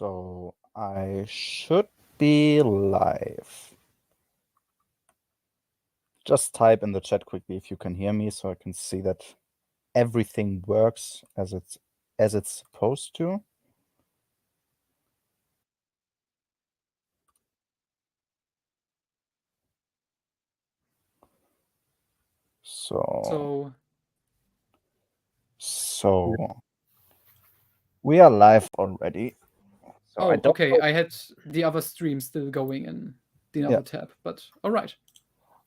So I should be live. Just type in the chat quickly if you can hear me, so I can see that everything works as it's supposed to. So we are live already. So I don't okay. know. I had the other stream still going in the other tab, but all right.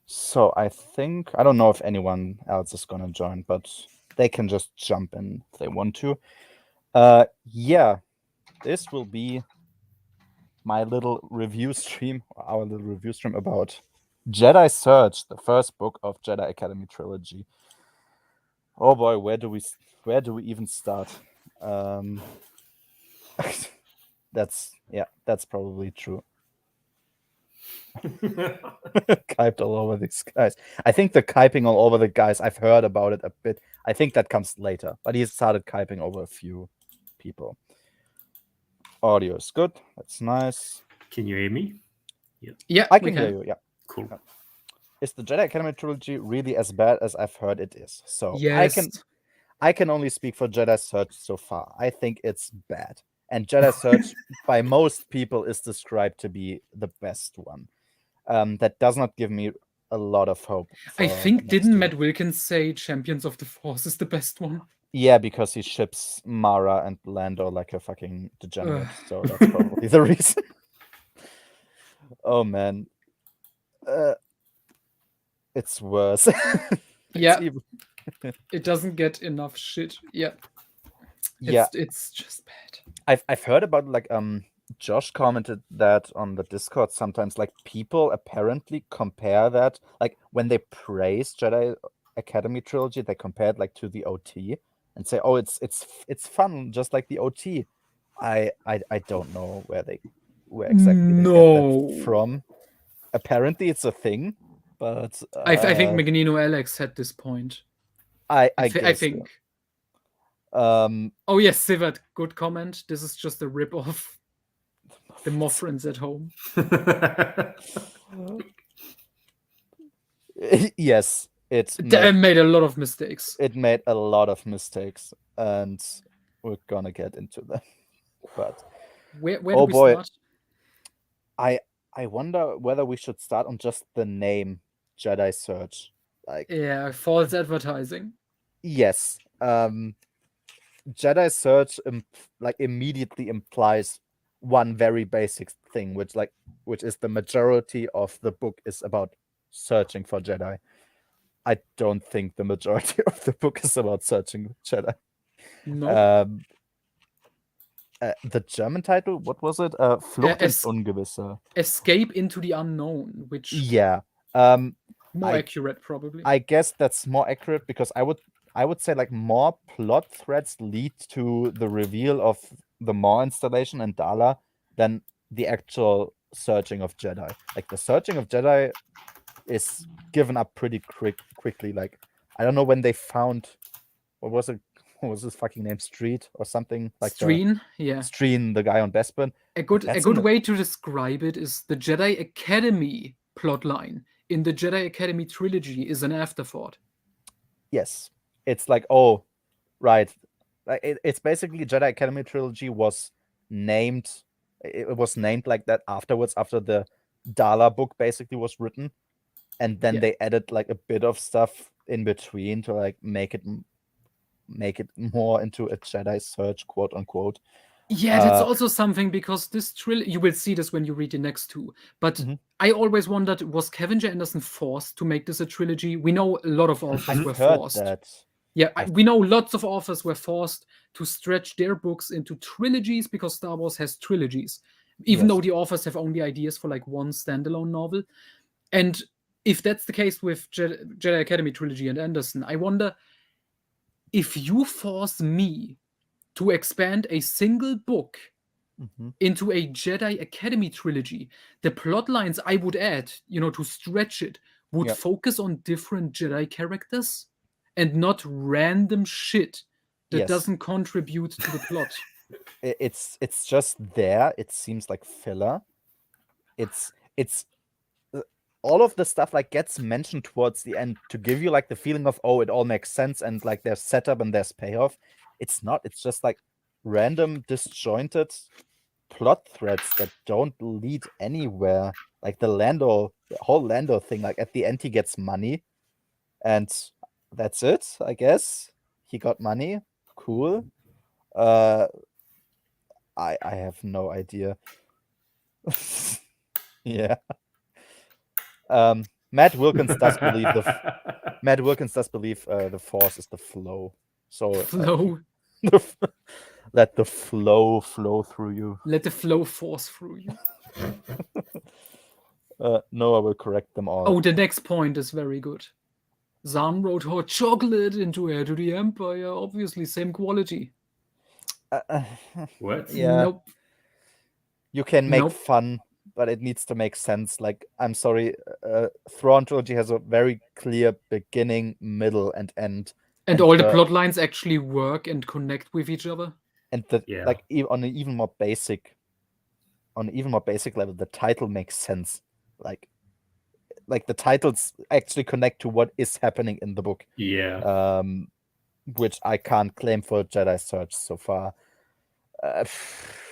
So I think, I don't know if anyone else is gonna join, but they can just jump in if they want to. Yeah, this will be my little review stream, our little review stream about Jedi Search, the first book of Jedi Academy trilogy. Oh boy, where do we even start? That's probably true. Kyped all over these guys. I think the kyping all over the guys, I've heard about it a bit. I think that comes later, but he started kyping over a few people. Audio is good. That's nice. Can you hear me? Yeah, I can hear you. Yeah. Cool. Is the Jedi Academy trilogy really as bad as I've heard it is? So yes. I can only speak for Jedi Search so far. I think it's bad. And Jedi Search, by most people, is described to be the best one. That does not give me a lot of hope. I think, didn't Matt Wilkins say Champions of the Force is the best one? Yeah, because he ships Mara and Lando like a fucking degenerate. So that's probably the reason. Oh, man. It's worse. Yeah. It doesn't get enough shit. Yeah. It's just bad. I've heard about, like, Josh commented that on the Discord sometimes, like, people apparently compare that, like, when they praise Jedi Academy trilogy, they compare it, like, to the OT and say, oh, it's fun, just like the OT. I don't know where exactly they get that from. Apparently it's a thing, but I think Magnino Alex had this point. I guess. I think. Yeah. Oh yes, Sivert, good comment. This is just a rip off the Moffrins at home. Yes, it made a lot of mistakes. It made a lot of mistakes, and we're gonna get into them. But where do we start? I wonder whether we should start on just the name Jedi Search. Like, yeah, false advertising. Yes. Jedi Search like immediately implies one very basic thing, which is the majority of the book is about searching for Jedi. I don't think the majority of the book is about searching Jedi. No. The German title, what was it? Flucht ins Ungewisse. Escape into the Unknown, which more accurate probably. I guess that's more accurate because I would say, like, more plot threads lead to the reveal of the Maw installation and Dala than the actual searching of Jedi. Like, the searching of Jedi is given up pretty quickly. Like, I don't know when they found, what was his fucking name? Street or something like that. Streen, yeah. Streen, the guy on Bespin. A good way to describe it is the Jedi Academy plotline in the Jedi Academy trilogy is an afterthought. Yes. It's like, oh, right. Like, it's basically Jedi Academy trilogy was named. It was named like that afterwards, after the Dala book basically was written, and then they added, like, a bit of stuff in between to, like, make it more into a Jedi Search, quote unquote. Yeah, that's also something, because this trilogy, you will see this when you read the next two, but I always wondered, was Kevin J. Anderson forced to make this a trilogy? We know a lot of authors were forced. Yeah, we know lots of authors were forced to stretch their books into trilogies because Star Wars has trilogies, even though the authors have only ideas for, like, one standalone novel. And if that's the case with Jedi Academy trilogy and Anderson, I wonder if you force me to expand a single book into a Jedi Academy trilogy, the plot lines I would add, to stretch it, would focus on different Jedi characters and not random shit that doesn't contribute to the plot. it's just there. It seems like filler. It's all of the stuff like gets mentioned towards the end to give you like the feeling of, oh, it all makes sense and like there's setup and there's payoff. It's not. It's just like random disjointed plot threads that don't lead anywhere. Like the whole Lando thing. Like at the end, he gets money, and that's it. I guess he got money. Cool. I have no idea. Yeah. Matt Wilkins does believe the Force is the flow. So Flow. let the flow through you. Let the flow force through you. No, I will correct them all. Oh, the next point is very good. Zahn wrote hot chocolate into Heir to the Empire. Obviously, same quality. What? Yeah. Nope. You can make fun, but it needs to make sense. Like, I'm sorry, Thrawn trilogy has a very clear beginning, middle, and end. And all the plot lines actually work and connect with each other. And like on an even more basic level, the title makes sense. Like the titles actually connect to what is happening in the book. Yeah. Which I can't claim for Jedi Search so far.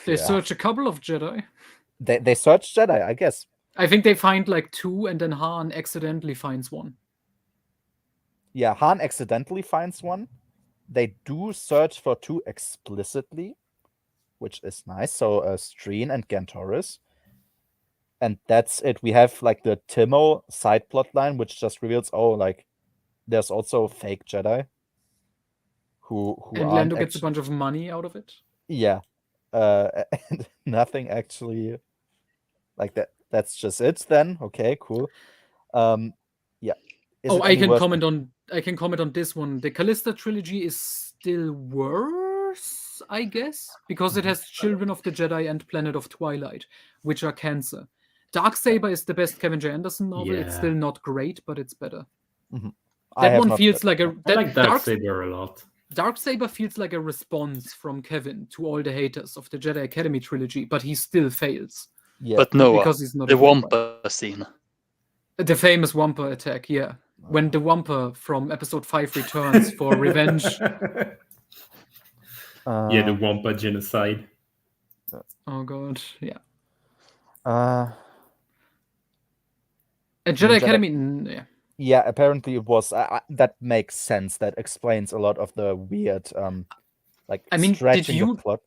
They search a couple of Jedi. They search Jedi, I guess. I think they find like 2, and then Han accidentally finds 1. Yeah, Han accidentally finds 1. They do search for 2 explicitly, which is nice. So Streen and Gantoris. And that's it. We have like the Timo side plot line, which just reveals, oh, like there's also fake Jedi who and Lando gets a bunch of money out of it. Yeah. And nothing actually like that. That's just it then. Okay, cool. Yeah. I can comment on this one. The Callista trilogy is still worse, I guess, because it has Children of the Jedi and Planet of Twilight, which are cancer. Darksaber is the best Kevin J. Anderson novel. It's still not great, but it's better. That one feels like a. I like Darksaber a lot. Darksaber feels like a response from Kevin to all the haters of the Jedi Academy trilogy, but he still fails. Yeah. But no, because he's not the Wampa scene. The famous Wampa attack, yeah. When the Wampa from episode 5 returns for revenge. Yeah, the Wampa genocide. Oh god, yeah. A Jedi Academy, yeah. Yeah, apparently it was. That makes sense. That explains a lot of the weird, stretching of plot.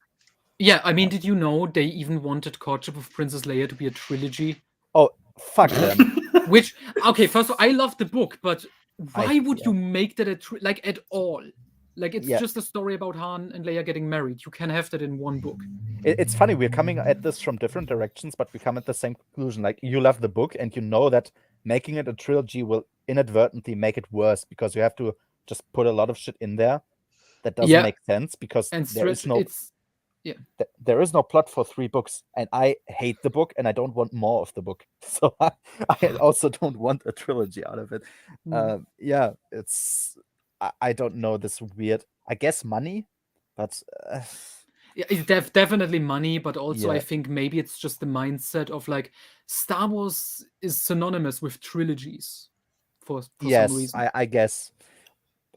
Yeah, I mean, did you know they even wanted Courtship of Princess Leia to be a trilogy? Oh, fuck them. Which, okay, first of all, I love the book, but why would you make that at all? Like, it's just a story about Han and Leia getting married. You can have that in one book. It's funny, we're coming at this from different directions, but we come at the same conclusion. Like, you love the book, and you know that making it a trilogy will inadvertently make it worse, because you have to just put a lot of shit in there that doesn't make sense, because there is no plot for 3 books, and I hate the book, and I don't want more of the book. So I also don't want a trilogy out of it. Yeah, it's... I don't know, this weird... I guess money, but... Yeah, it's definitely money, but also I think maybe it's just the mindset of, like, Star Wars is synonymous with trilogies for some reason. I guess.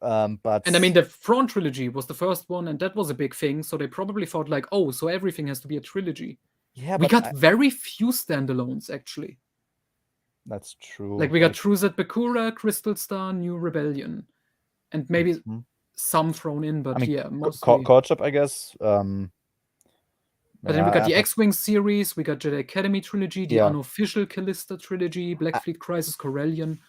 But... And I mean, the Thrawn trilogy was the first one, and that was a big thing, so they probably thought, like, oh, so everything has to be a trilogy. Yeah, we got very few standalones, actually. That's true. Like, we got Truth at Bakura, Crystal Star, New Rebellion. And maybe some thrown in, but mostly... Courtship, I guess. But then we got the X-Wing series, we got Jedi Academy trilogy, the unofficial Callista trilogy, Black Fleet Crisis, Corellian.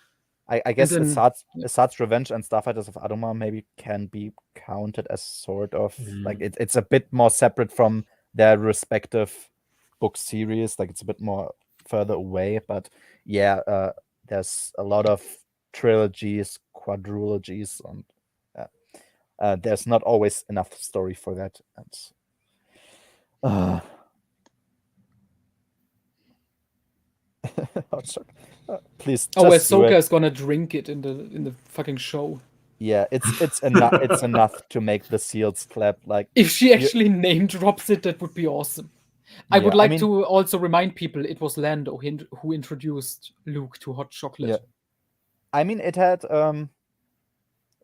I guess Assad's Revenge and Starfighters of Adumar maybe can be counted as sort of... Like, it's a bit more separate from their respective book series. Like, it's a bit more further away. But yeah, there's a lot of trilogies, quadrilogies, and there's not always enough story for that. And please. Ahsoka is gonna drink it in the fucking show. Yeah, it's enough to make the seals clap. Like if she actually name drops it, that would be awesome. I would like to also remind people it was Lando who introduced Luke to hot chocolate. Yeah. I mean, it had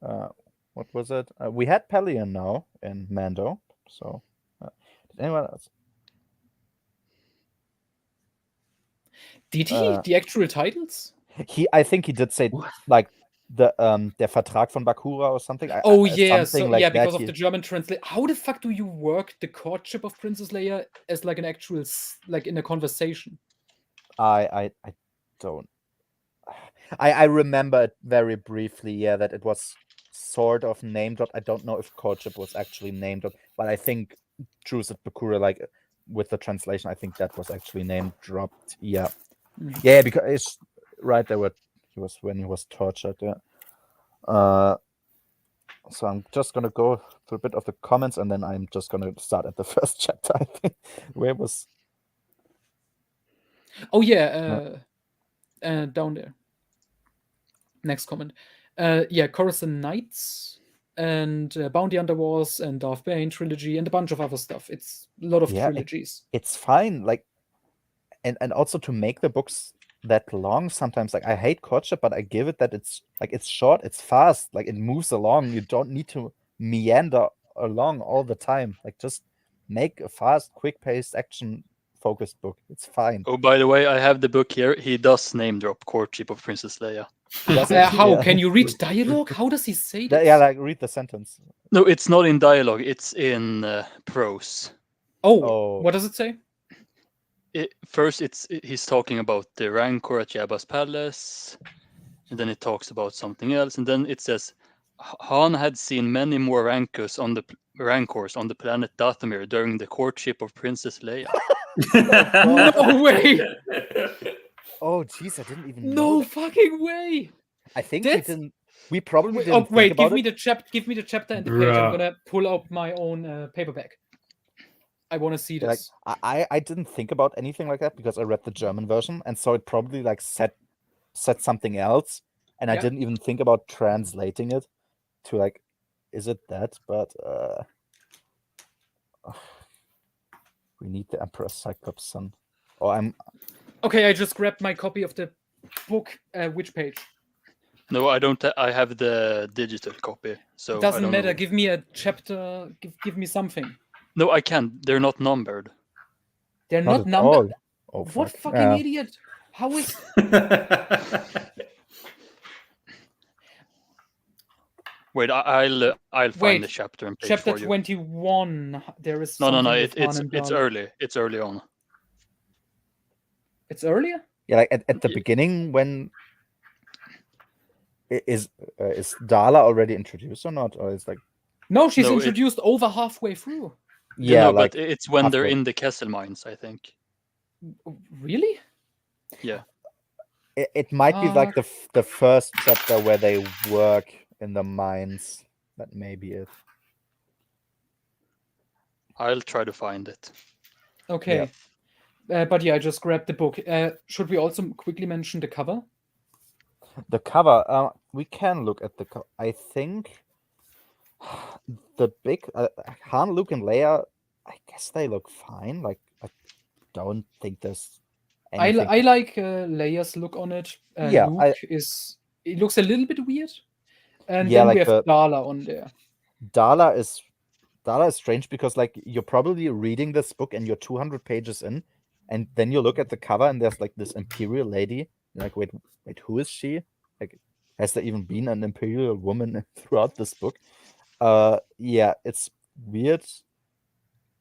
what was it? We had Pelion now in Mando. So, did anyone else? Did he? The actual titles? I think he did say like der Vertrag von Bakura or something. Yeah, something like because that. of the German translation. How the fuck do you work the courtship of Princess Leia as like an actual like in a conversation? I don't. I remember it very briefly. Yeah, that it was sort of name dropped. I don't know if courtship was actually name dropped, but I think Truce at Bakura, like with the translation, I think that was actually name dropped. Yeah, yeah, because it's right there. When he was tortured. Yeah. So I'm just gonna go through a bit of the comments, and then I'm just gonna start at the first chapter. I think where it was. Oh yeah, down there. Next comment. Yeah, Coruscant Knights and Bounty Hunter Wars and Darth Bane trilogy and a bunch of other stuff. It's a lot of trilogies. It's fine, like, and also to make the books that long sometimes, like, I hate courtship, but I give it that it's short, it's fast, like it moves along. You don't need to meander along all the time. Like, just make a fast, quick-paced, action-focused book. It's fine. Oh, by the way, I have the book here. He does name drop Courtship of Princess Leia. How? Yeah. Can you read dialogue? How does he say that? Yeah, like, read the sentence. No, it's not in dialogue. It's in prose. Oh, what does it say? First, he's talking about the Rancor at Jabba's palace, and then it talks about something else, and then it says, Han had seen many more Rancors on the planet Dathomir during the courtship of Princess Leia. No way! Oh, jeez, I didn't even know. No fucking way! I think we didn't. We probably didn't. Wait, give me the chapter and the page. I'm gonna pull out my own paperback. I want to see this. Like, I didn't think about anything like that because I read the German version, and so it probably like said something else, and I didn't even think about translating it to like, is it that? But we need the Emperor Cyclops son. Oh, I'm. Okay, I just grabbed my copy of the book. Which page? No, I don't. I have the digital copy, so it doesn't matter. Give me a chapter. Give me something. No, I can't. They're not numbered. They're not numbered? Oh, what fucking idiot? How is... Wait, I'll find the chapter and page chapter for you. 21. There is no. It's early. It's early on. It's earlier? Yeah, like at the beginning when is Darla already introduced or not? Or is like she's introduced over halfway through. Yeah, like, but it's when they're in the Kessel mines, I think. Really? Yeah. It might be like the first chapter where they work in the mines. That may be it. I'll try to find it. Okay. Yeah. But yeah, I just grabbed the book. Should we also quickly mention the cover? The cover, we can look at the cover. I think the big Han, Luke, and Leia, I guess they look fine. Like, I don't think there's anything. I like Leia's look on it. Luke it looks a little bit weird. And then we have Darla on there. Darla is strange because like you're probably reading this book and you're 200 pages in, and then you look at the cover and there's like this Imperial lady. You're like, wait, who is she? Like, has there even been an Imperial woman throughout this book? Yeah, it's weird.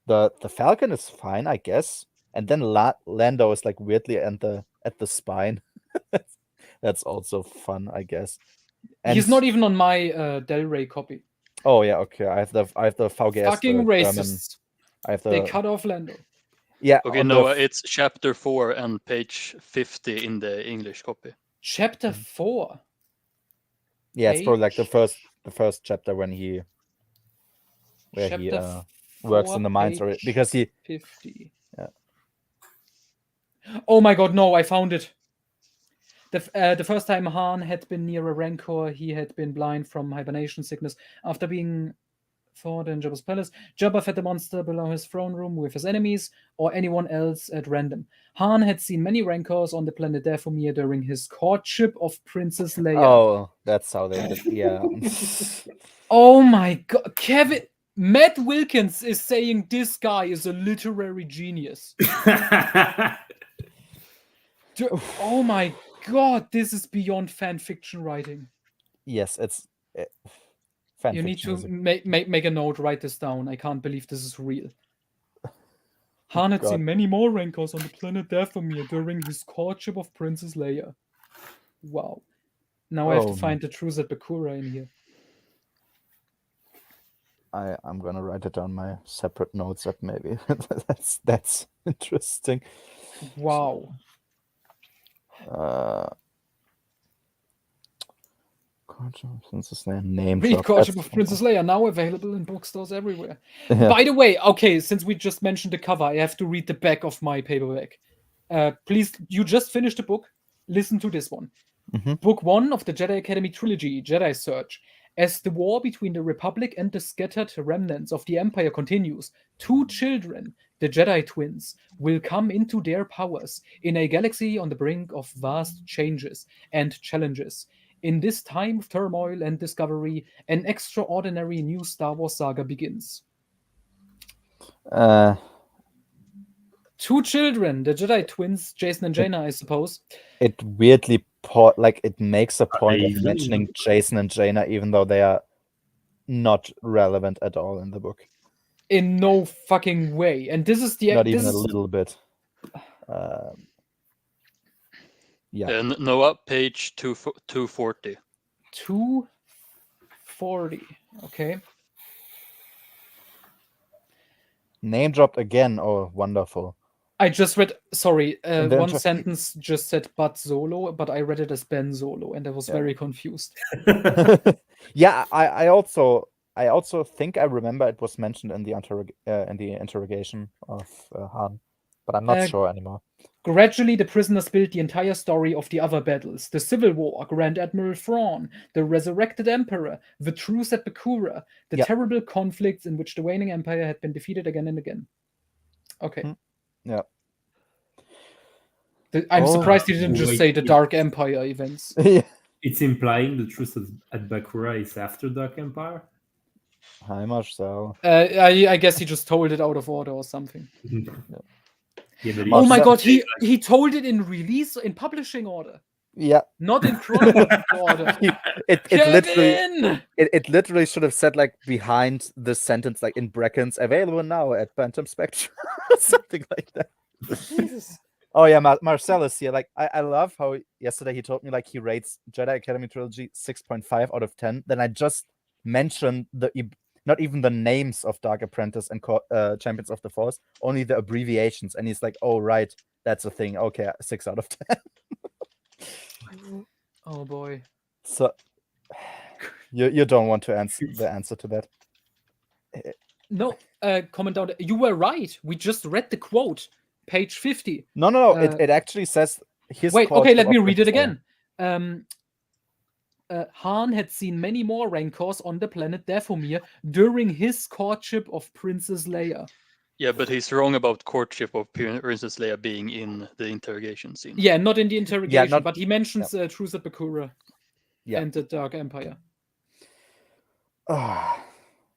The Falcon is fine, I guess, and then Lando is like weirdly at the spine. That's also fun, I guess. And he's not even on my Del Rey copy. Oh yeah, okay. I have the VGS. Fucking racists. They cut off Lando. Yeah. Okay, no, it's chapter 4 and page 50 in the English copy. Chapter 4. Yeah, it's probably like the first chapter when he works in the mines, or because he 50. Yeah. Oh my god, no! I found it. The first time Han had been near a Rancor, he had been blind from hibernation sickness. After being fought in Jabba's palace, Jabba fed the monster below his throne room with his enemies or anyone else at random. Han had seen many Rancors on the planet Dathomir during his courtship of Princess Leia. Oh, that's how they did. Yeah. Oh my god, Kevin! Matt Wilkins is saying this guy is a literary genius. Oh my god, this is beyond fan fiction writing. Yes, it's fan You need to make a note, write this down. I can't believe this is real. Han had seen many more Rancors on the planet Dathomir during his courtship of Princess Leia. Wow. Now I have to find the truth at Bakura in here. I'm gonna write it down my separate notes up maybe. that's interesting. Wow. Courtship of Princess Leia. Name Read drop. Courtship of Princess Leia, now available in bookstores everywhere. By the way, okay, since we just mentioned the cover, I have to read the back of my paperback. Please, you just finished the book. Listen to this one. Book 1 of the Jedi Academy trilogy, Jedi Search. As the war between the Republic and the scattered remnants of the Empire continues, 2 children, the Jedi twins, will come into their powers in a galaxy on the brink of vast changes and challenges. In this time of turmoil and discovery, an extraordinary new Star Wars saga begins. 2 children, the Jedi twins, Jason and Jaina, I suppose. It weirdly it makes a point of mentioning Jason and Jaina, even though they are not relevant at all in the book. In no fucking way. And this is the not even a little bit. Yeah. Noah, page 240. 240. Okay. Name dropped again. Oh, wonderful. I just read, sorry, one sentence just said but Solo, but I read it as Ben Solo, and I was very confused. Yeah, I also think I remember it was mentioned in the interrogation of Han, but I'm not sure anymore. Gradually, the prisoners built the entire story of the other battles: the Civil War, Grand Admiral Thrawn, the Resurrected Emperor, the Truce at Bakura, the terrible conflicts in which the waning Empire had been defeated again and again. Okay. Yeah. I'm surprised he didn't just say the Dark Empire events. It's implying the Truce at Bakura is after Dark Empire? How much so? I guess he just told it out of order or something. Oh my god, he told it in publishing order. Yeah. Not in chronological order. It literally should have said like behind the sentence, like in brackets, available now at Bantam Spectrum, something like that. Jesus. Oh yeah, Marcellus here. Like I love how yesterday he told me like he rates Jedi Academy trilogy 6.5 out of 10. Then I just mentioned not even the names of Dark Apprentice and Champions of the Force, only the abbreviations, and he's like, "Oh right, that's a thing." Okay, 6 out of 10. Oh boy. So you don't want to answer the answer to that. No, comment down. You were right. We just read the quote. Page 50. No. It actually says his. Wait, okay, let me read it again. Han had seen many more Rancors on the planet Dathomir during his courtship of Princess Leia. Yeah, but he's wrong about courtship of Princess Leia being in the interrogation scene. Yeah, not in the interrogation, but he mentions Truce at Bakura and the Dark Empire.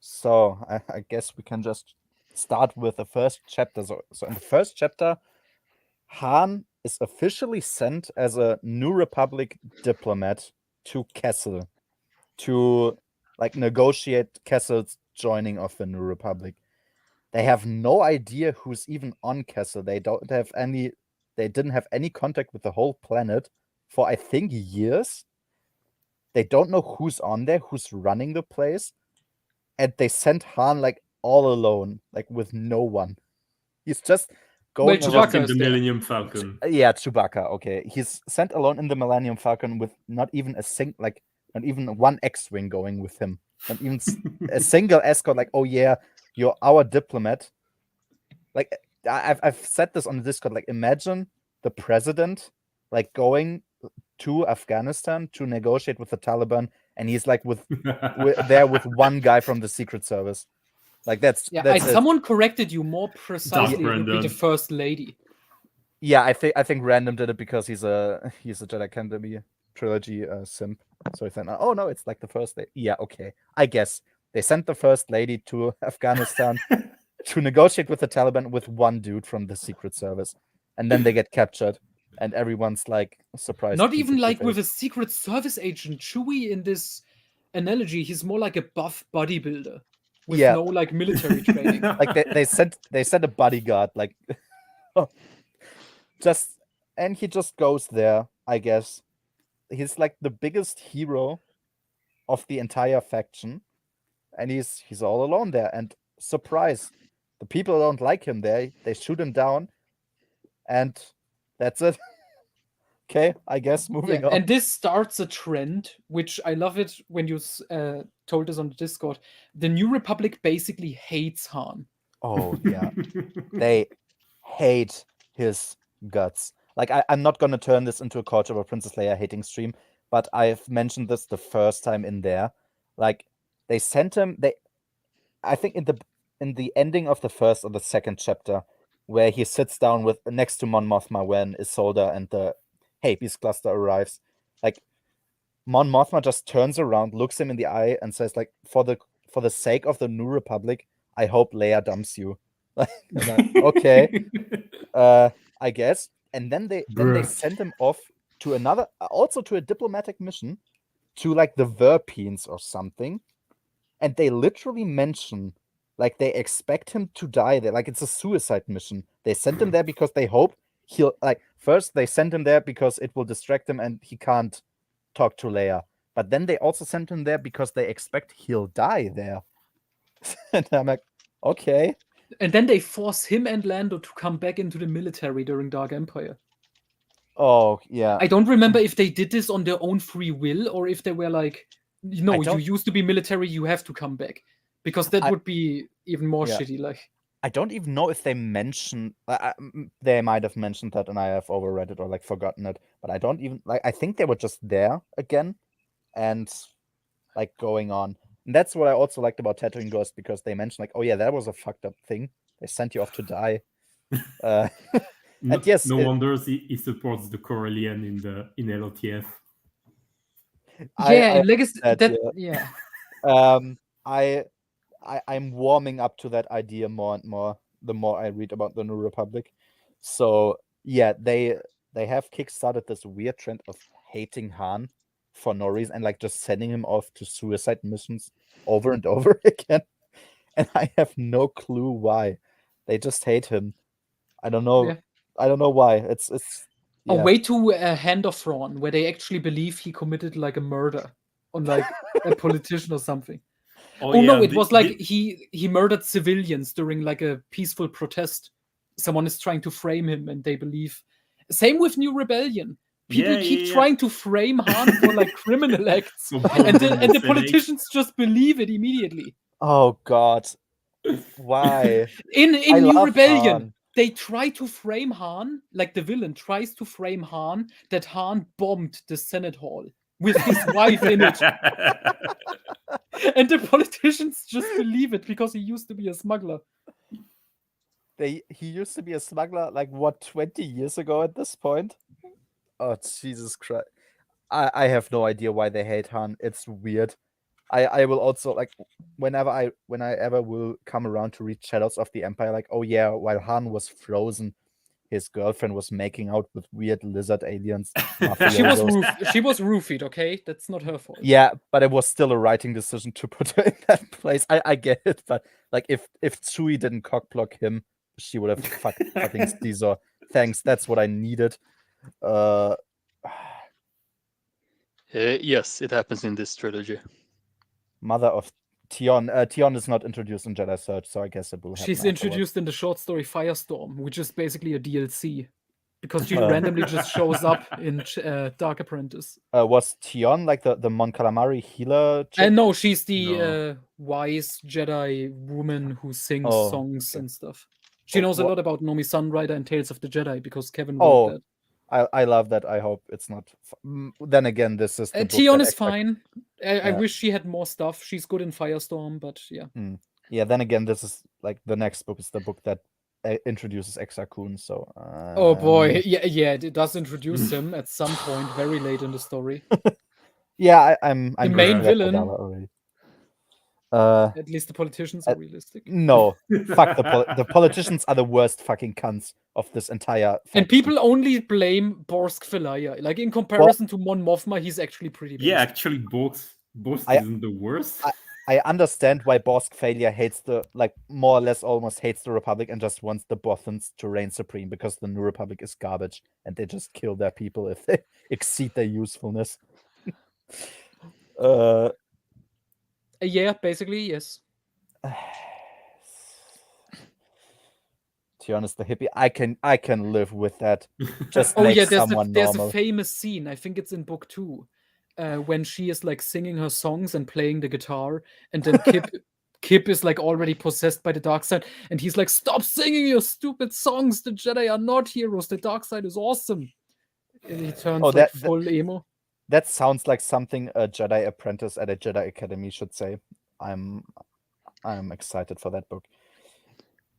So I guess we can just start with the first chapter. So in the first chapter, Han is officially sent as a New Republic diplomat to Kessel to like negotiate Kessel's joining of the New Republic. They have no idea who's even on Kessel. They didn't have any contact with the whole planet for I think years. They don't know who's on there, who's running the place, and they sent Han like all alone, like with no one. He's just going around in the Millennium Falcon. Yeah, Chewbacca. Okay, he's sent alone in the Millennium Falcon with not even not even one X-wing going with him, not even a single escort. Like, oh yeah, you're our diplomat. Like, I've said this on the Discord. Like, imagine the president like going to Afghanistan to negotiate with the Taliban, and he's like there with one guy from the Secret Service. Like that's someone corrected you more precisely. It would be the First Lady. Yeah, I think Random did it because he's a Jedi Academy trilogy simp. So he said, oh no, it's like the First Lady. Yeah, okay, I guess they sent the First Lady to Afghanistan to negotiate with the Taliban with one dude from the Secret Service, and then they get captured, and everyone's like surprised. Not even like with a Secret Service agent. Chewie in this analogy, he's more like a buff bodybuilder with no like military training. Like they sent a bodyguard, like and he just goes there, I guess. He's like the biggest hero of the entire faction, and he's all alone there. And surprise, the people don't like him there. They shoot him down, and that's it. Okay, I guess moving on. And this starts a trend, which I love it when you told us on the Discord. The New Republic basically hates Han. Oh, yeah. They hate his guts. Like, I'm not going to turn this into a Court of a Princess Leia hating stream, but I've mentioned this the first time in there. Like, they sent him... I think in the ending of the first or the second chapter, where he sits down next to Mon Mothma when Isolde and the Beast Cluster arrives, like, Mon Mothma just turns around, looks him in the eye, and says, like, for the sake of the New Republic, I hope Leia dumps you. Like, okay, I guess. And then they send him off to a diplomatic mission to like the Verpines or something, and they literally mention like they expect him to die there. Like it's a suicide mission. They sent him there because they hope he'll first they sent him there because it will distract him and he can't talk to Leia. But then they also sent him there because they expect he'll die there. And I'm like, okay. And then they force him and Lando to come back into the military during Dark Empire. Oh, yeah. I don't remember if they did this on their own free will or if they were like, you used to be military, you have to come back. Because that would be even more shitty. Like, I don't even know if they mentioned... they might have mentioned that and I have overread it or like forgotten it. But I don't even... I think they were just there again and like going on. And that's what I also liked about Tatooine Ghost, because they mentioned like, oh yeah, that was a fucked up thing. They sent you off to die. And yes, no wonder he supports the Corellian in LOTF. Yeah, in Legacy. I'm warming up to that idea more and more the more I read about the New Republic. So yeah, they have kickstarted this weird trend of hating Han for no reason and like just sending him off to suicide missions over and over again. And I have no clue why. They just hate him. I don't know. Yeah. I don't know why. It's a way to Hand of Thrawn, where they actually believe he committed like a murder on like a politician or something. No, it was like he murdered civilians during like a peaceful protest. Someone is trying to frame him, and they believe. Same with New Rebellion. People keep trying to frame Han for like criminal acts, and the politicians just believe it immediately. Oh God, why? in New Rebellion, Han. They try to frame Han, like the villain tries to frame Han, that Han bombed the Senate Hall with his wife in it. And the politicians just believe it because he used to be a smuggler. He used to be a smuggler, like what, 20 years ago at this point? Oh, Jesus Christ. I have no idea why they hate Han. It's weird. I will also, like, whenever I ever will come around to read Shadows of the Empire, like, oh yeah, while Han was frozen, his girlfriend was making out with weird lizard aliens. She was roofied, okay? That's not her fault. Yeah, but it was still a writing decision to put her in that place. I get it, but like if Chewie didn't cockblock him, she would have fucking Caesar. Thanks, that's what I needed. Yes, it happens in this trilogy. Mother of Tion. Tion is not introduced in Jedi Search, so I guess it will happen. She's introduced in the short story Firestorm, which is basically a DLC. Because she randomly just shows up in Dark Apprentice. Was Tion like the Mon Calamari healer? No, she's the wise Jedi woman who sings songs and stuff. She knows a lot about Nomi Sunrider and Tales of the Jedi because Kevin wrote that. I love that. I hope it's not. Then again, this is the book Tion that is fine. I wish she had more stuff. She's good in Firestorm, but yeah. Yeah. Then again, this is like the next book is the book that introduces Exar-kun. So. Oh boy, yeah, it does introduce him at some point, very late in the story. Yeah, I'm the main villain. Already. At least the politicians are realistic. No, fuck the politicians are the worst fucking cunts of this entire faction. And people only blame Borsk Felaya. Like in comparison to Mon Mothma, he's actually pretty bad. Yeah, actually Borsk isn't the worst. I understand why Borsk Failure hates more or less almost hates the Republic and just wants the Bothans to reign supreme because the New Republic is garbage and they just kill their people if they exceed their usefulness. Yeah, basically, yes. To be honest, the hippie, I can live with that. Just there's normal. a famous scene. I think it's in book 2, when she is like singing her songs and playing the guitar, and then Kip is like already possessed by the dark side, and he's like, "Stop singing your stupid songs. The Jedi are not heroes. The dark side is awesome." And he turns full emo. That sounds like something a Jedi apprentice at a Jedi Academy should say. I'm excited for that book.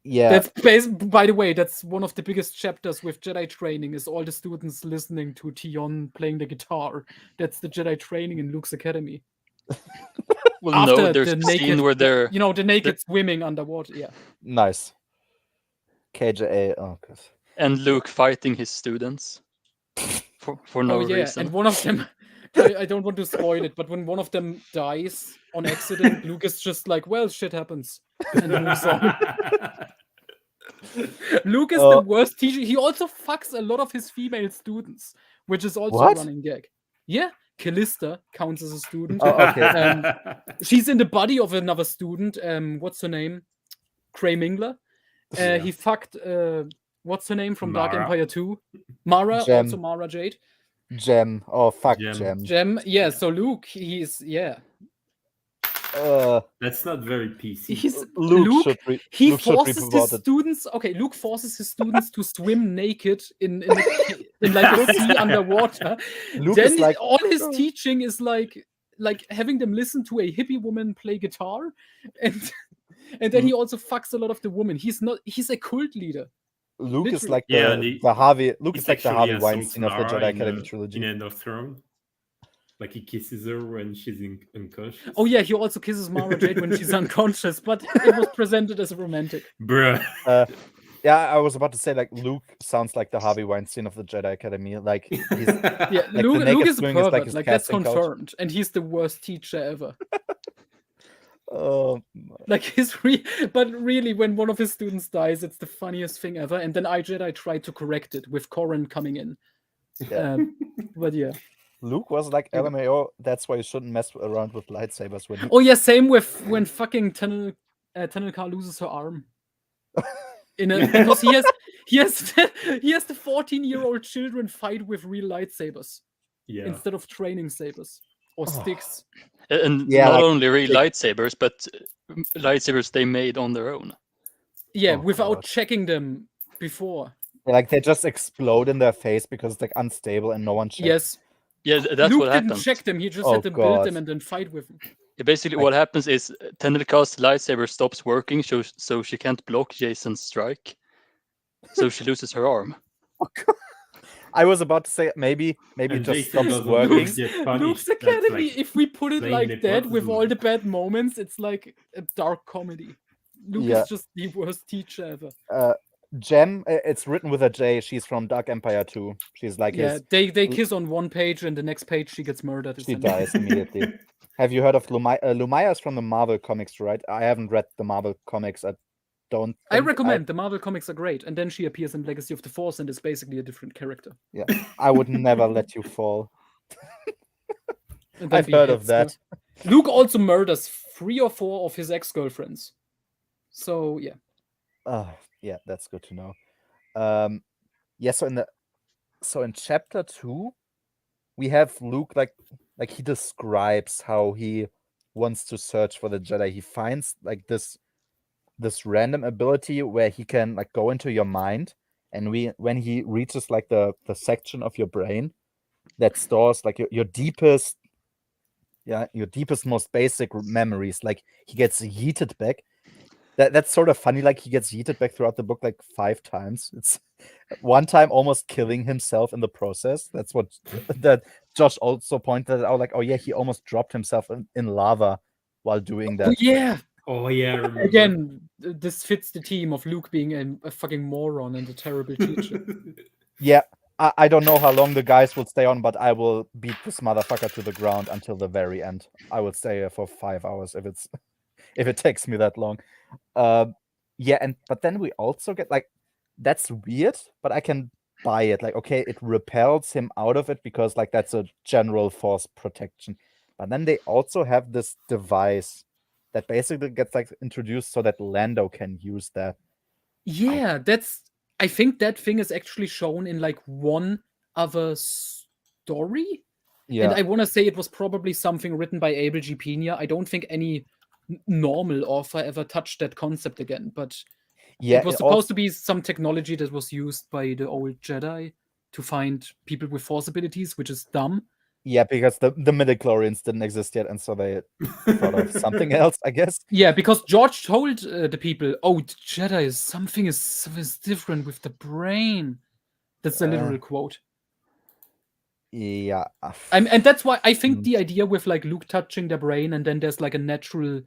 Yeah. By the way, that's one of the biggest chapters with Jedi training is all the students listening to Tion playing the guitar. That's the Jedi training in Luke's Academy. Well, after there's a scene where they're... the naked swimming underwater, yeah. Nice. KJA, oh god. And Luke fighting his students for no reason. And one of them... I don't want to spoil it, but when one of them dies on accident, Luke is just like, well, shit happens. And moves on. Luke is the worst teacher. He also fucks a lot of his female students, which is also a running gag. Yeah, Callista counts as a student. Oh, okay. She's in the body of another student. What's her name? Cray Mingler. He fucked, what's her name from Mara. Dark Empire 2? Mara, Jem. also Mara Jade. Jem. Oh, fuck Jem. Jem, yeah, so Luke, he's, yeah. That's not very PC. Luke forces his students. Okay, Luke forces his students to swim naked in like a sea underwater. Then all his teaching is like having them listen to a hippie woman play guitar, and then he also fucks a lot of the women. He's a cult leader. Luke Literally. is like the Harvey. Luke is like the Harvey Weinstein of the Jedi Academy trilogy. In End of Throne. Like he kisses her when she's unconscious. Oh yeah, he also kisses Mara Jade when she's unconscious, but it was presented as romantic. Bruh. Yeah, I was about to say like Luke sounds like the Harvey Weinstein of the Jedi Academy. Like he's yeah, like Luke is a pervert. Is like that's confirmed, and he's the worst teacher ever. Like but really, when one of his students dies, it's the funniest thing ever. And then iJedi tried to correct it with Corran coming in. Yeah. But yeah. Luke was like LMAO. That's why you shouldn't mess around with lightsabers. Oh yeah, same with when fucking Tenelka loses her arm. Because he has the 14-year-old children fight with real lightsabers instead of training sabers or sticks. And not only real lightsabers, but lightsabers they made on their own. Yeah, without checking them before. Like they just explode in their face because it's like unstable and no one checks. Yes. Yeah, that's Luke what happened. Didn't check them. He just had to build them and then fight with them. Yeah, basically, what happens is Tenelka's lightsaber stops working, so she can't block Jason's strike. So she loses her arm. I was about to say maybe it just stops working. Luke's Academy, if we put it like that, with all the bad moments, it's like a dark comedy. Luke is just the worst teacher ever. Jem, it's written with a J. She's from Dark Empire 2. She's like they kiss on one page, and the next page she gets murdered. She dies immediately. Have you heard of Lumaya? Lumaya's from the Marvel comics, right? I haven't read the Marvel comics. I recommend the Marvel comics are great, and then she appears in Legacy of the Force and is basically a different character. Yeah, I would never let you fall. I've heard of that. Luke also murders 3 or 4 of his ex-girlfriends. So yeah. Yeah, that's good to know. So in chapter 2, we have Luke like he describes how he wants to search for the Jedi. He finds like this random ability where he can like go into your mind and when he reaches like the section of your brain that stores like your deepest, most basic memories, like he gets yeeted back. That's sort of funny. Like he gets yeeted back throughout the book like 5 times. It's one time almost killing himself in the process. That's what that Josh also pointed out. Like, oh yeah, he almost dropped himself in lava while doing that. Oh yeah. Oh yeah, I remember. Again, this fits the theme of Luke being a fucking moron and a terrible teacher. Yeah, I don't know how long the guys will stay on, but I will beat this motherfucker to the ground until the very end. I would stay here for 5 hours if it takes me that long. Yeah, but then we also get like, that's weird, but I can buy it. Like, okay, it repels him out of it because like that's a general force protection. But then they also have this device that basically gets like introduced so that Lando can use that. Yeah, I think that thing is actually shown in like one other story. Yeah. And I want to say it was probably something written by Abel G. Pena. I don't think any normal author ever touched that concept again, but yeah, it was supposed to be some technology that was used by the old Jedi to find people with force abilities, which is dumb. Yeah, because the midichlorians didn't exist yet, and so they thought of something else, I guess. Yeah, because George told the people, "Oh, Jedi, something is different with the brain." That's a literal quote. Yeah, and that's why I think the idea with like Luke touching the brain and then there's like a natural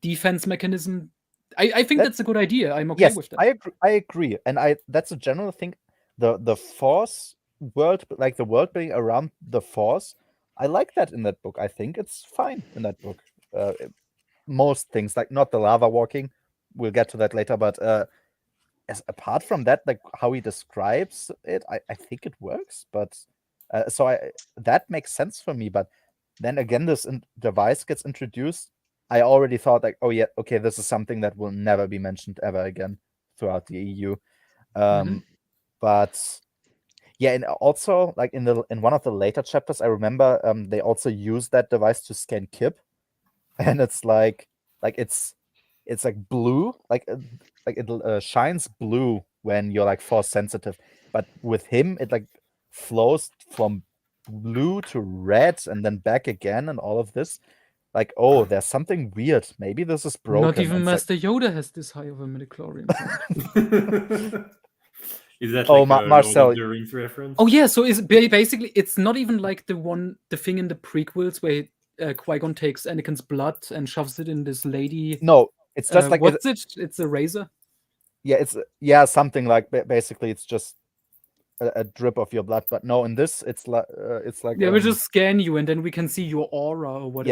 defense mechanism. I think that's a good idea. I'm okay with that. I agree, and that's a general thing. The Force world, like the world building around the Force, I like that in that book. I think it's fine in that book. Most things, like not the lava walking, we'll get to that later, but apart from that, like how he describes it, I think it works. But that makes sense for me. But then again, this device gets introduced. I already thought like, oh yeah, okay, this is something that will never be mentioned ever again throughout the EU. But yeah, and also like in one of the later chapters, I remember they also use that device to scan Kip, and it's like it's like blue, like it shines blue when you're like force sensitive, but with him it like flows from blue to red and then back again and all of this. Like, oh, there's something weird. Maybe this is broken. Not even Master Yoda has this high of a midichlorian. Is that like a Marcel, Lord of the Rings reference? Oh yeah, so basically it's not even like the thing in the prequels where Qui-Gon takes Anakin's blood and shoves it in this lady. No, it's just like what's it? It's a razor. Yeah, it's something like basically it's just a drip of your blood. But no, in this it's like we just scan you and then we can see your aura or whatever.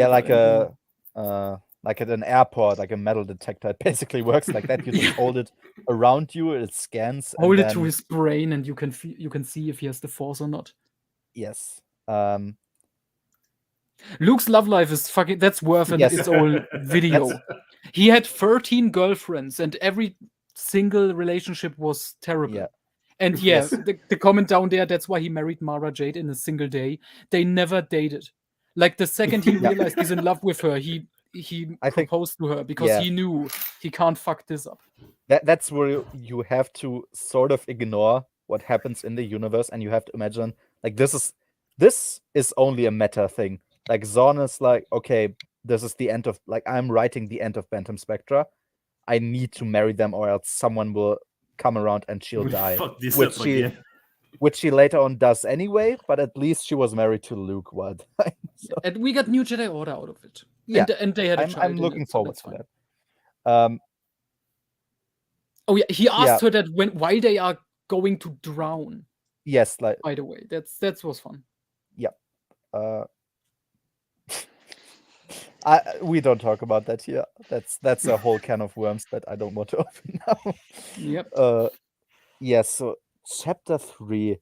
Yeah, like at an airport, like a metal detector. It basically works like that. You just hold it around you, it scans. Hold it to his brain, and you can see if he has the force or not. Yes. Luke's love life is fucking. That's worth its own video. He had 13 girlfriends, and every single relationship was terrible. Yeah. And the comment down there, that's why he married Mara Jade in a single day. They never dated. Like the second he realized he's in love with her, he proposed to her because he knew he can't fuck this up. That's where you have to sort of ignore what happens in the universe, and you have to imagine like this is only a meta thing. Like Zorn is like, okay, this is the end of, like, I'm writing the end of Bantam Spectra. I need to marry them or else someone will come around and she'll die. Which she later on does anyway, but at least she was married to Luke while dying. So. And we got New Jedi Order out of it. Yeah. And they had a child. I'm looking forward to that. Oh yeah, he asked her that while they are going to drown. Yes, like, by the way. That was fun. Yep. We don't talk about that here. That's a whole can of worms that I don't want to open now. Yep. Yes, so chapter 3.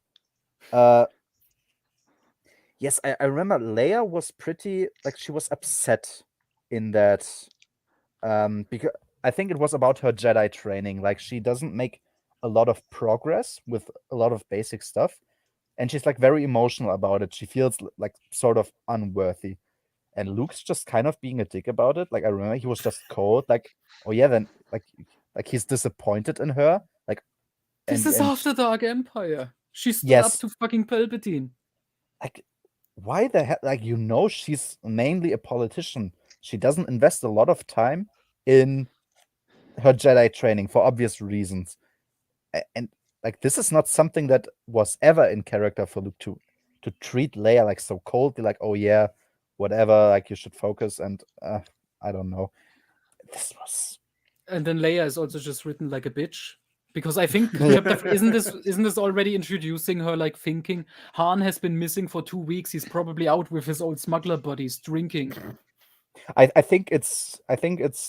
Yes, I remember Leia was pretty, like, she was upset in that, because I think it was about her Jedi training. Like, she doesn't make a lot of progress with a lot of basic stuff, and she's like very emotional about it. She feels like sort of unworthy. And Luke's just kind of being a dick about it. Like, I remember he was just cold, like, oh yeah, then like he's disappointed in her. Like, This is after Dark Empire. She stood up Yes. to fucking Palpatine. Like, why the hell? Like, she's mainly a politician. She doesn't invest a lot of time in her Jedi training for obvious reasons. And like, this is not something that was ever in character for Luke to treat Leia like so coldly, like, oh yeah, whatever, like you should focus. And I don't know. This was. And then Leia is also just written like a bitch. Because I think chapter isn't this already introducing her like thinking Han has been missing for 2 weeks. He's probably out with his old smuggler buddies drinking. I think it's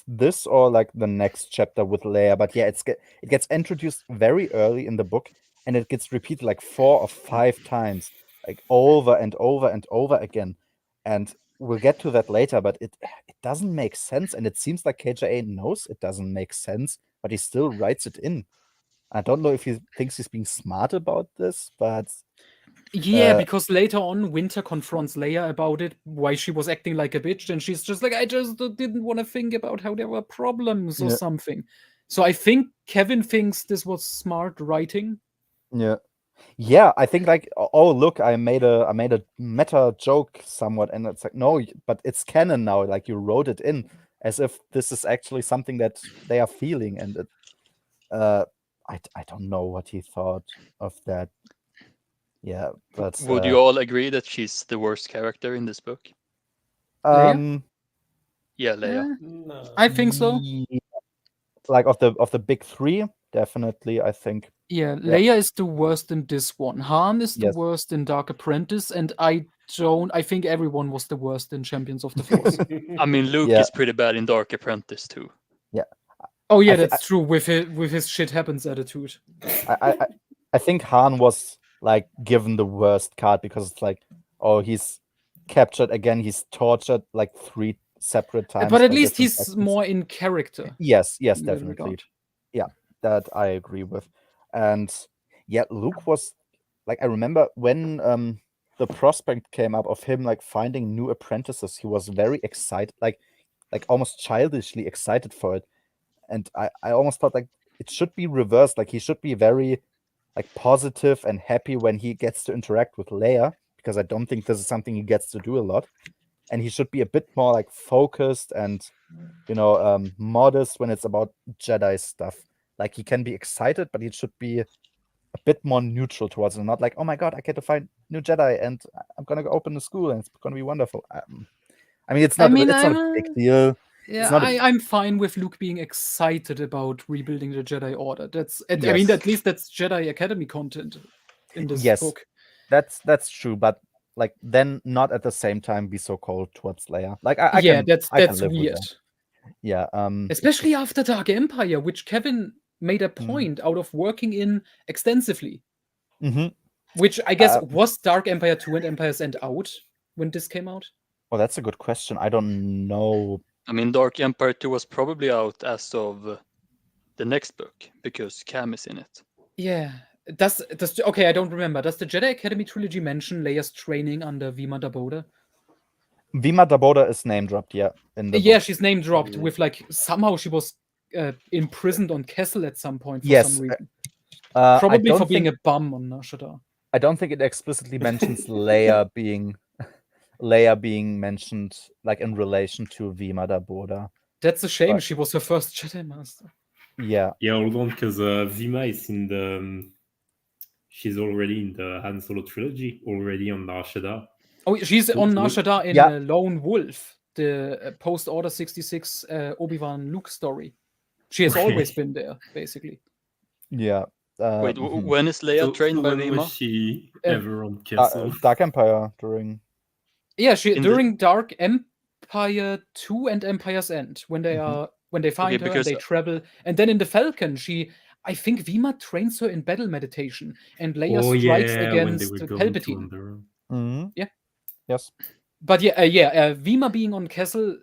this or like the next chapter with Leia, but yeah, it gets introduced very early in the book, and it gets repeated like 4 or 5 times, like over and over and over again. And we'll get to that later, but it doesn't make sense, and it seems like KJA knows it doesn't make sense, but he still writes it in. I don't know if he thinks he's being smart about this, but yeah, because later on, Winter confronts Leia about it, why she was acting like a bitch, and she's just like, I just didn't want to think about how there were problems or something. So I think Kevin thinks this was smart writing. Yeah, I think like, oh look, I made a meta joke somewhat, and it's like, no, but it's canon now. Like, you wrote it in as if this is actually something that they are feeling, and it, I don't know what he thought of that. Yeah, but would you all agree that she's the worst character in this book? Leia? Yeah, Leia. No. I think so. Yeah, like of the big 3, definitely, I think. Yeah, Leia is the worst in this one. Han is the worst in Dark Apprentice, and I think everyone was the worst in Champions of the Force. I mean, Luke is pretty bad in Dark Apprentice too. Yeah. Oh yeah, that's true with his shit happens attitude. I think Han was like given the worst card because it's like, oh, he's captured again, he's tortured like 3 separate times. But at least he's more in character. Yes, definitely. Yeah, that I agree with. And yeah, Luke was like, I remember when the prospect came up of him like finding new apprentices, he was very excited, like almost childishly excited for it. And I almost thought like it should be reversed, like he should be very like positive and happy when he gets to interact with Leia, because I don't think this is something he gets to do a lot. And he should be a bit more like focused and, modest when it's about Jedi stuff. Like, he can be excited, but he should be a bit more neutral towards it, not like, oh my god, I get to find new Jedi and I'm gonna go open the school and it's gonna be wonderful. I mean, it's not a big deal. Yeah, I'm fine with Luke being excited about rebuilding the Jedi Order. I mean, at least that's Jedi Academy content in this book. That's true, but like, then not at the same time be so cold towards Leia. Like, that's weird. Yeah, especially after Dark Empire, which Kevin made a point out of working in extensively. Which I guess was Dark Empire 2 and Empire's End out when this came out? Oh, that's a good question. I don't know. I mean, Dark Empire 2 was probably out as of the next book because Cam is in it. Yeah. Okay, I don't remember. Does the Jedi Academy trilogy mention Leia's training under Vima Daboda? Vima Daboda is name dropped, yeah. In the book. She's name dropped with like somehow she was imprisoned on Kessel at some point for some reason. Probably for being a bum on Nar Shaddaa. I don't think it explicitly mentions Leia being mentioned like in relation to Vima Daboda. That's a shame. She was her first Jedi Master. Yeah. Yeah, hold on, because Vima is in the. She's already in the Han Solo trilogy, already on Nar Shaddaa. Oh, she's on Nar Shaddaa in Lone Wolf, the post-Order 66 Obi-Wan Luke story. She has always been there, basically. Yeah. Wait, when is Leia trained by Vima? Was she ever on Kessel? Dark Empire during. Yeah, during Dark Empire 2 and Empire's End, when they find her and they travel, and then in the Falcon, I think Vima trains her in battle meditation, and Leia strikes against Palpatine. Yeah. Yes. But Vima being on Kessel,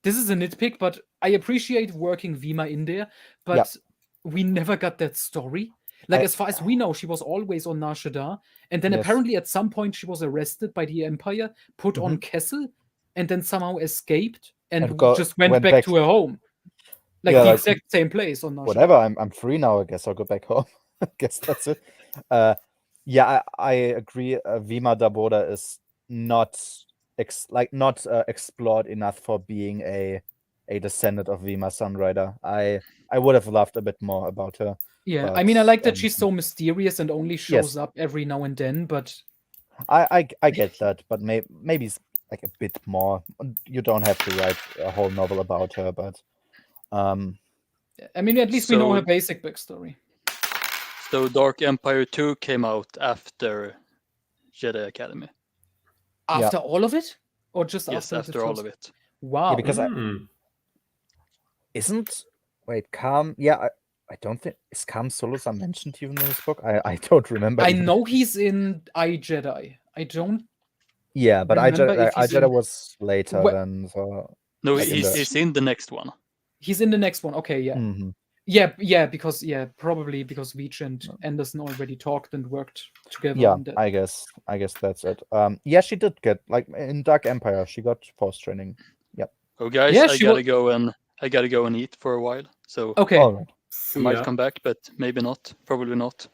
this is a nitpick, but I appreciate working Vima in there, but we never got that story. Like, as far as we know, she was always on Nar Shaddaa, and then apparently at some point she was arrested by the Empire, put on Kessel, and then somehow escaped and just went back to her home. Like the exact same place on Nar Shaddaa. Whatever, I'm free now, I guess I'll go back home. I guess that's it. Yeah, I agree. Vima Daboda is not explored enough for being a descendant of Vima Sunrider. I would have loved a bit more about her. Yeah, but, I mean, I like that she's so mysterious and only shows yes. up every now and then, but I get that, but maybe it's like a bit more. You don't have to write a whole novel about her, but I mean, at least we know her basic backstory. So Dark Empire 2 came out after Jedi Academy. After all of it? Or just Yes, after after all of it. Wow. Yeah, because Calm? Yeah, I don't think is Calm Solozar mentioned even in this book. I don't remember. I know he's in iJedi. I don't. Yeah, but iJedi was later than. So no, he's in the next one. He's in the next one. Okay, yeah. Mm-hmm. Yeah, probably because Veach and Anderson already talked and worked together. Yeah, on that. I guess that's it. Yeah, she did get in Dark Empire. She got Force training. Yep. Oh, guys, I gotta go and eat for a while. So okay, right. I might come back, but maybe not. Probably not.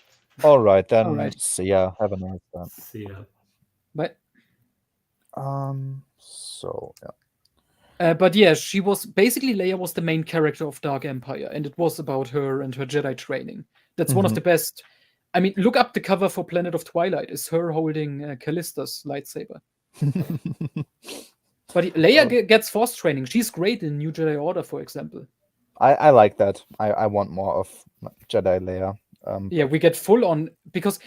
All right then. See ya. Have a nice time. See ya. Bye. So yeah. But yeah, she was basically Leia was the main character of Dark Empire, and it was about her and her Jedi training. That's one of the best. I mean, look up the cover for Planet of Twilight. It's her holding Callista's lightsaber. But Leia gets Force training. She's great in New Jedi Order, for example. I like that. I want more of Jedi Leia. Yeah, we get full on because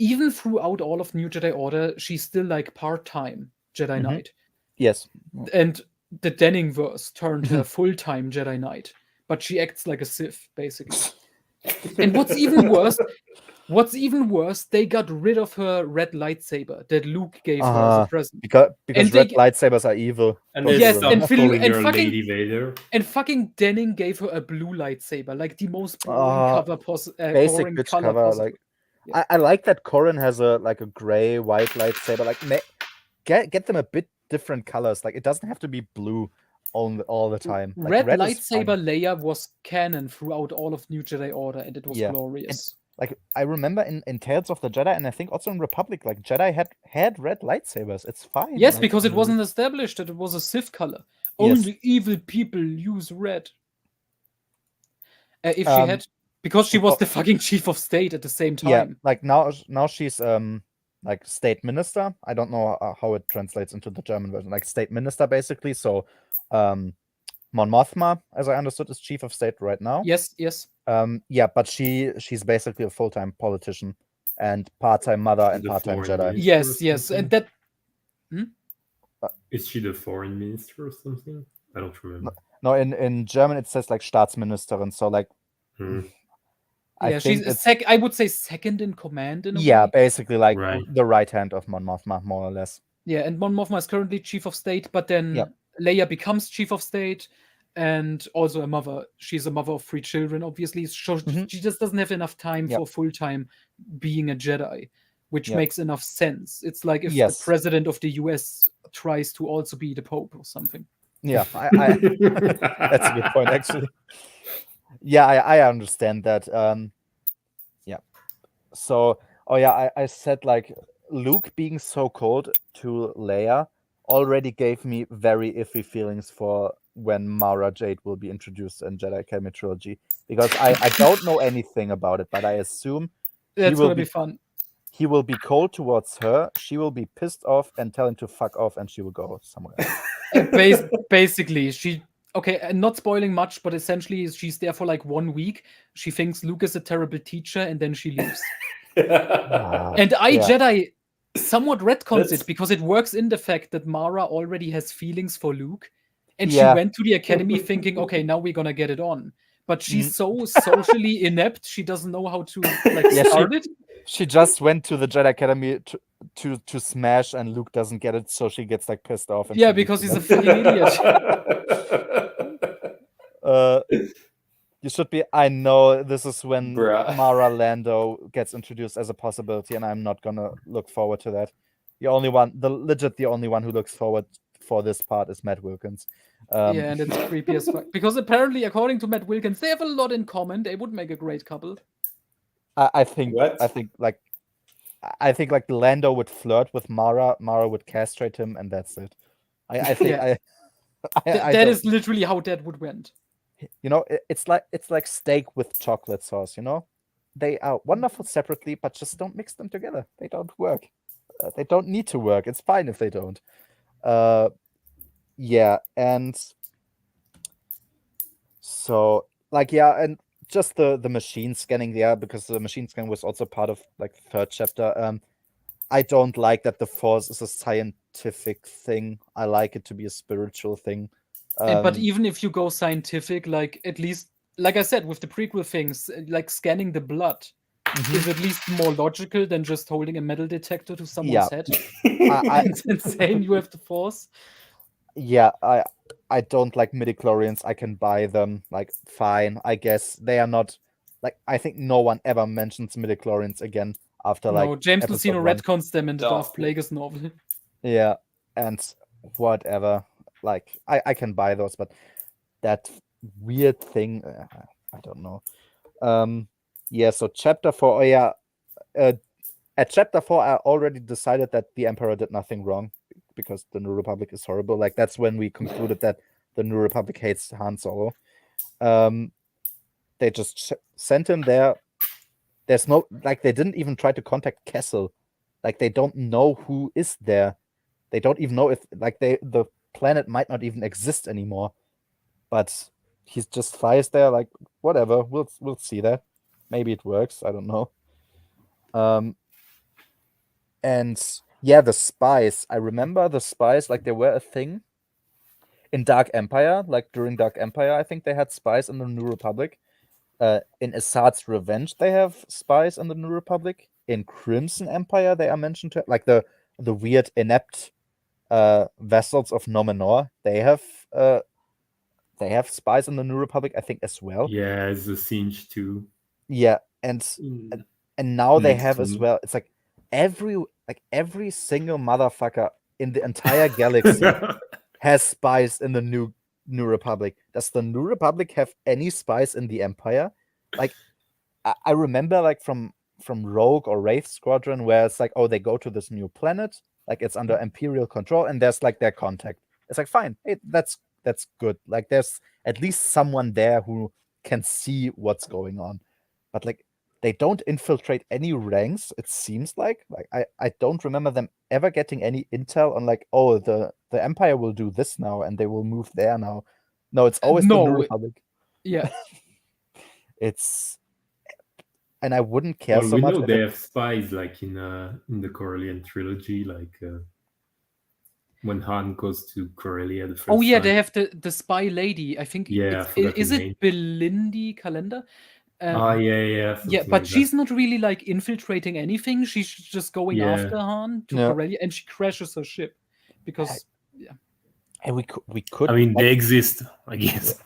even throughout all of New Jedi Order, she's still like part-time Jedi Knight. Yes. And the Denning-verse turned her full-time Jedi Knight, but she acts like a Sith, basically. And what's even worse, they got rid of her red lightsaber that Luke gave her as a present. Because red lightsabers are evil. And fucking Vader. And fucking Denning gave her a blue lightsaber, like the most boring basic boring bitch color cover. possible. Like, I like that Corrin has a gray white lightsaber. Like, get them a bit different colors. Like, it doesn't have to be blue all the time. Like, red lightsaber Leia was canon throughout all of New Jedi Order, and it was glorious. And, I remember in Tales of the Jedi, and I think also in Republic, like Jedi had red lightsabers. It's fine. Yes, because it wasn't established that it was a Sith color. Yes. Only evil people use red. If she had, because she was the fucking chief of state at the same time. Yeah, like now she's like state minister. I don't know how it translates into the German version. Like state minister, basically. So, Mon Mothma, as I understood, is chief of state right now. Yes. Yeah, but she's basically a full-time politician and part-time mother and part-time Jedi. Yes, and that. Is she the foreign minister or something? I don't remember. No, in German it says like Staatsministerin. So like. Yeah, she's I would say second in command in a way. Basically like the right hand of Mon Mothma, more or less. Yeah, and Mon Mothma is currently chief of state, but then Leia becomes chief of state and also a mother. She's a mother of 3 children, obviously. So she just doesn't have enough time for full-time being a Jedi, which makes enough sense. It's like if the president of the US tries to also be the Pope or something. Yeah, I that's a good point, actually. Yeah, I understand that. Yeah. So, I said like Luke being so cold to Leia already gave me very iffy feelings for when Mara Jade will be introduced in Jedi Academy Trilogy, because I don't know anything about it, but I assume that's gonna be fun. He will be cold towards her. She will be pissed off and tell him to fuck off, and she will go somewhere else. Basically, not spoiling much, but essentially she's there for like 1 week. She thinks Luke is a terrible teacher, and then she leaves. And Jedi somewhat retcons it because it works in the fact that Mara already has feelings for Luke, and she went to the academy thinking, okay, now we're gonna get it on. But she's so socially inept, she doesn't know how to start it. She just went to the Jedi Academy to smash, and Luke doesn't get it, so she gets like pissed off. And because he's a fucking idiot. You should be. I know this is when Mara Lando gets introduced as a possibility, and I'm not gonna look forward to that. The only one who looks forward for this part is Matt Wilkins. And it's creepy as fuck. Because apparently, according to Matt Wilkins, they have a lot in common. They would make a great couple. I think What? I think like Lando would flirt with Mara, Mara would castrate him, and that's it. I think Yeah. I that don't, is literally how that would went. you know, it's like steak with chocolate sauce, you know? They are wonderful separately, but just don't mix them together. They don't work. They don't need to work. It's fine if they don't. Yeah, and so like and just the machine scanning, because the machine scan was also part of like the third chapter. I don't like that the Force is a scientific thing. I like it to be a spiritual thing. But even if you go scientific, like at least, like I said, with the prequel things, like scanning the blood is at least more logical than just holding a metal detector to someone's head. It's insane. You have the Force. Yeah, I don't like midichlorians. I can buy them. Like, fine. I guess they are not. Like, I think no one ever mentions midichlorians again after like James episode Lucino 1. retcons them in the Darth Plagueis novel. Yeah, and whatever. Like, I can buy those, but that weird thing, I don't know. Yeah. So chapter 4. Oh yeah. At chapter 4, I already decided that the Emperor did nothing wrong because the New Republic is horrible. Like, that's when we concluded that the New Republic hates Han Solo. They just sent him there. There's no, like, they didn't even try to contact Kessel. Like, they don't know who is there. They don't even know if, like, the planet might not even exist anymore. But he just flies there, like, whatever. We'll see that. Maybe it works. I don't know. And yeah, the spies. I remember the spies, like, they were a thing in Dark Empire. Like, during Dark Empire, I think they had spies in the New Republic. In Assad's Revenge, they have spies in the New Republic. In Crimson Empire, they are mentioned to, like, the weird inept vessels of Nomenor. They have spies in the New Republic, I think, as well. Yeah, it's a Singe too. Yeah, and now they Next have as one. well. It's like every single motherfucker in the entire galaxy has spies in the New Republic. Does the New Republic have any spies in the Empire? Like, I remember, like, from Rogue or Wraith Squadron, where it's like, oh, they go to this new planet, like, it's under Imperial control, and there's like their contact. It's like, fine, hey, that's good. Like, there's at least someone there who can see what's going on. But like, they don't infiltrate any ranks, it seems like. Like, I don't remember them ever getting any intel on, like, oh, the Empire will do this now and they will move there now. No, it's always the New Republic. Yeah. It's, and I wouldn't care well, so we much. know they have spies, like in the Corellian trilogy, like when Han goes to Corellia the first time. Oh yeah, they have the spy lady. I think. Yeah, Is it Belindi Calendar? Yeah. Yeah, but she's not really like infiltrating anything. She's just going after Han to Corellia, and she crashes her ship because and we could. I mean, they exist, I guess.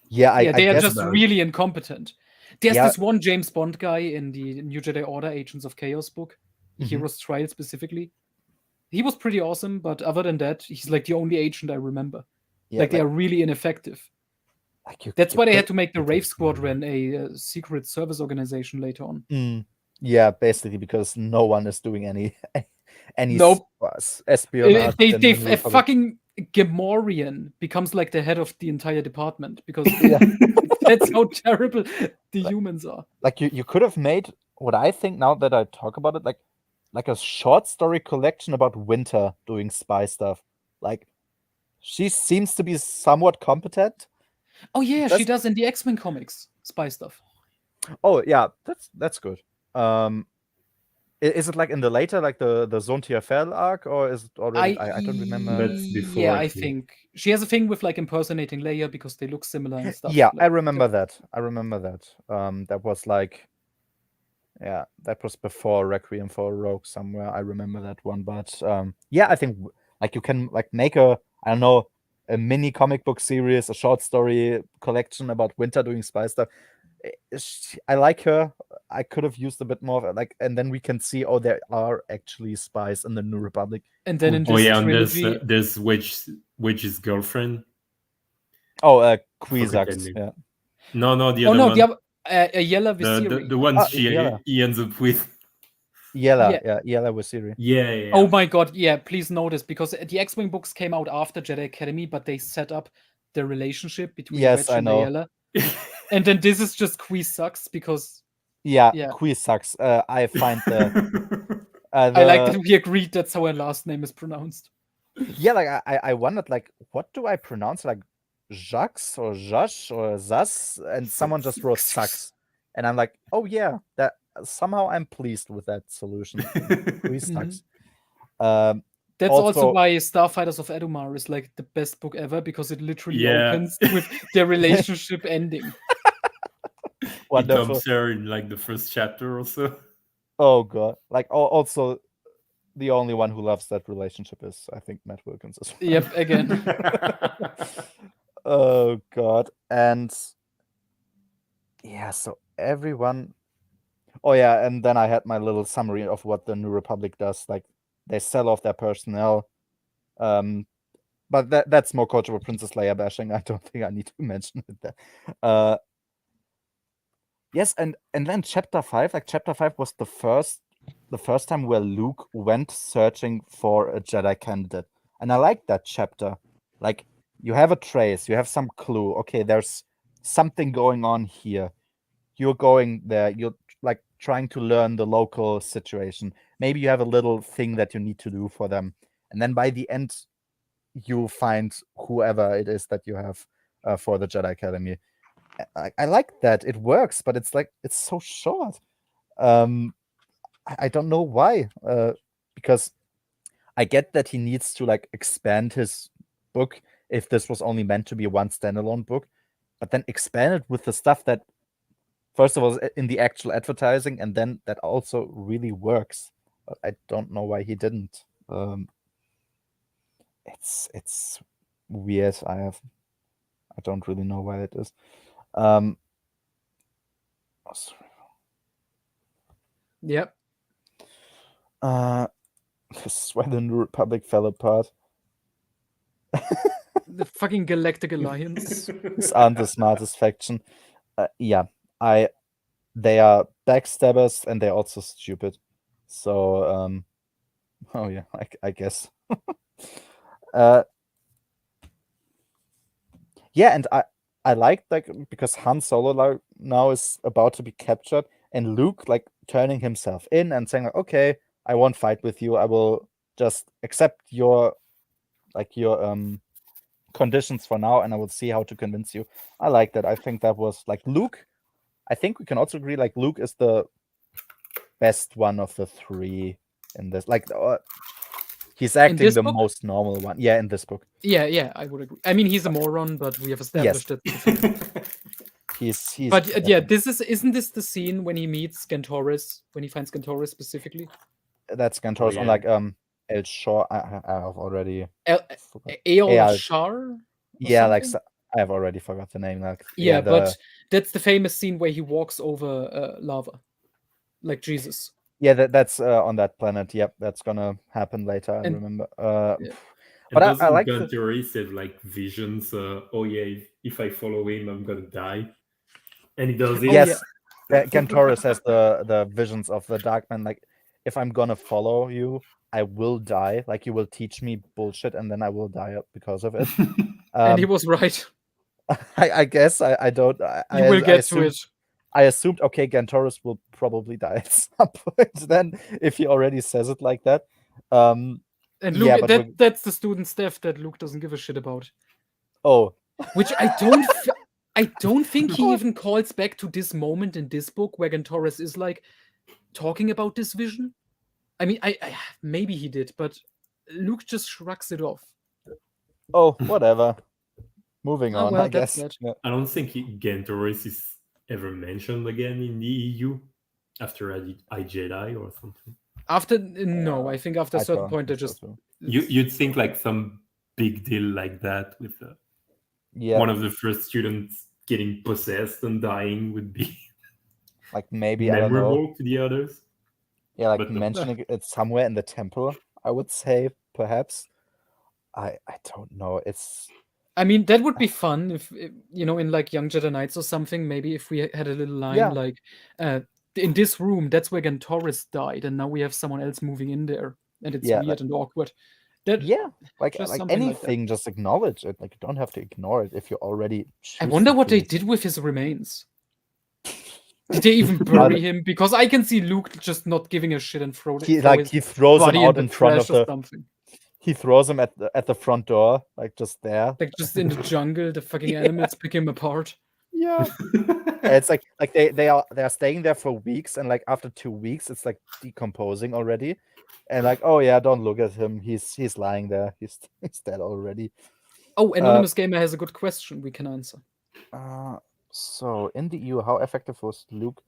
Yeah, they I are guess just really incompetent. There's this one James Bond guy in the New Jedi Order Agents of Chaos book, Heroes Trial specifically. He was pretty awesome, but other than that, he's like the only agent I remember. Yeah, like, they are really ineffective. Like, that's why they had to make the Wraith Squadron a secret service organization later on. Yeah, basically because no one is doing any espionage. A fucking Gamorrean becomes like the head of the entire department because that's how terrible the humans are. Like, you could have made what I think, now that I talk about it, like a short story collection about Winter doing spy stuff. Like, she seems to be somewhat competent. Oh yeah, she does in the X-Men comics spy stuff. Oh yeah, that's good. Is it like in the later, like the Zone-TFL arc, or is it already? I don't remember. That's before. Yeah, I think she has a thing with like impersonating Leia because they look similar and stuff. Yeah, like, I remember that. That was like, yeah, that was before Requiem for a Rogue somewhere. I remember that one, but yeah, I think like you can like make a, I don't know, a mini comic book series, a short story collection about Winter doing spy stuff. I like her. I could have used a bit more of, like, and then we can see, oh, there are actually spies in the New Republic. And then in this trilogy, and there's Wedge's girlfriend. Oh, Kwisatz. Yeah. No, the other one. A Yella Visiri. The ones Yella. he ends up with. Yella, Yella Visiri. Yeah. Oh my god, yeah, please notice, because the X-Wing books came out after Jedi Academy, but they set up the relationship between Wedge and Yella. And then this is just Qui sucks, because... Yeah, Qui sucks. I find the... I like that we agreed that's how her last name is pronounced. Yeah, like I wondered, like, what do I pronounce? Like, Jacques or Josh or Zas? And someone just wrote sucks. And I'm like, oh yeah, that somehow I'm pleased with that solution. Qui sucks. That's also why Starfighters of Edumar is like the best book ever, because it literally opens with their relationship ending. Wonderful. He comes there in like the first chapter or so. Oh god. Like also the only one who loves that relationship is, I think, Matt Wilkins as well. Yep, again. Oh god. And yeah, so everyone... Oh yeah, and then I had my little summary of what the New Republic does. Like, they sell off their personnel. But that's more cultural Princess Leia bashing. I don't think I need to mention it there. Yes, and then Chapter 5, like Chapter 5 was the first time where Luke went searching for a Jedi candidate. And I like that chapter. Like, you have a trace, you have some clue. Okay, there's something going on here. You're going there, you're like trying to learn the local situation. Maybe you have a little thing that you need to do for them. And then by the end, you find whoever it is that you have for the Jedi Academy. I like that. It works, but it's like, it's so short. I don't know why. Because I get that he needs to like expand his book if this was only meant to be one standalone book, but then expand it with the stuff that, first of all, is in the actual advertising, and then that also really works. But I don't know why he didn't. It's weird. I don't really know why it is. Yep. This is why the New Republic fell apart. The fucking Galactic Alliance. These aren't the smartest faction. Yeah, they are backstabbers, and they're also stupid. So, oh yeah, I guess. Yeah, and I like, like, because Han Solo now is about to be captured, and Luke like turning himself in and saying, like, okay, I won't fight with you. I will just accept your conditions for now, and I will see how to convince you. I like that. I think that was like Luke. I think we can also agree, like, Luke is the best one of the three in this. Like, he's acting the most normal one. Yeah, in this book. Yeah, I would agree. I mean, he's a moron, but we have established it. He's. But yeah, isn't this the scene when he meets Gantoris? When he finds Gantoris specifically? That's Gantoris on like El Shor. I have already. El Shar. Yeah, like I have already forgot the name. Like yeah, but that's the famous scene where he walks over lava, like Jesus. Yeah, that's on that planet. Yep, that's gonna happen later. I remember. But I like Gantoris have like visions. Oh yeah, if I follow him, I'm gonna die, and he does it. Yes, Gantoris has the visions of the Dark Man. Like, if I'm gonna follow you, I will die. Like, you will teach me bullshit, and then I will die because of it. And he was right. I guess I don't. You will get to it. I assumed, okay, Gantoris will probably die at some point then, if he already says it like that. And Luke, that's the student stuff that Luke doesn't give a shit about. Oh. Which I don't think he even calls back to this moment in this book where Gantoris is like talking about this vision. I mean, I maybe he did, but Luke just shrugs it off. Oh, whatever. Moving on, well, I guess. Yeah. I don't think Gantoris is ever mentioned again in the EU after I Jedi or something. After no, I think after a certain point they just you'd think like some big deal like that with one of the first students getting possessed and dying would be like maybe memorable to the others. Yeah, like mentioning it somewhere in the temple, I would say, perhaps. I don't know. It's I mean, that would be fun if in like Young Jedi Knights or something. Maybe if we had a little line like, "In this room, that's where Gantoris died, and now we have someone else moving in there, and it's weird and awkward." Like anything, like just acknowledge it. Like, you don't have to ignore it if you already choose. I wonder what they did with his remains. Did they even bury him? Because I can see Luke just not giving a shit and he throws him out in front of something. He throws him at the front door, like just there. Like just in the jungle, the fucking animals pick him apart. Yeah. It's like they are staying there for weeks, and like after 2 weeks, it's like decomposing already. And like, oh yeah, don't look at him. He's lying there. He's dead already. Oh, Anonymous Gamer has a good question we can answer. So in the EU, how effective was Luke,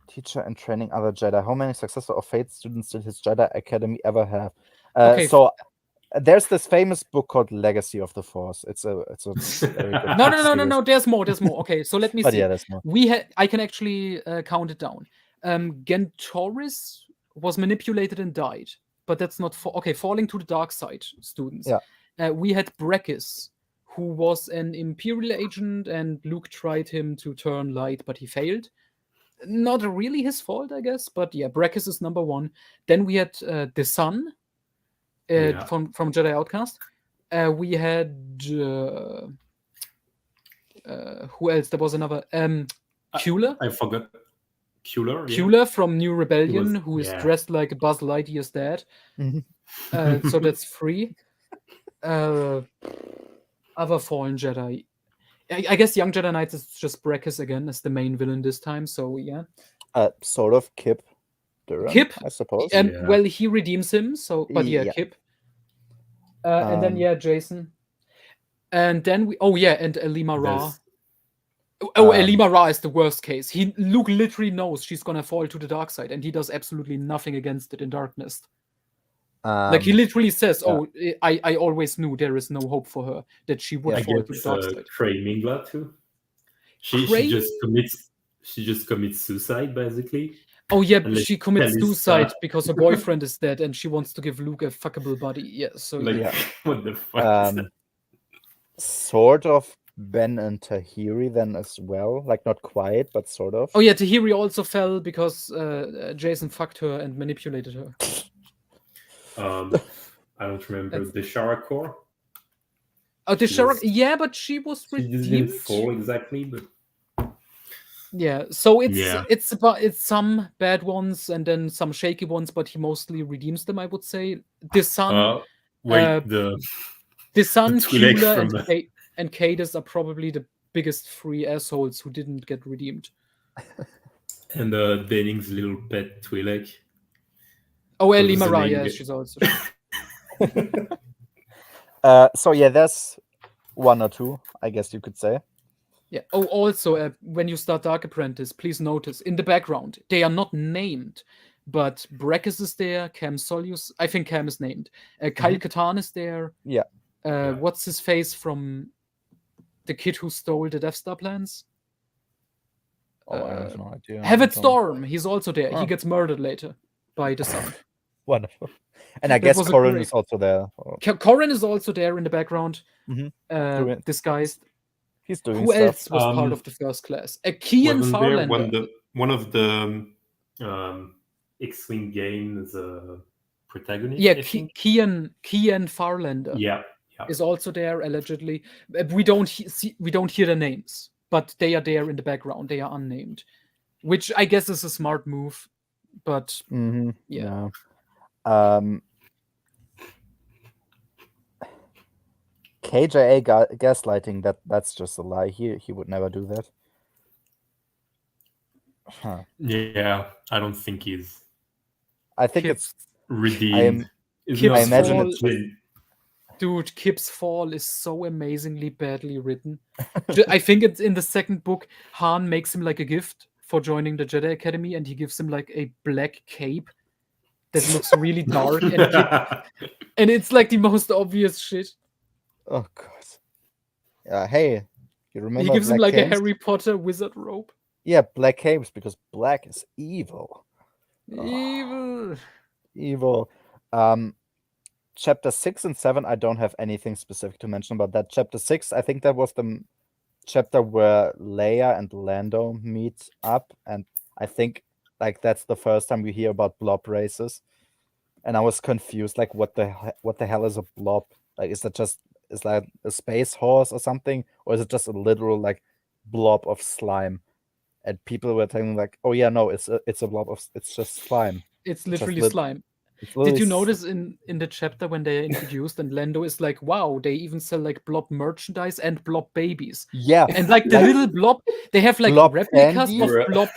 teacher and training other Jedi? How many successful or failed students did his Jedi Academy ever have? So there's this famous book called Legacy of the Force. It's a very good No. There's more. Okay, so let me see. Yeah, there's more. I can actually count it down. Gantoris was manipulated and died, but that's not falling to the dark side, students. Yeah. We had Brekis, who was an Imperial agent, and Luke tried him to turn light, but he failed. Not really his fault, I guess, but yeah, Brekis is number one. Then we had the Sun from Jedi Outcast. We had who else? There was another Kueller. I forgot. Kueller from New Rebellion, who is dressed like Buzz Lightyear's dad. So that's 3. Other fallen Jedi. I guess Young Jedi Knights is just Brekis again as the main villain this time. So yeah. Sort of Kip Durham, I suppose. Well, he redeems him. So, but Kip. And then Jason. And then and Elima Ra. Elima Ra is the worst case. Luke literally knows she's gonna fall to the dark side, and he does absolutely nothing against it in Darkness. Like he literally says, I always knew there is no hope for her, that she would fall to the dark side. Cray Mingla too. She just commits suicide basically. Oh yeah, she commits suicide because her boyfriend is dead, and she wants to give Luke a fuckable body. Yeah, so what the fuck? Sort of Ben and Tahiri then as well, like not quite, but sort of. Oh yeah, Tahiri also fell because Jason fucked her and manipulated her. I don't remember the Shara Core. Oh, the Shara, but she was redeemed. She didn't fall exactly, but yeah. So it's some bad ones and then some shaky ones, but he mostly redeems them. I would say the Sun. The Sun, Kueller, and Cadus are probably the biggest 3 assholes who didn't get redeemed. And Denning's little pet Twi'lek. Oh, Elima Ra, yeah, she's also. So yeah, there's 1 or 2, I guess you could say. Yeah. Oh, also, when you start Dark Apprentice, please notice in the background they are not named, but Brekis is there. Cam Solius, I think Cam is named. Kyle Katarn is there. Yeah. What's his face from the kid who stole the Death Star plans? Oh, I have no idea. Hevet Storm, he's also there. He gets murdered later by the Sun. Wonderful. And I guess Corrin is also there. Corrin is also there in the background, disguised. He's doing Who stuff. else was part of the first class? Kian Farlander. One of the X-Wing games protagonist. Yeah, Kian Farlander. Is also there allegedly. We don't hear the names, but they are there in the background. They are unnamed, which I guess is a smart move. But yeah. KJA gaslighting, that's just a lie. He would never do that. Huh. Yeah, I don't think he's. I think it's redeemed. I imagine it's. Dude, Kip's fall is so amazingly badly written. I think it's in the second book. Han makes him like a gift for joining the Jedi Academy, and he gives him like a black cape that looks really dark, and it's like the most obvious shit. Oh god. Hey, you remember? He gives him like capes? A Harry Potter wizard robe. Yeah, black capes because black is evil. Evil. Evil. chapter 6 and 7, I don't have anything specific to mention about that. Chapter 6, I think that was the chapter where Leia and Lando meet up, and I think like that's the first time we hear about blob races. And I was confused, like what the hell is a blob? Like, is that a space horse or something, or is it just a literal like blob of slime? And people were telling me like, oh yeah, no, it's a blob of, it's just slime. It's literally slime. Did you notice in the chapter when they are introduced and Lando is like, wow, they even sell like blob merchandise and blob babies. Yeah. And like the little blob, they have like blob replicas candy? of blob.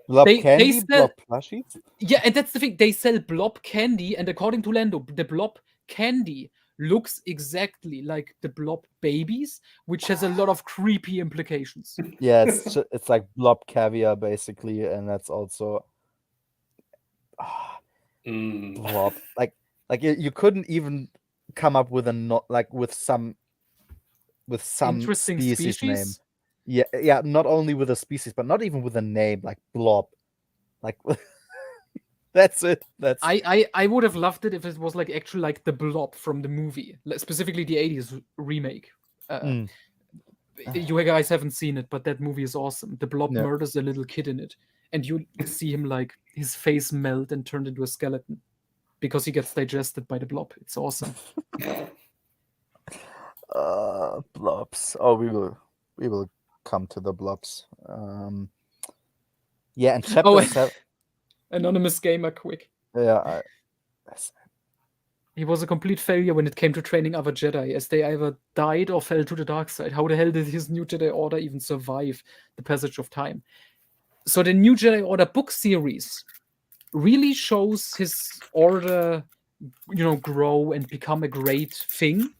Blob They candy, sell- blob plushies? Yeah, and that's the thing. They sell blob candy, and according to Lando, the blob candy looks exactly like the blob babies, which has a lot of creepy implications. Yeah, it's like blob caviar basically, and that's also blob. Like you couldn't even come up with with some Interesting species name. Yeah, not only with a species, but not even with a name like blob. Like that's it. I would have loved it if it was like actually like the Blob from the movie, specifically the 80s remake. You guys haven't seen it, but that movie is awesome. The Blob murders a little kid in it, and you see him like his face melt and turned into a skeleton because he gets digested by the Blob. It's awesome. Blobs. Oh, we will come to the blobs. Yeah, and chapter 7. Anonymous gamer, quick. Yeah, he was a complete failure when it came to training other Jedi, as they either died or fell to the dark side. How the hell did his New Jedi Order even survive the passage of time? So the New Jedi Order book series really shows his order, grow and become a great thing.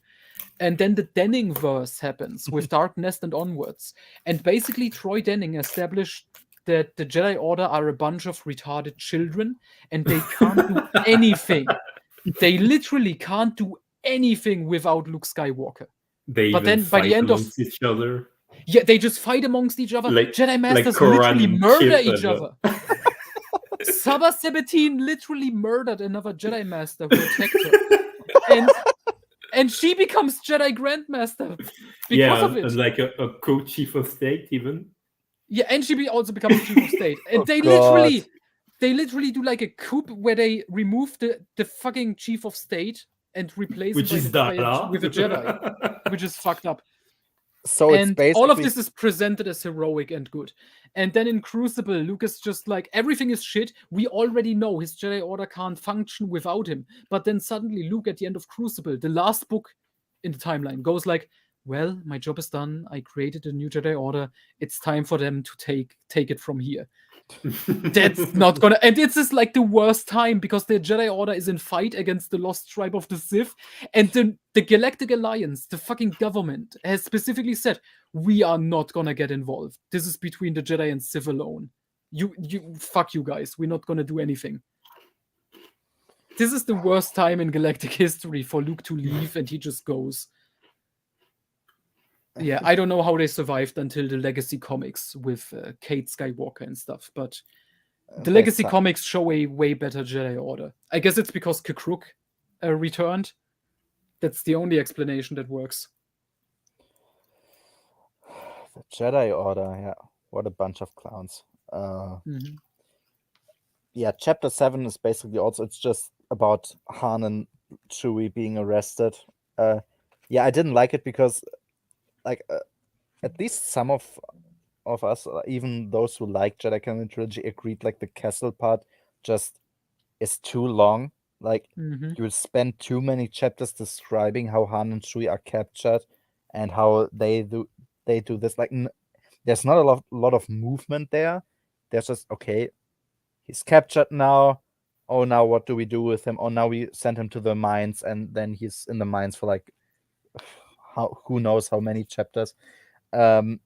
And then the Denning verse happens with Dark Nest and onwards. And basically, Troy Denning established that the Jedi Order are a bunch of retarded children and they can't do anything. They literally can't do anything without Luke Skywalker. But then by the end of each other. Yeah, they just fight amongst each other. Jedi Masters like literally murder each other. Saba Sabatine literally murdered another Jedi Master who attacked her. And she becomes Jedi Grandmaster because of it. And like a co-chief of state even. Yeah, and she also becomes chief of state. And they literally do like a coup where they remove the fucking chief of state and replace him with a Jedi, which is fucked up. So and all of this is presented as heroic and good. And then in Crucible, Luke is just like, everything is shit. We already know his Jedi Order can't function without him. But then suddenly Luke at the end of Crucible, the last book in the timeline, goes like, well, my job is done. I created a new Jedi Order. It's time for them to take it from here. That's not gonna, and it's just like the worst time because the Jedi Order is in fight against the Lost Tribe of the Sith, and the Galactic Alliance, the fucking government, has specifically said, we are not gonna get involved. This is between the Jedi and Sith alone. You fuck you guys. We're not gonna do anything. This is the worst time in galactic history for Luke to leave, and he just goes. Yeah, I don't know how they survived until the Legacy comics with Kate Skywalker and stuff, but the Legacy comics show a way better Jedi Order. I guess it's because Kakruk returned. That's the only explanation that works. The Jedi Order, yeah. What a bunch of clowns. Yeah, chapter 7 is basically also, it's just about Han and Chewie being arrested. Yeah, I didn't like it because at least some of us, even those who like Jedi Canon Trilogy, agreed like the castle part just is too long. Like you spend too many chapters describing how Han and Chewie are captured and how they do this. Like there's not a lot of movement there. There's just, okay, he's captured now. Oh, now what do we do with him? Oh, now we send him to the mines, and then he's in the mines for like who knows how many chapters. And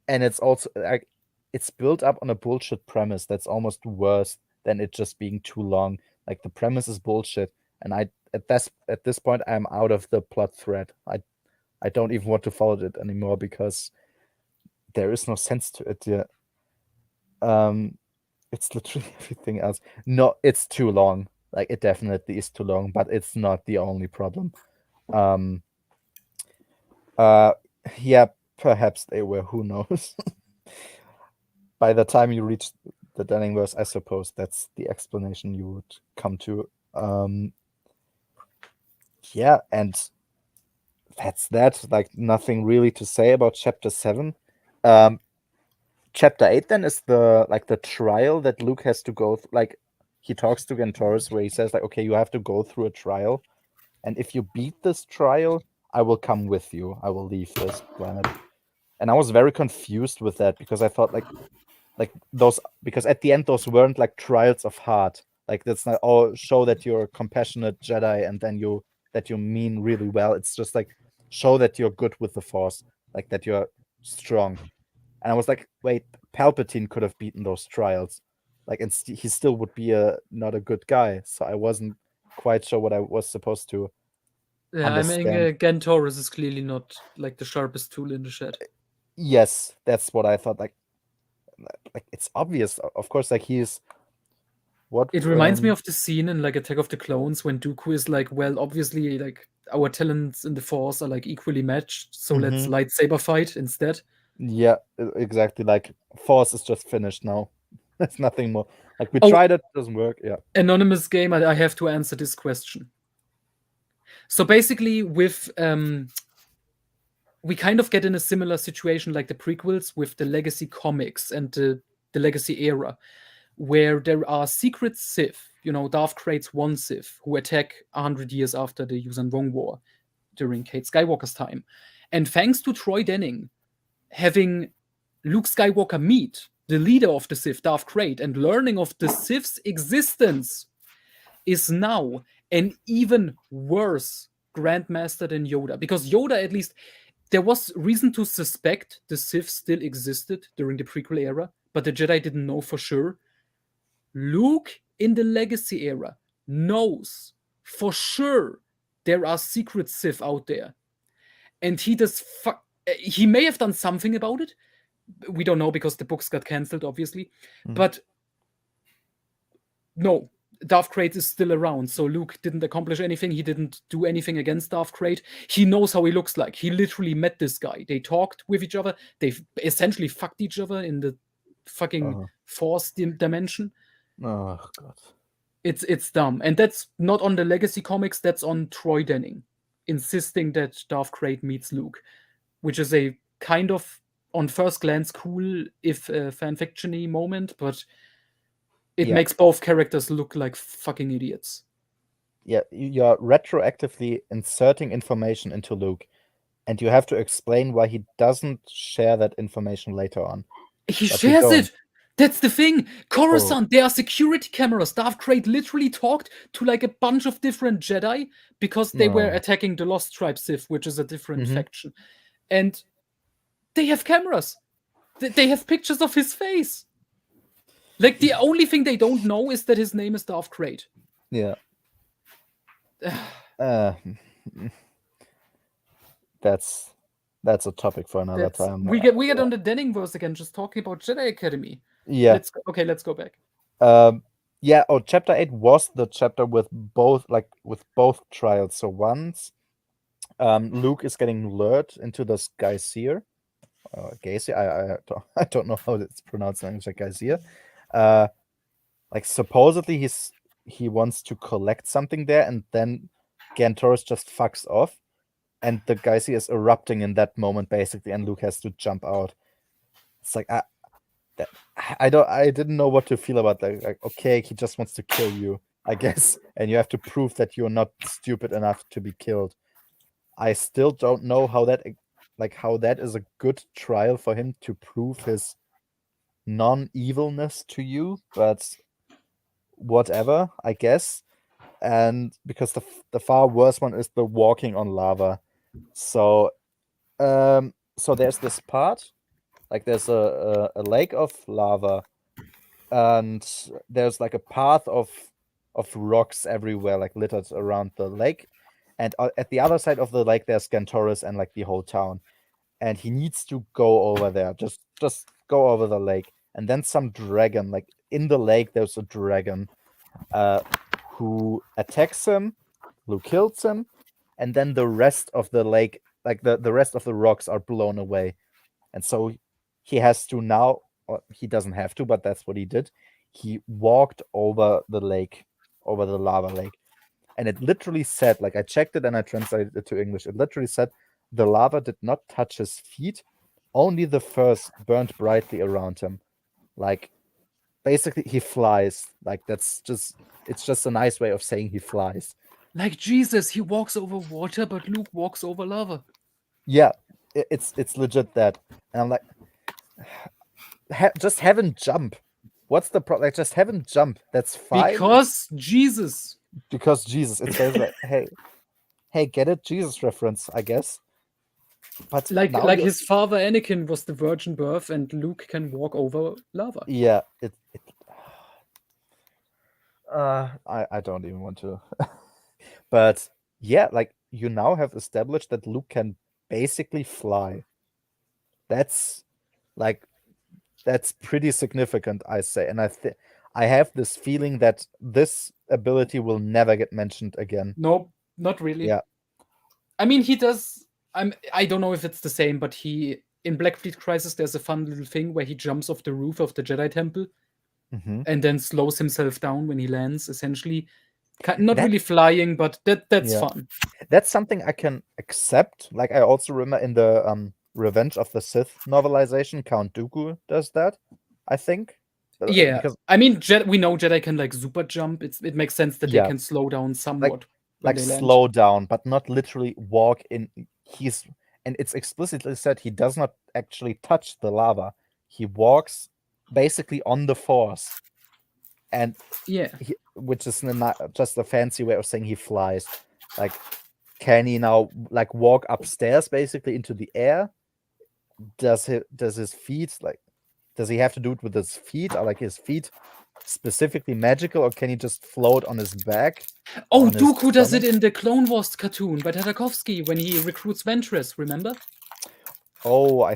it's also like it's built up on a bullshit premise that's almost worse than it just being too long. Like the premise is bullshit, and at this point I'm out of the plot thread. I don't even want to follow it anymore because there is no sense to it. Yeah. It's literally everything else. No, it's too long. Like, it definitely is too long, but it's not the only problem. Yeah, perhaps they were, who knows. By the time you reach the Denningverse, I suppose that's the explanation you would come to. Yeah, and that's that. Like, nothing really to say about chapter 7. Chapter 8 then is the trial that Luke has to go like, he talks to Gantoris where he says, like, okay, you have to go through a trial, and if you beat this trial, I will come with you. I will leave this planet. And I was very confused with that, because I thought, like those, because at the end those weren't like trials of heart. Like, that's not, oh, show that you're a compassionate Jedi and then that you mean really well. It's just like, show that you're good with the Force, like that you're strong. And I was like, wait, Palpatine could have beaten those trials, like, and he still would be not a good guy. So I wasn't quite sure what I was supposed to understand. I mean, Gantoris is clearly not like the sharpest tool in the shed. Yes, that's what I thought. Like it's obvious, of course. Like, he's what? It reminds me of the scene in like Attack of the Clones when Dooku is like, well, obviously, like, our talents in the Force are like equally matched, so let's lightsaber fight instead. Yeah, exactly. Like, Force is just finished now. There's nothing more. Like, we tried it, doesn't work. Yeah. Anonymous game, I have to answer this question. So basically, with we kind of get in a similar situation like the prequels with the Legacy comics and the Legacy era, where there are secret Sith, Darth Krayt's one Sith, who attack 100 years after the Yuuzhan Vong War during Kate Skywalker's time. And thanks to Troy Denning having Luke Skywalker meet the leader of the Sith, Darth Krayt, and learning of the Sith's existence, is now an even worse Grandmaster than Yoda. Because Yoda, at least, there was reason to suspect the Sith still existed during the prequel era, but the Jedi didn't know for sure. Luke, in the Legacy era, knows for sure there are secret Sith out there. And he does he may have done something about it. We don't know, because the books got cancelled, obviously. But no, Darth Krayt is still around, so Luke didn't accomplish anything. He didn't do anything against Darth Krayt. He knows how he looks like. He literally met this guy. They talked with each other. They essentially fucked each other in the fucking Force dimension. Oh, God. It's dumb. And that's not on the Legacy comics. That's on Troy Denning, insisting that Darth Krayt meets Luke, which is a kind of, on first glance, cool, if fanfiction-y moment, but it makes both characters look like fucking idiots. Yeah, you're retroactively inserting information into Luke, and you have to explain why he doesn't share that information later on. He shares it! That's the thing! Coruscant, there are security cameras. Darth Krayt literally talked to like a bunch of different Jedi because they were attacking the Lost Tribe Sith, which is a different faction. And they have cameras. They have pictures of his face. Like, the only thing they don't know is that his name is Darth Krayt. Yeah. That's a topic for another time. We get on the Denningverse again, just talking about Jedi Academy. Yeah. Let's go back. Yeah. Oh, chapter 8 was the chapter with both trials. So once Luke is getting lured into this Geysir. I don't know how it's pronounced in English, like Geysir. Like, supposedly he wants to collect something there, and then Gantoris just fucks off, and the Geysir is erupting in that moment, basically, and Luke has to jump out. It's like, I didn't know what to feel about that. Like, okay, he just wants to kill you, I guess, and you have to prove that you're not stupid enough to be killed. I still don't know how that is a good trial for him to prove his non-evilness to you, but whatever, I guess. And because the far worse one is the walking on lava. So there's this part, like, there's a lake of lava, and there's like a path of rocks everywhere, like, littered around the lake, and at the other side of the lake there's Gantoris and like the whole town, and he needs to go over there, just go over the lake, and then some dragon, like, in the lake there's a dragon who attacks him. Luke kills him, and then the rest of the lake, like the rest of the rocks, are blown away, and so he has to now, or he doesn't have to, but that's what he did. He walked over the lake, over the lava lake, and it literally said, like I checked it and I translated it to English. It literally said the lava did not touch his feet, only the furs burned brightly around him. Like basically he flies. Like it's just a nice way of saying he flies. Like Jesus, he walks over water, but Luke walks over lava. Yeah, it's legit that. And I'm like, just have him jump. What's the problem? Like, just have him jump. That's fine. Because Jesus. Because Jesus. It's basically like, hey, get it? Jesus reference, I guess. But like his father Anakin was the virgin birth, and Luke can walk over lava. Yeah, I don't even want to. But yeah, like you now have established that Luke can basically fly. That's pretty significant, I say. And I have this feeling that this ability will never get mentioned again. Nope, not really. Yeah. I mean, he does. I don't know if it's the same, but in Black Fleet Crisis, there's a fun little thing where he jumps off the roof of the Jedi Temple and then slows himself down when he lands, essentially. Not really flying, but that's fun. That's something I can accept. Like, I also remember in the Revenge of the Sith novelization, Count Dooku does that, I think. Yeah, because I mean, we know Jedi can like super jump. It makes sense that they can slow down somewhat. Like slow down, but not literally walk in. And it's explicitly said he does not actually touch the lava. He walks basically on the Force. And which is just a fancy way of saying he flies. Like, can he now like walk upstairs basically into the air? Does his feet does he have to do it with his feet? Are like his feet specifically magical, or can he just float on his back? Oh, Dooku does it in the Clone Wars cartoon by Tartakovsky when he recruits Ventress, remember? Oh,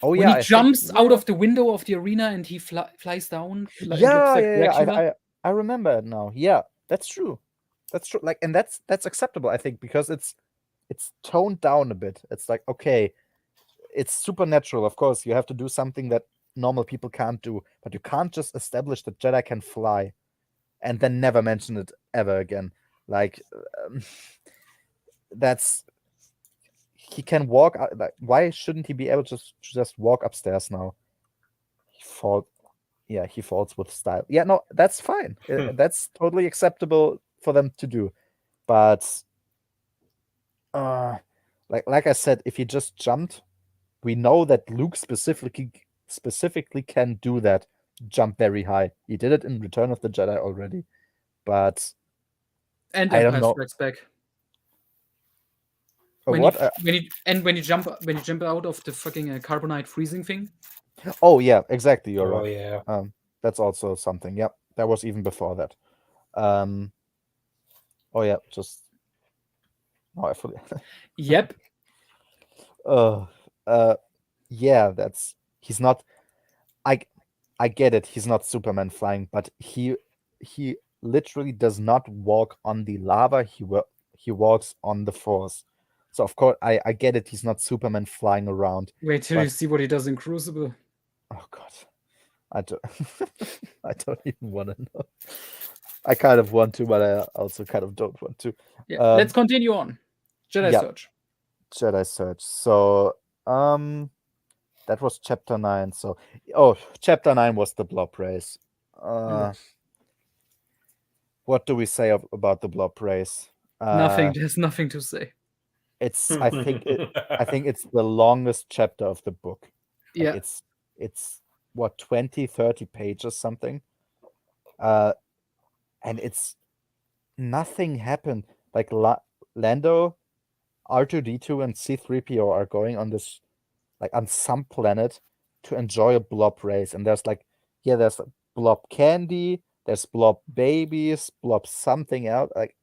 when he jumps out of the window of the arena and he flies down. I remember it now. Yeah, that's true. That's true. Like, and that's acceptable, I think, because it's toned down a bit. It's like, okay, it's supernatural. Of course, you have to do something that normal people can't do, but you can't just establish that Jedi can fly and then never mention it ever again. Like, he can walk. Like, why shouldn't he be able to just walk upstairs now? He falls with style. Yeah, no, that's fine. That's totally acceptable for them to do. But like I said, if he just jumped, we know that Luke specifically can do that, jump very high. He did it in Return of the Jedi already, but I don't know. Back. When you jump out of the fucking carbonite freezing thing. Oh yeah, exactly. You're right. Yeah. That's also something. Yep, that was even before that. Oh yeah, just. Oh, I forget. Yep. Yeah, he's not. I get it. He's not Superman flying, but he literally does not walk on the lava. He walks on the Force. So of course I get it. He's not Superman flying around. Wait till you see what he does in Crucible. Oh God, I don't. I don't even want to know. I kind of want to, but I also kind of don't want to. Yeah, let's continue on. Jedi Search. Jedi Search. So that was chapter 9. So chapter 9 was the blob race. What do we say about the blob race? Nothing. There's nothing to say. I think it's the longest chapter of the book. Like, yeah. It's what, 20, 30 pages something. And it's nothing happened. Like Lando, R2-D2 and C-3PO are going on this, like, on some planet to enjoy a blob race. And there's there's blob candy, there's blob babies, blob something else. Like,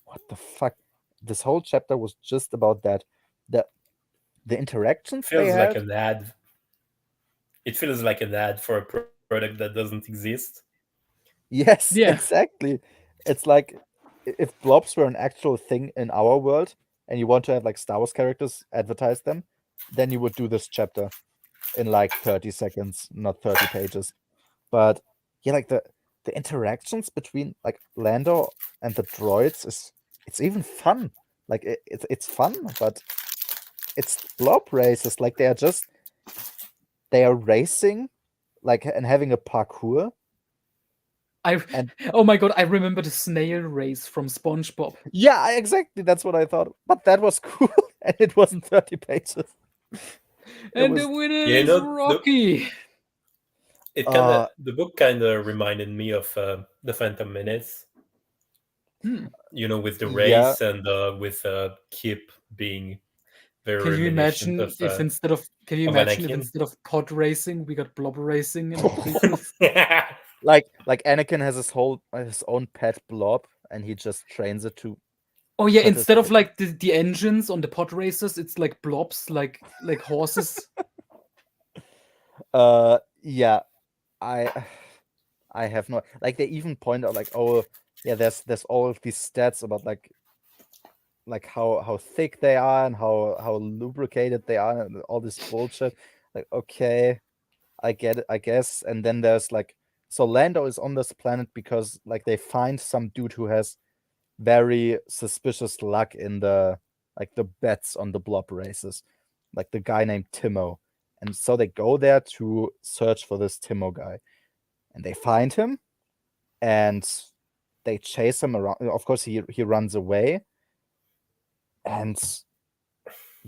what the fuck? This whole chapter was just about that. The interactions feels like an ad. It feels like an ad for a product that doesn't exist. Yes, exactly. It's like if blobs were an actual thing in our world, and you want to have like Star Wars characters advertise them, then you would do this chapter in like 30 seconds, not 30 pages. But yeah, like the interactions between like Lando and the droids it's even fun. Like it's fun, but it's blob races. Like they are racing, like, and having a parkour. Oh my god, I remember the snail race from SpongeBob. Yeah, exactly. That's what I thought. But that was cool, and it wasn't 30 pages. And the winner is Rocky. The book kind of reminded me of The Phantom Menace. With the race and with Kip being very. Can you imagine if instead of pod racing, we got blob racing in the prequels? Like Anakin has his own pet blob, and he just trains it to. Oh yeah, instead of like the engines on the pod racers, it's like blobs, like horses. Yeah, I have no, like, they even point out like, oh yeah, there's all of these stats about like how thick they are and how lubricated they are and all this bullshit. Like, okay, I get it, I guess. And then there's like, so Lando is on this planet because like they find some dude who has very suspicious luck in the bets on the blob races, like the guy named Timo. And so they go there to search for this Timo guy, and they find him, and they chase him around. Of course, he runs away, and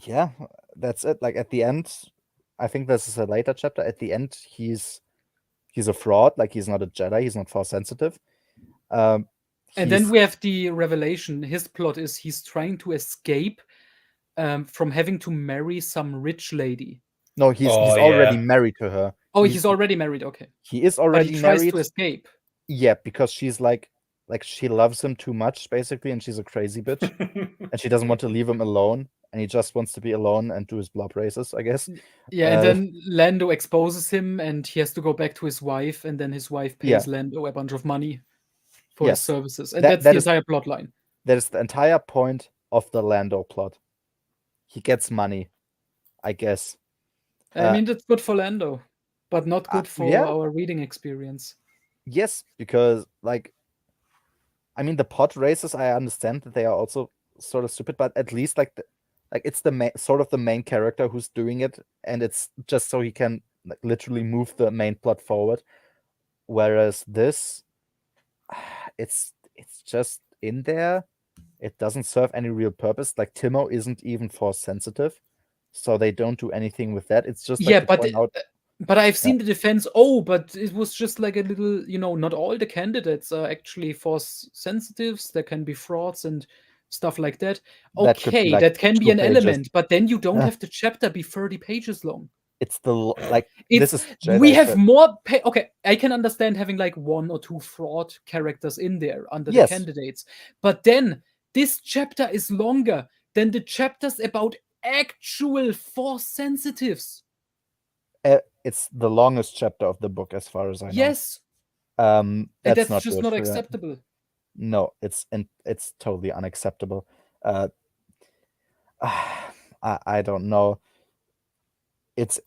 yeah, that's it. Like at the end, I think this is a later chapter. At the end, he's a fraud. Like, he's not a Jedi. He's not Force sensitive. And then we have the revelation. His plot is he's trying to escape from having to marry some rich lady. No, he's already married to her. Oh, he's already married. Okay. He is already but he married. Tries to escape. Yeah, because she's like she loves him too much, basically, and she's a crazy bitch, and she doesn't want to leave him alone, and he just wants to be alone and do his blob races, I guess. Yeah, and then Lando exposes him, and he has to go back to his wife, and then his wife pays Lando a bunch of money for his services, and that's the entire plot line. That is the entire point of the Lando plot. He gets money, I guess. I mean, that's good for Lando, but not good for our reading experience. Yes, because like, I mean, the pod races, I understand that they are also sort of stupid, but at least like it's the main character who's doing it, and it's just so he can like literally move the main plot forward. Whereas this, it's just in there. It doesn't serve any real purpose. Like, Timo isn't even Force sensitive, so they don't do anything with that. It's just like, but I've seen the defense. Oh, but it was just like a little, not all the candidates are actually Force sensitives. There can be frauds and stuff like that. Okay, that can be an element, but then you don't have the chapter be 30 pages long. It's this is Jedi we have Search. More. Okay, I can understand having like one or two fraud characters in there under the candidates, but then this chapter is longer than the chapters about actual Force sensitives. It's the longest chapter of the book, as far as I know. Yes. That's not just not acceptable. No, it's totally unacceptable. I don't know. It's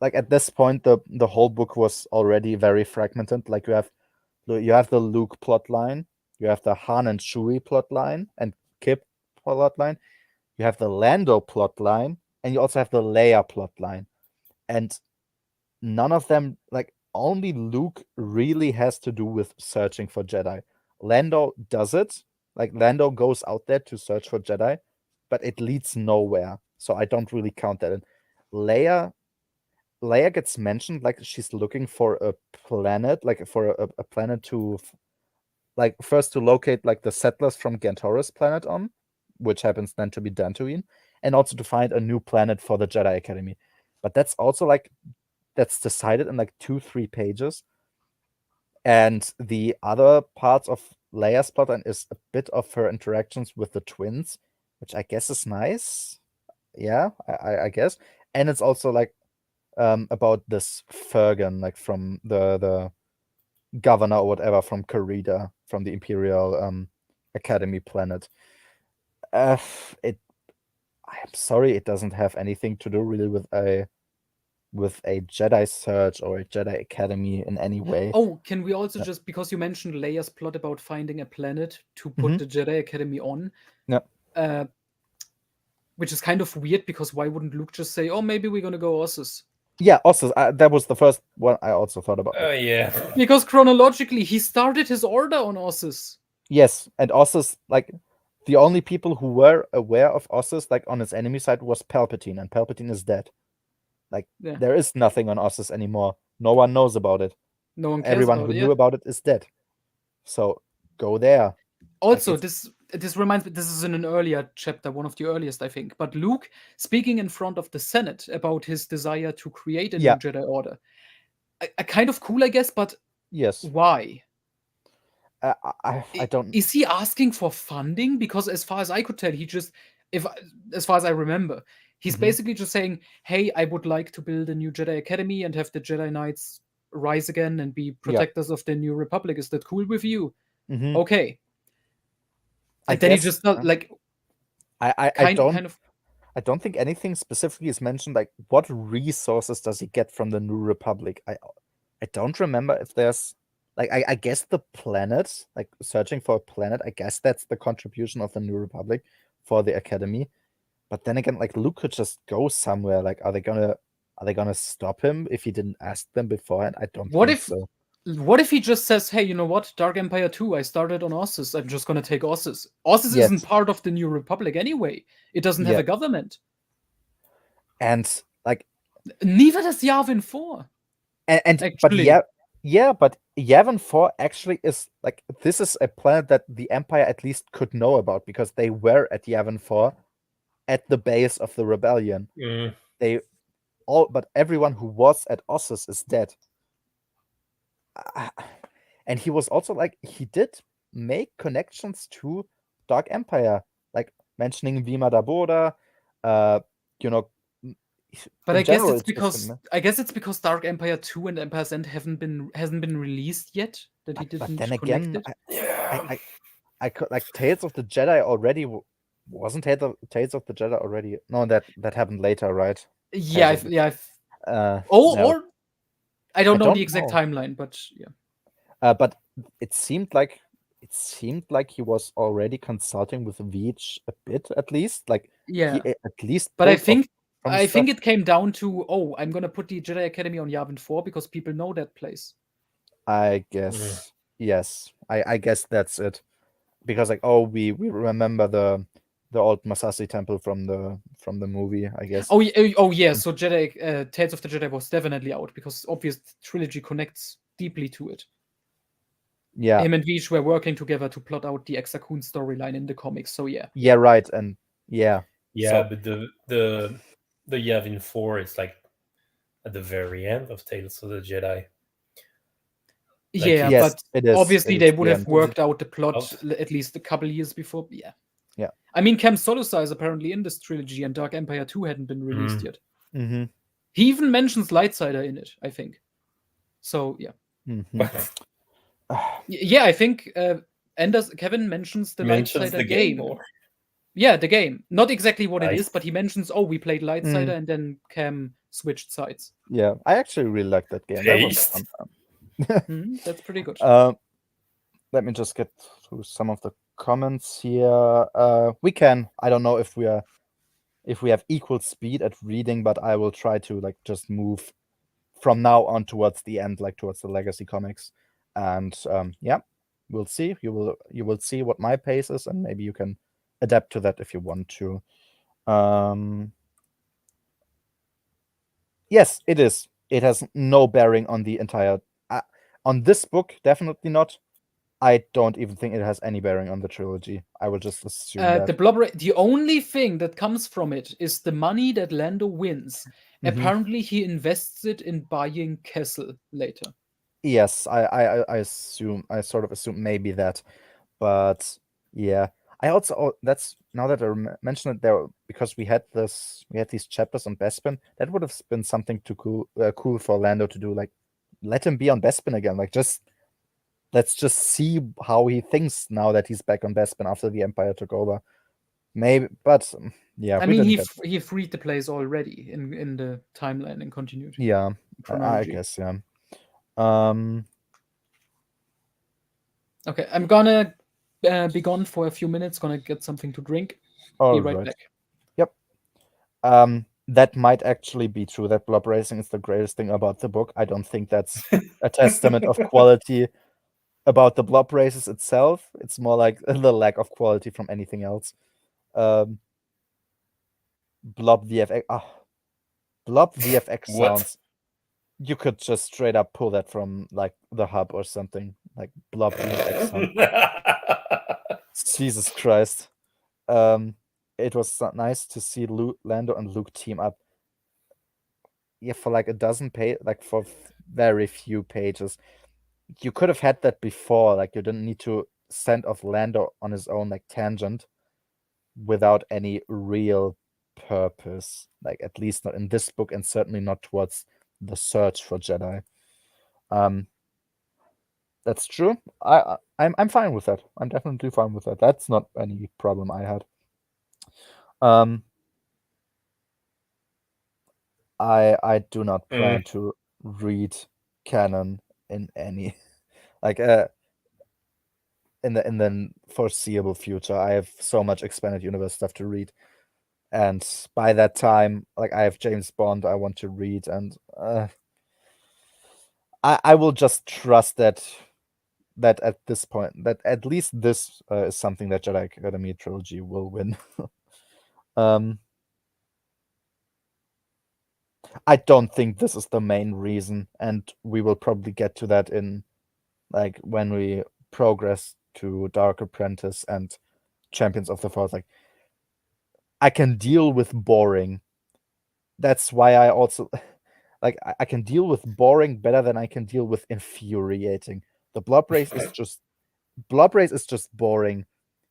like, at this point the whole book was already very fragmented. Like, you have the Luke plot line, you have the Han and Chewie plot line and Kip plot line, you have the Lando plot line, and you also have the Leia plot line. And none of them, like, only Luke really has to do with searching for Jedi. Lando does it. Like, Lando goes out there to search for Jedi, but it leads nowhere. So I don't really count that in. Leia gets mentioned, like, she's looking for a planet, like for a planet to, like, first to locate like the settlers from Gantoris planet on, which happens then to be Dantooine, and also to find a new planet for the Jedi Academy. But that's also like, that's decided in like 2-3 pages. And the other parts of Leia's plotline is a bit of her interactions with the twins, which I guess is nice. Yeah, I guess. And it's also like about this Fergan, like from the governor or whatever from Karida, from the Imperial Academy planet. I'm sorry, it doesn't have anything to do really with a Jedi Search or a Jedi Academy in any way. Oh, can we also just, because you mentioned Leia's plot about finding a planet to put the Jedi Academy on, which is kind of weird, because why wouldn't Luke just say, oh, maybe we're gonna go Ossus? Yeah, Ossus. That was the first one I also thought about. Yeah. Because chronologically, he started his order on Ossus. Yes, and Ossus, like, the only people who were aware of Ossus, like, on his enemy side was Palpatine, and Palpatine is dead. Like, there is nothing on Ossus anymore. No one knows about it. No one cares Everyone about who it, knew about it is dead. So go there. Also, like, this reminds me, this is in an earlier chapter, one of the earliest, I think. But Luke speaking in front of the Senate about his desire to create a new Jedi Order. A kind of cool, I guess, but yes, why? I don't. Is he asking for funding? Because as far as I could tell, as far as I remember, he's basically just saying, hey, I would like to build a new Jedi Academy and have the Jedi Knights rise again and be protectors of the New Republic. Is that cool with you? Okay. And then he just like, I don't think anything specifically is mentioned. Like, what resources does he get from the New Republic? I don't remember if there's, like, I guess the planet, like searching for a planet. I guess that's the contribution of the New Republic for the Academy. But then again, like, Luke could just go somewhere. Like, are they gonna stop him if he didn't ask them beforehand? I don't think so. What if he just says, hey, you know what? Dark Empire 2, I started on Ossus. I'm just going to take Ossus. Ossus isn't part of the New Republic anyway. It doesn't have a government. And, like... Neither does Yavin 4. But Yavin 4 actually is, like, this is a planet that the Empire at least could know about, because they were at Yavin 4 at the base of the rebellion. But everyone who was at Ossus is dead. And he was also, like, he did make connections to Dark Empire, like mentioning Vima Dabora, you know. But I guess it's because Dark Empire 2 and Empire's End hasn't been released yet, that he didn't. But then again, I could, like, Tales of the Jedi already wasn't Tales of the Jedi already. No, that happened later, right? Yeah, no. I don't know the exact timeline, but yeah. But it seemed like he was already consulting with Veach a bit, at least. Like, at least. But I think it came down to, I'm gonna put the Jedi Academy on Yavin 4 because people know that place. I guess yes. I guess that's it. Because, like, we remember the old Masasi temple from the movie, I guess. Oh yeah. So Jedi Tales of the Jedi was definitely out, because obvious trilogy connects deeply to it. Yeah. Him and Veach were working together to plot out the Exar Kun storyline in the comics. So yeah. Yeah, right, and yeah. But the Yavin 4 is, like, at the very end of Tales of the Jedi. Like, but it is, obviously they would have worked out the plot at least a couple years before. Yeah. Yeah. I mean, Cam Solusar is apparently in this trilogy, and Dark Empire 2 hadn't been released yet. He even mentions Lightsider in it, I think. So yeah. Yeah, I think Kevin mentions the Lightsider game. Yeah, the game. Not exactly what it is, but he mentions, we played Lightsider, and then Cam switched sides. Yeah, I actually really like that game. That was fun. That's pretty good. Let me just get through some of the comments here. We can. I don't know if we have equal speed at reading, but I will try to, like, just move from now on towards the end, like towards the Legacy comics. And we'll see. You will see what my pace is, and maybe you can adapt to that if you want to. Yes, it is. It has no bearing on the entire on this book, definitely not. I don't even think it has any bearing on the trilogy. I will just assume that. The only thing that comes from it is the money that Lando wins. Apparently, he invests it in buying Kessel later. Yes, I sort of assume maybe that, but yeah. I also that's now that I mention it there, because we had these chapters on Bespin. That would have been something cool for Lando to do. Like, let him be on Bespin again. Like, just let's just see how he thinks now that he's back on Bespin after the Empire took over. Maybe, but yeah, I mean, he freed the place already in the timeline and continuity. Yeah, I guess, yeah. Okay, I'm gonna be gone for a few minutes. Gonna get something to drink. Be right back. Yep. That might actually be true. That blob racing is the greatest thing about the book. I don't think that's a testament of quality about the blob races itself. It's more like the lack of quality from anything else. Blob VFX. Blob VFX sounds. You could just straight up pull that from like the hub or something. Like blob VFX sound. Jesus Christ. It was nice to see Lando and Luke team up. Yeah, for like a dozen like for very few pages. You could have had that before. Like you didn't need to send off Lando on his own like tangent without any real purpose. Like at least not in this book, and certainly not towards the search for Jedi. That's true. I'm fine with that. I'm definitely fine with that. That's not any problem I had. I do not plan to read canon in any like in the foreseeable future. I have so much expanded universe stuff to read, and by that time, like I have James Bond I want to read, and I will just trust that at this point, that at least this is something that Jedi Academy trilogy will win. I don't think this is the main reason, and we will probably get to that in like when we progress to Dark Apprentice and Champions of the Force. Like I can deal with boring. That's why I also like I can deal with boring better than I can deal with infuriating. The blob race is just boring.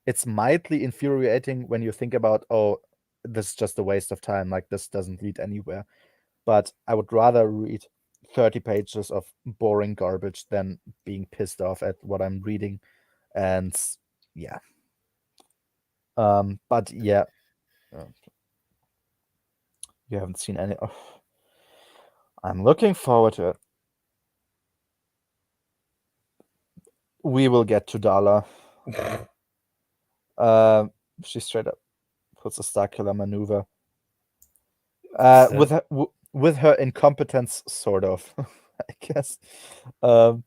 It's mildly infuriating when you think about, oh, this is just a waste of time. Like this doesn't lead anywhere. But I would rather read 30 pages of boring garbage than being pissed off at what I'm reading. And yeah. But yeah. You haven't seen any. Oh. I'm looking forward to it. We will get to Dala. She straight up puts a Star Killer maneuver. With her incompetence, sort of, I guess. Oh,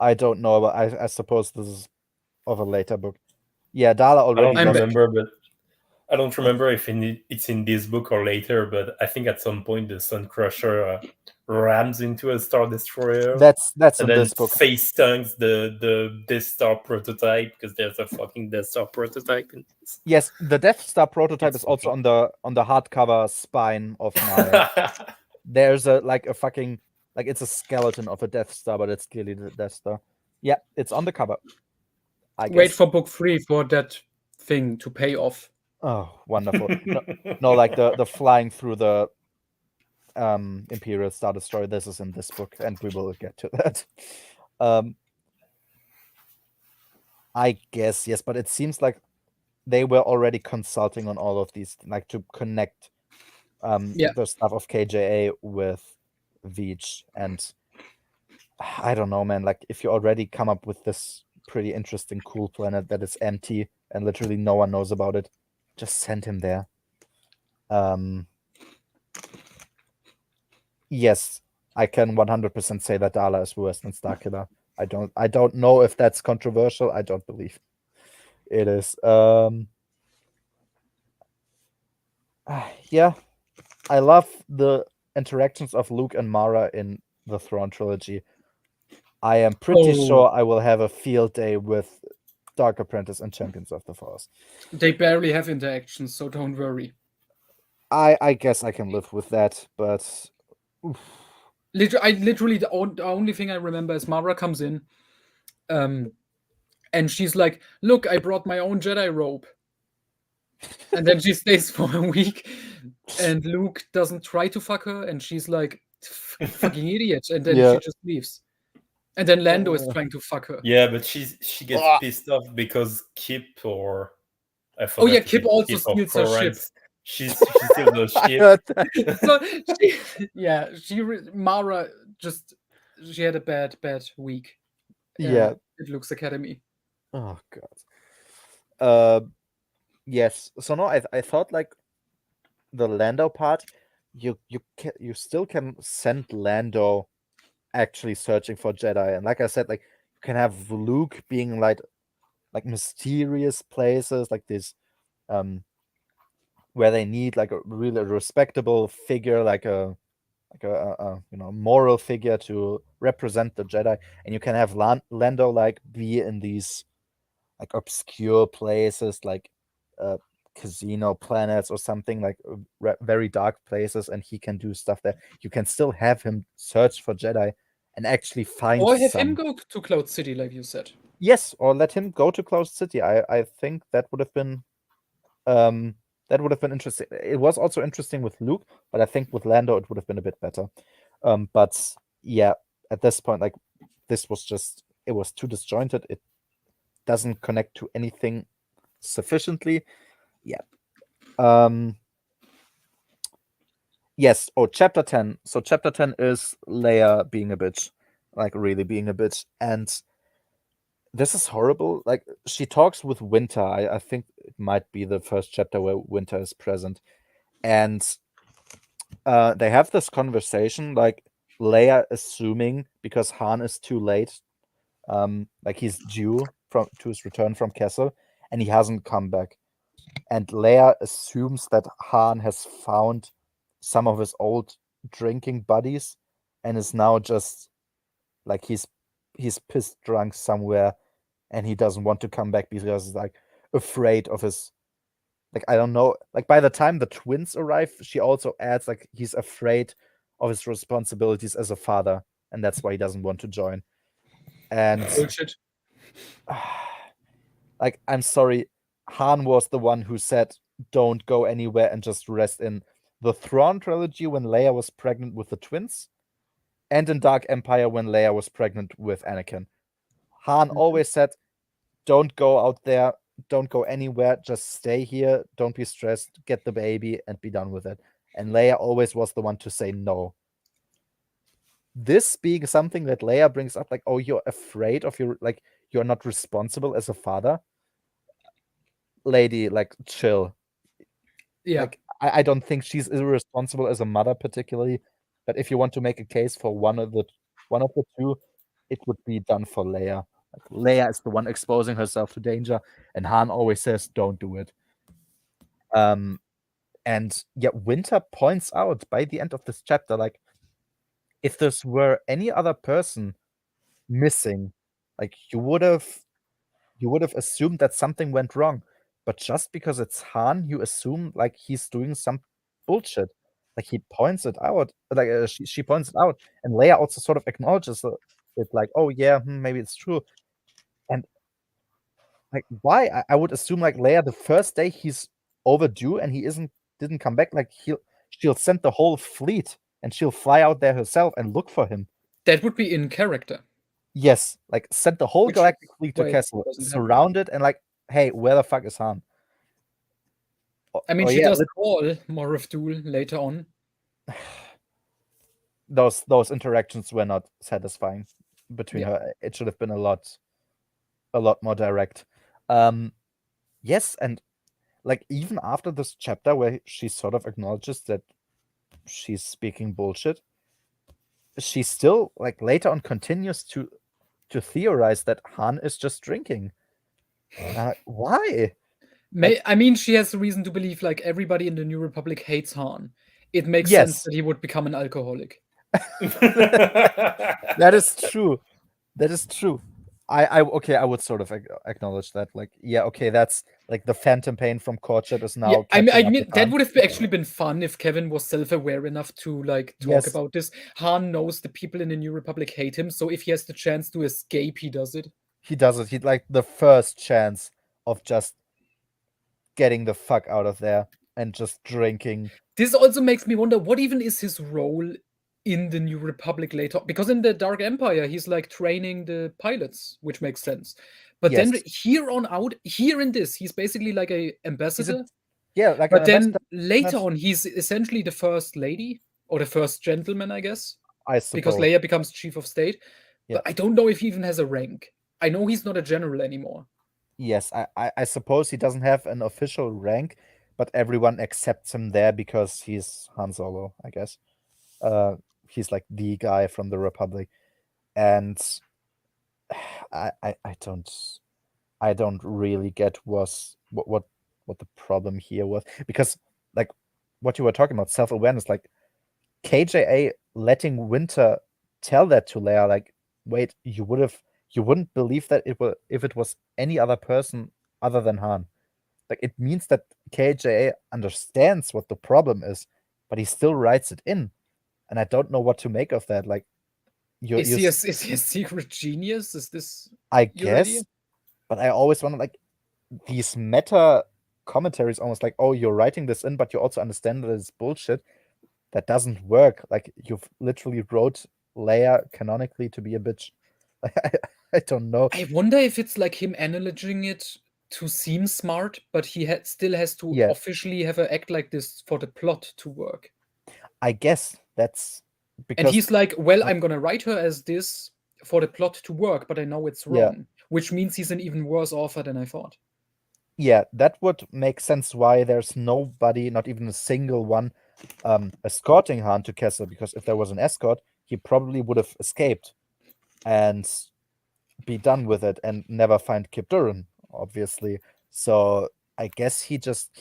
I don't know, but I suppose this is of a later book. Yeah, Dala already. I don't remember, but I don't remember if it's in this book or later. But I think at some point the Sun Crusher rams into a Star Destroyer. That's and in then this book. Face stunts the Death Star prototype, because there's a fucking Death Star prototype in this. Yes, the Death Star prototype is also on the hardcover spine of my. There's a fucking it's a skeleton of a Death Star, but it's clearly the Death Star. Yeah, it's on the cover. I guess. Wait for book 3 for that thing to pay off. Oh, wonderful! no, like the flying through the Imperial Star Destroyer. This is in this book, and we will get to that. I guess yes, but it seems like they were already consulting on all of these, like to connect the stuff of KJA with Veach, and I don't know, man. Like if you already come up with this pretty interesting, cool planet that is empty and literally no one knows about it, just send him there. Yes, I can 100% say that Dala is worse than Starkiller. I don't know if that's controversial. I don't believe it is. Yeah, I love the interactions of Luke and Mara in the Thrawn trilogy. I am pretty sure I will have a field day with Dark Apprentice and Champions of the Force. They barely have interactions, so don't worry. I guess I can live with that, but literally the only thing I remember is Mara comes in, and she's like, "Look, I brought my own Jedi robe," and then she stays for a week, and Luke doesn't try to fuck her, and she's like, "Fucking idiot," and then she just leaves. And then Lando is trying to fuck her. Yeah, but she gets pissed off because Kip, or I forgot. Oh yeah, Kip also steals her ship. She steals her ship. So Mara she had a bad week. Yeah. At Luke's Academy. Oh god. Yes. So no, I thought like the Lando part, you still can send Lando actually searching for Jedi, and like I said, like you can have Luke being like mysterious places like this, where they need like a really respectable figure, like a moral figure to represent the Jedi, and you can have Lando like be in these like obscure places like casino planets or something, like very dark places, and he can do stuff there. You can still have him search for Jedi and actually find or have him go to Cloud City, like you said. Yes, or let him go to Cloud City. I think that would have been interesting. It was also interesting with Luke, but I think with Lando it would have been a bit better. But yeah, at this point, like this was just, it was too disjointed. It doesn't connect to anything sufficiently. Yeah. Yes. Oh, chapter 10. So chapter 10 is Leia being a bitch, like really being a bitch, and this is horrible. Like she talks with Winter. I think it might be the first chapter where Winter is present, and they have this conversation. Like Leia assuming because Han is too late, like he's due to his return from Kessel, and he hasn't come back. And Leia assumes that Han has found some of his old drinking buddies, and is now just like he's pissed drunk somewhere, and he doesn't want to come back because he's like afraid of his, like I don't know, like by the time the twins arrive, she also adds like he's afraid of his responsibilities as a father, and that's why he doesn't want to join. And bullshit. Like, I'm sorry, Han was the one who said don't go anywhere and just rest in the Thrawn trilogy when Leia was pregnant with the twins, and in Dark Empire when Leia was pregnant with Anakin. Han always said, don't go out there, don't go anywhere, just stay here, don't be stressed, get the baby, and be done with it. And Leia always was the one to say no. This being something that Leia brings up, like, oh, you're afraid of your, like, you're not responsible as a father. Lady, like, chill. Yeah. Like, I don't think she's irresponsible as a mother particularly, but if you want to make a case for one of the two, it would be done for Leia. Like, Leia is the one exposing herself to danger, and Han always says, don't do it. And yet Winter points out by the end of this chapter, like, if this were any other person missing, like, you would have assumed that something went wrong. But just because it's Han, you assume like he's doing some bullshit. Like he points it out, like she points it out, and Leia also sort of acknowledges it, like, oh yeah, maybe it's true. And like, why? I would assume like Leia, the first day he's overdue and he didn't come back, like she'll send the whole fleet and she'll fly out there herself and look for him. That would be in character. Yes, like send the whole galactic fleet to Kessel, surround it, and like, hey, where the fuck is Han? I mean, she does call Moff Duel later on. Those interactions were not satisfying between her. It should have been a lot more direct. Yes, and like even after this chapter where she sort of acknowledges that she's speaking bullshit, she still like later on continues to theorize that Han is just drinking. Why? I mean, she has a reason to believe like everybody in the New Republic hates Han. It makes sense that he would become an alcoholic. That is true. That is true. I would sort of acknowledge that. Like, yeah, okay, that's like the phantom pain from courtship is now. I mean, that would have actually been fun if Kevin was self-aware enough to like talk about this. Han knows the people in the New Republic hate him, so if he has the chance to escape, he does it. He does it. He like the first chance of just getting the fuck out of there and just drinking. This also makes me wonder what even is his role in the New Republic later, because in the Dark Empire he's like training the pilots, which makes sense. But then here on out, here in this, he's basically like a ambassador. Like but then later on, he's essentially the first lady or the first gentleman, I guess. I suppose. Because Leia becomes chief of state. But I don't know if he even has a rank. I know he's not a general anymore. Yes, I suppose he doesn't have an official rank, but everyone accepts him there because he's Han Solo, I guess. He's like the guy from the Republic. And I don't really get what the problem here was, because like what you were talking about, self-awareness, like KJA letting Winter tell that to Leia, like, wait, you wouldn't believe that if it was any other person other than Han. Like, it means that KJA understands what the problem is, but he still writes it in, and I don't know what to make of that. Like, is he a secret genius? Is this? I guess, idea? But I always wonder, like, these meta commentaries, almost like, oh, you're writing this in, but you also understand that it's bullshit. That doesn't work. Like, you've literally wrote Leia canonically to be a bitch. I don't know. I wonder if it's like him analyzing it to seem smart, but he still has to officially have an act like this for the plot to work. I guess that's because... And he's like, well, I'm gonna write her as this for the plot to work, but I know it's wrong, which means he's an even worse author than I thought. Yeah, that would make sense why there's nobody, not even a single one, escorting Han to Kessel, because if there was an escort, he probably would have escaped and be done with it and never find Kip Duran, obviously. So I guess he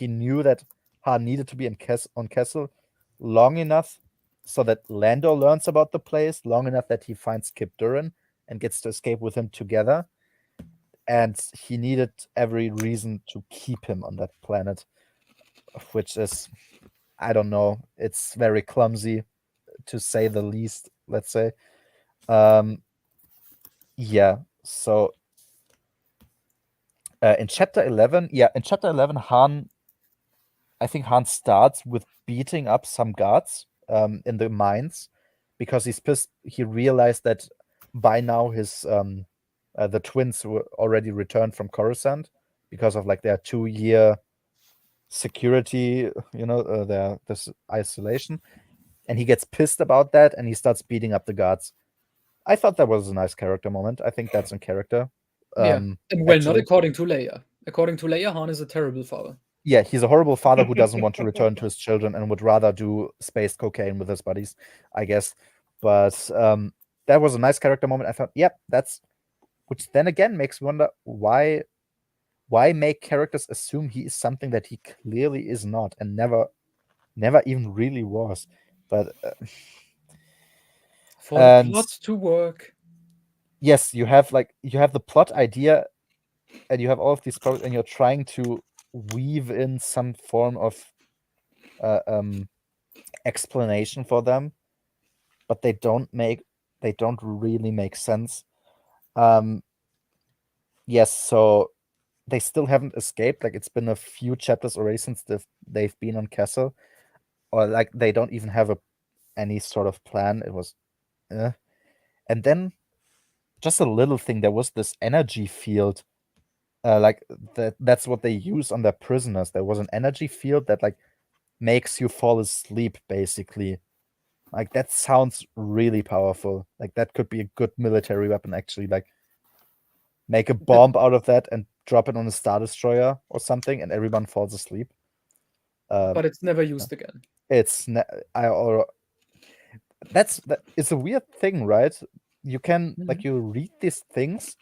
knew that Han needed to be on Kessel long enough so that Lando learns about the place, long enough that he finds Kip Duran and gets to escape with him together. And he needed every reason to keep him on that planet, which is, I don't know, it's very clumsy, to say the least, let's say. Yeah, so in Chapter 11, I think Han starts with beating up some guards in the mines, because he's pissed. He realized that by now his the twins were already returned from Coruscant because of like their 2-year security, this isolation, and he gets pissed about that and he starts beating up the guards. I thought that was a nice character moment. I think that's in character. And well, actually, not according to Leia. According to Leia, Han is a terrible father. Yeah, he's a horrible father who doesn't want to return to his children and would rather do space cocaine with his buddies, I guess. But that was a nice character moment. I thought, yep, that's... Which then again makes me wonder, why make characters assume he is something that he clearly is not and never even really was. But for the plot to work. Yes, you have the plot idea and you have all of these problems and you're trying to weave in some form of explanation for them, but they don't really make sense. Yes, so they still haven't escaped. Like, it's been a few chapters already since they've been on Kessel, or like they don't even have any sort of plan. It was, and then just a little thing. There was this energy field, like that's what they use on their prisoners. There was an energy field that like makes you fall asleep, basically. Like, that sounds really powerful. Like, that could be a good military weapon, actually. Like, make a bomb out of that and drop it on a Star Destroyer or something, and everyone falls asleep. But it's never used again. It's it's a weird thing, right? You can like, you read these things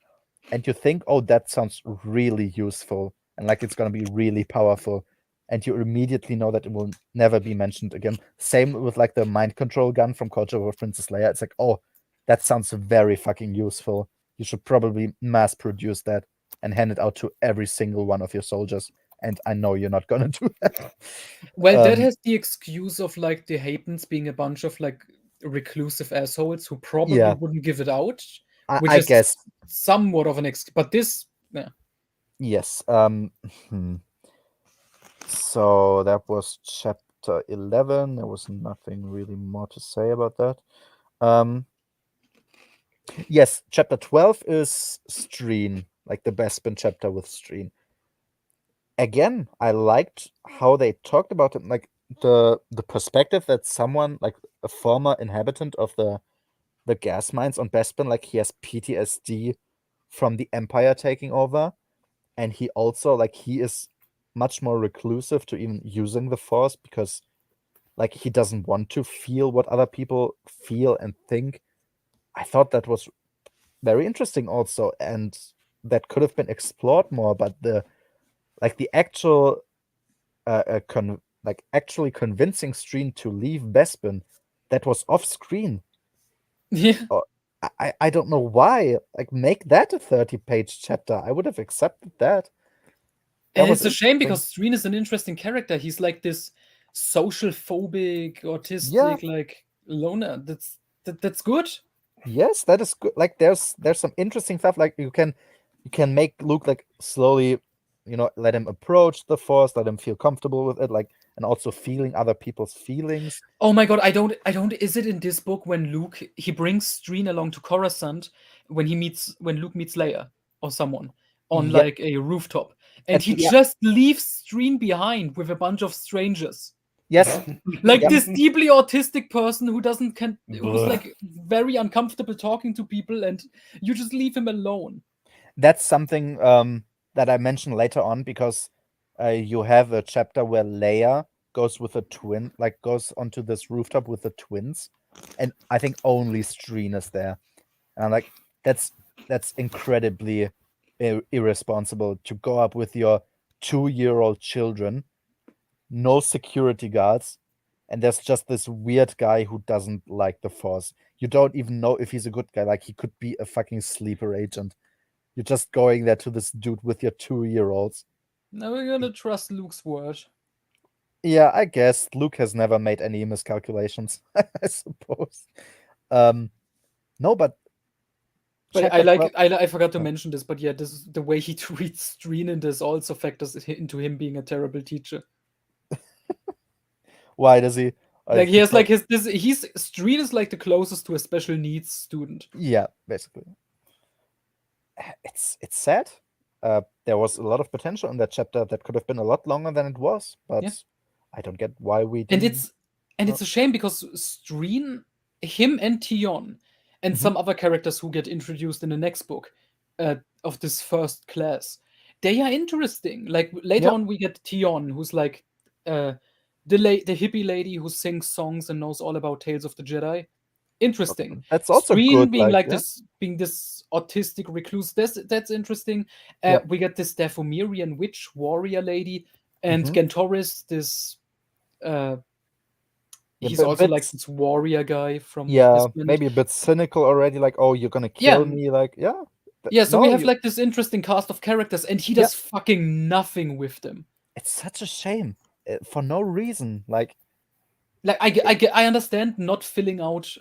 and you think, oh, that sounds really useful and like it's gonna be really powerful, and you immediately know that it will never be mentioned again. Same with like the mind control gun from Culture of Princess Leia. It's like, oh, that sounds very fucking useful. You should probably mass produce that and hand it out to every single one of your soldiers. And I know you're not gonna do that. Well, that has the excuse of like the Haytons being a bunch of like reclusive assholes who probably wouldn't give it out. Which I is guess somewhat of an but this, Yes. So that was chapter 11. There was nothing really more to say about that. Yes, chapter 12 is Streen, like the Bespin chapter with Streen. Again, I liked how they talked about it, like the perspective that someone, like a former inhabitant of the gas mines on Bespin, like he has PTSD from the Empire taking over, and he also, like, he is much more reclusive to even using the Force because, like, he doesn't want to feel what other people feel and think. I thought that was very interesting also, and that could have been explored more, but the actual actually convincing Streen to leave Bespin, that was off screen. Yeah. I don't know why. Like, make that a 30-page chapter. I would have accepted that. And it's a shame because Streen is an interesting character. He's like this social phobic, autistic, like loner. That's good. Yes, that is good. Like, there's some interesting stuff. Like, you can make Luke, like, slowly, let him approach the Force, let him feel comfortable with it, like, and also feeling other people's feelings. Oh my god, I don't. Is it in this book when Luke, he brings Streen along to Coruscant when Luke meets Leia or someone on like a rooftop, and he just leaves Streen behind with a bunch of strangers. Yes. Like this deeply autistic person who's like very uncomfortable talking to people, and you just leave him alone. That's something that I mentioned later on, because you have a chapter where Leia goes with a twin, like goes onto this rooftop with the twins, and I think only Streen is there, and like that's incredibly irresponsible to go up with your 2-year-old children, no security guards, and there's just this weird guy who doesn't like the Force. You don't even know if he's a good guy. Like, he could be a fucking sleeper agent. You're just going there to this dude with your 2-year-olds. Now we're gonna trust Luke's word. Yeah, I guess Luke has never made any miscalculations, I suppose. No, but I forgot to mention this, but yeah, this is the way he treats Streen, and this also factors into him being a terrible teacher. Why does he? Like, he has like Streen is like the closest to a special needs student. Yeah, basically. It's sad. There was a lot of potential in that chapter that could have been a lot longer than it was, but I don't get why we didn't. And it's a shame because Streen, him and Tion, and some other characters who get introduced in the next book of this first class, they are interesting. Like, later on we get Tion, who's like the hippie lady who sings songs and knows all about Tales of the Jedi. Interesting. That's also Streen good, being being this autistic recluse. That's interesting. We get this Dathomirian witch warrior lady, and Gantoris, this he's also like this warrior guy from maybe a bit cynical already, like, oh, you're gonna kill me, like, so we have like this interesting cast of characters, and he does fucking nothing with them. It's such a shame, for no reason. Like I understand not filling out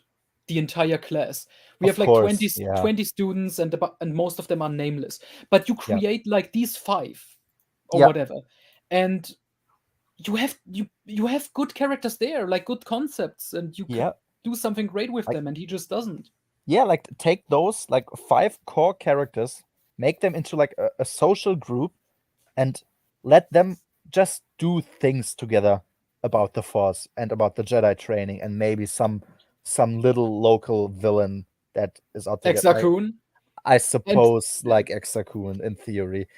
the entire class. We have like 20 students, and most of them are nameless, but you create like these 5 or whatever, and you have good characters there, like good concepts, and you can do something great with them, and he just doesn't. Yeah, like, take those like 5 core characters, make them into like a social group, and let them just do things together about the Force and about the Jedi training, and maybe some little local villain that is out there. Exar Kun. I suppose, like Exar Kun in theory.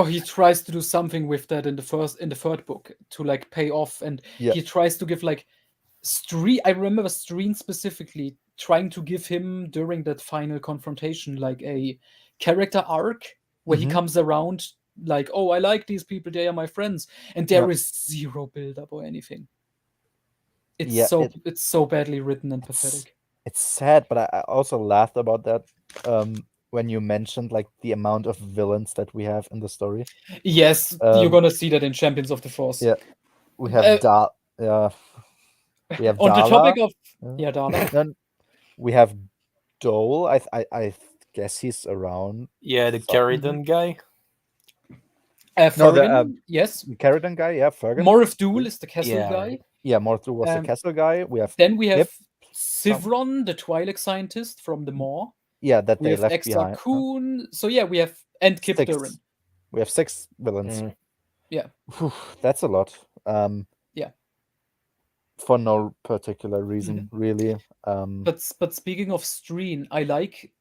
He tries to do something with that in the third book to like pay off, and he tries to give like Streen. I remember Streen specifically trying to give him during that final confrontation like a character arc where he comes around like, oh, I like these people, they are my friends, and there is zero build up or anything. It's so badly written and pathetic. It's sad, but I also laughed about that when you mentioned like the amount of villains that we have in the story. Yes, you're gonna see that in Champions of the Force. Yeah, we have we have on Darla. The topic of Darla. Then we have Dole. I guess he's around. Yeah, the Carradine guy. Fergan, yes. The Carradine guy, yeah, Fergan. Morith Dool is the Kessel guy. Yeah, Morith Dool was the Kessel guy. Then we have Sivron, the Twi'lek scientist from the Maw. Yeah, that we they have left Exar behind. Kun. So yeah, we have and Kip Durin. We have 6 villains. Yeah. Whew, that's a lot. Yeah. For no particular reason, really. But speaking of Streen, I like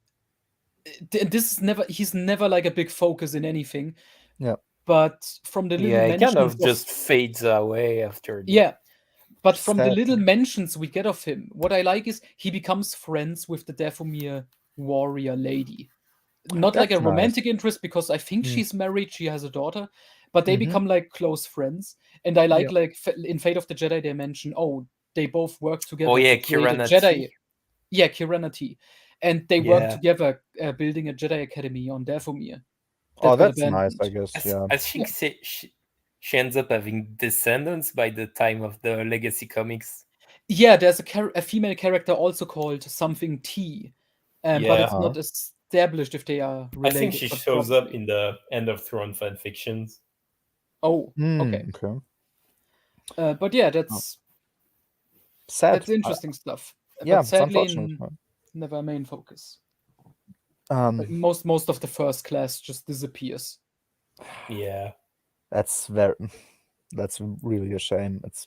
this. He's never like a big focus in anything. Yeah. But from the little he kind of just fades away after. But from the little mentions we get of him, what I like is he becomes friends with the Dathomir warrior lady. Not like a romantic interest, because I think she's married, she has a daughter, but they become like close friends. And I like in Fate of the Jedi, they mention, they both work together. Oh yeah, Kirana Jedi. Yeah, Kirana T. And they work together building a Jedi Academy on Dathomir. That's nice, I guess. I think she ends up having descendants by the time of the Legacy comics. Yeah, there's a female character also called something T, but it's not established if they are related. I think she shows up in the End of Throne fan fictions. Oh, okay. But yeah, that's sad. That's interesting stuff. Yeah, but sadly, never a main focus. Most of the first class just disappears. Yeah, that's really a shame. It's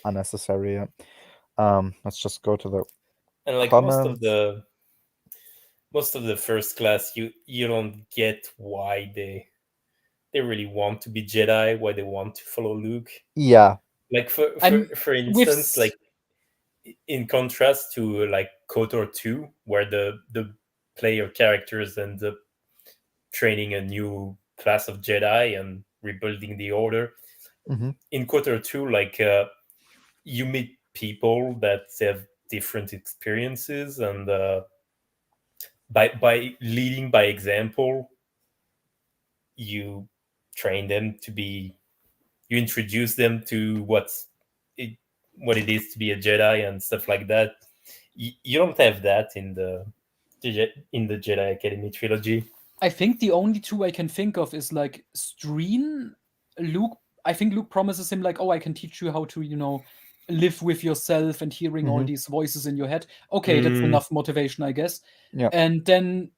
unnecessary. Let's just go to the comments. most of the first class, you don't get why they really want to be Jedi, why they want to follow Luke. Yeah, like for instance, like in contrast to like KOTOR 2, where the player characters end up training a new class of Jedi and rebuilding the order. In KOTOR 2, like you meet people that have different experiences, and by leading by example, you train them to be, you introduce them to what it is to be a Jedi and stuff like that. You don't have that in the Jedi Academy trilogy. I think the only two I can think of is like Streen. Luke, I think Luke promises him like, I can teach you how to, live with yourself and hearing all these voices in your head. Okay, that's enough motivation, I guess. Yeah. And then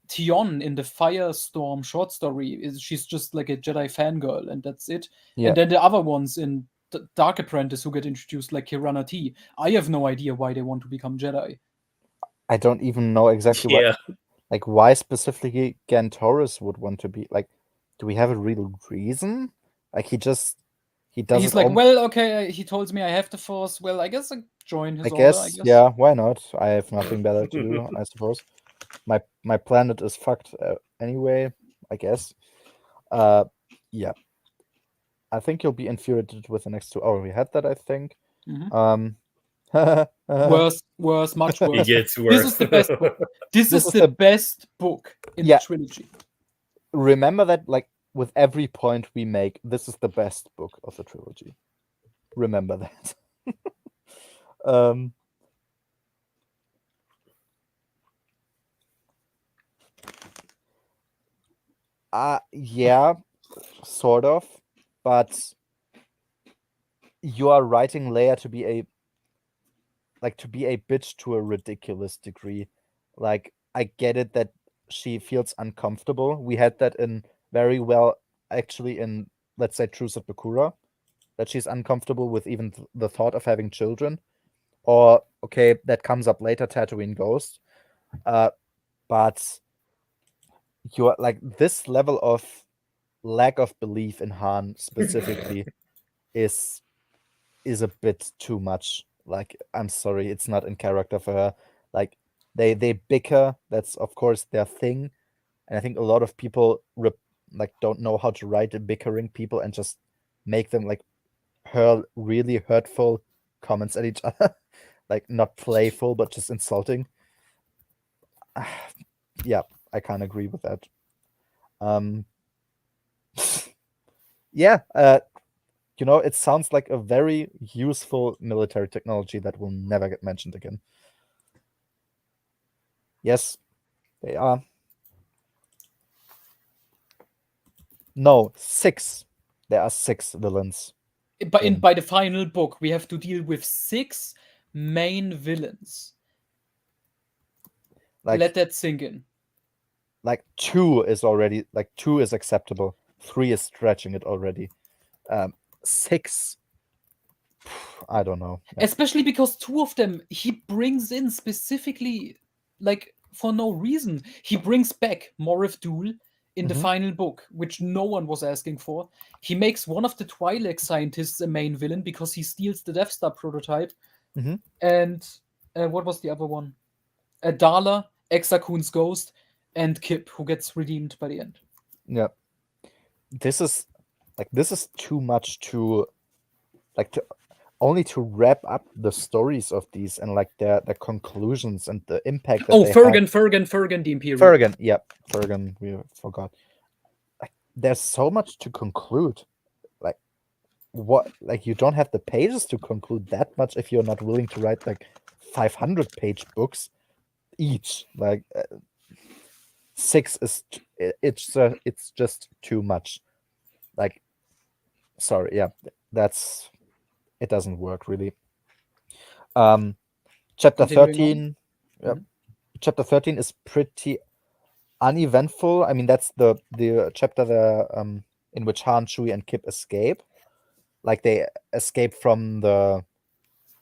Tion in the Firestorm short story, she's just like a Jedi fangirl, and that's it. Yeah. And then the other ones in Dark Apprentice who get introduced, like Kirana T. I have no idea why they want to become Jedi. I don't even know exactly why specifically Gantoris would want to be like. Do we have a real reason? Like he does. He's like, well, okay. He told me I have the Force. Well, I guess I join his order. I guess. Yeah. Why not? I have nothing better to do. I suppose. My planet is fucked anyway. I guess. Yeah. I think you'll be infuriated with the next 2. Oh, we had that. I think. Worse, much worse. It gets worse. This is the best book. This is the best book in the trilogy. Remember that, like, with every point we make, this is the best book of the trilogy. Remember that. Yeah, sort of, but you are writing Leia to be a bitch to a ridiculous degree. Like, I get it that she feels uncomfortable. We had that in very well, actually, in, let's say, Truce of Bakura, that she's uncomfortable with even the thought of having children. Or, okay, that comes up later, Tatooine Ghost. But you're like, this level of lack of belief in Han specifically is a bit too much. Like, I'm sorry, it's not in character for her. Like, they bicker. That's of course their thing, and I think a lot of people don't know how to write a bickering people and just make them like hurl really hurtful comments at each other, like not playful but just insulting. Yeah, I can't agree with that. Yeah, it sounds like a very useful military technology that will never get mentioned again. Yes, they are. No, 6. There are 6 villains. But by the final book, we have to deal with 6 main villains. Like, let that sink in. Like 2 is already, like 2 is acceptable. 3 is stretching it already. 6, I don't know. Especially because 2 of them he brings in specifically, like, for no reason. He brings back Morith Dool in the final book, which no one was asking for. He makes one of the Twi'lek scientists a main villain because he steals the Death Star prototype. And what was the other one? Darla, Exar Kun's ghost, and Kip, who gets redeemed by the end. Yeah. This is too much to only to wrap up the stories of these and like their conclusions and the impact that they Fergan, the Imperial. Fergan, yeah, Fergan, we forgot. Like, there's so much to conclude. Like, what? Like, you don't have the pages to conclude that much if you're not willing to write like 500-page books each. Like, 6 is it's just too much. Like, sorry, yeah, it doesn't work really. Chapter 13. Chapter 13 is pretty uneventful. I mean, that's the chapter there, in which Han, Chewie, and Kip escape. Like, they escape from the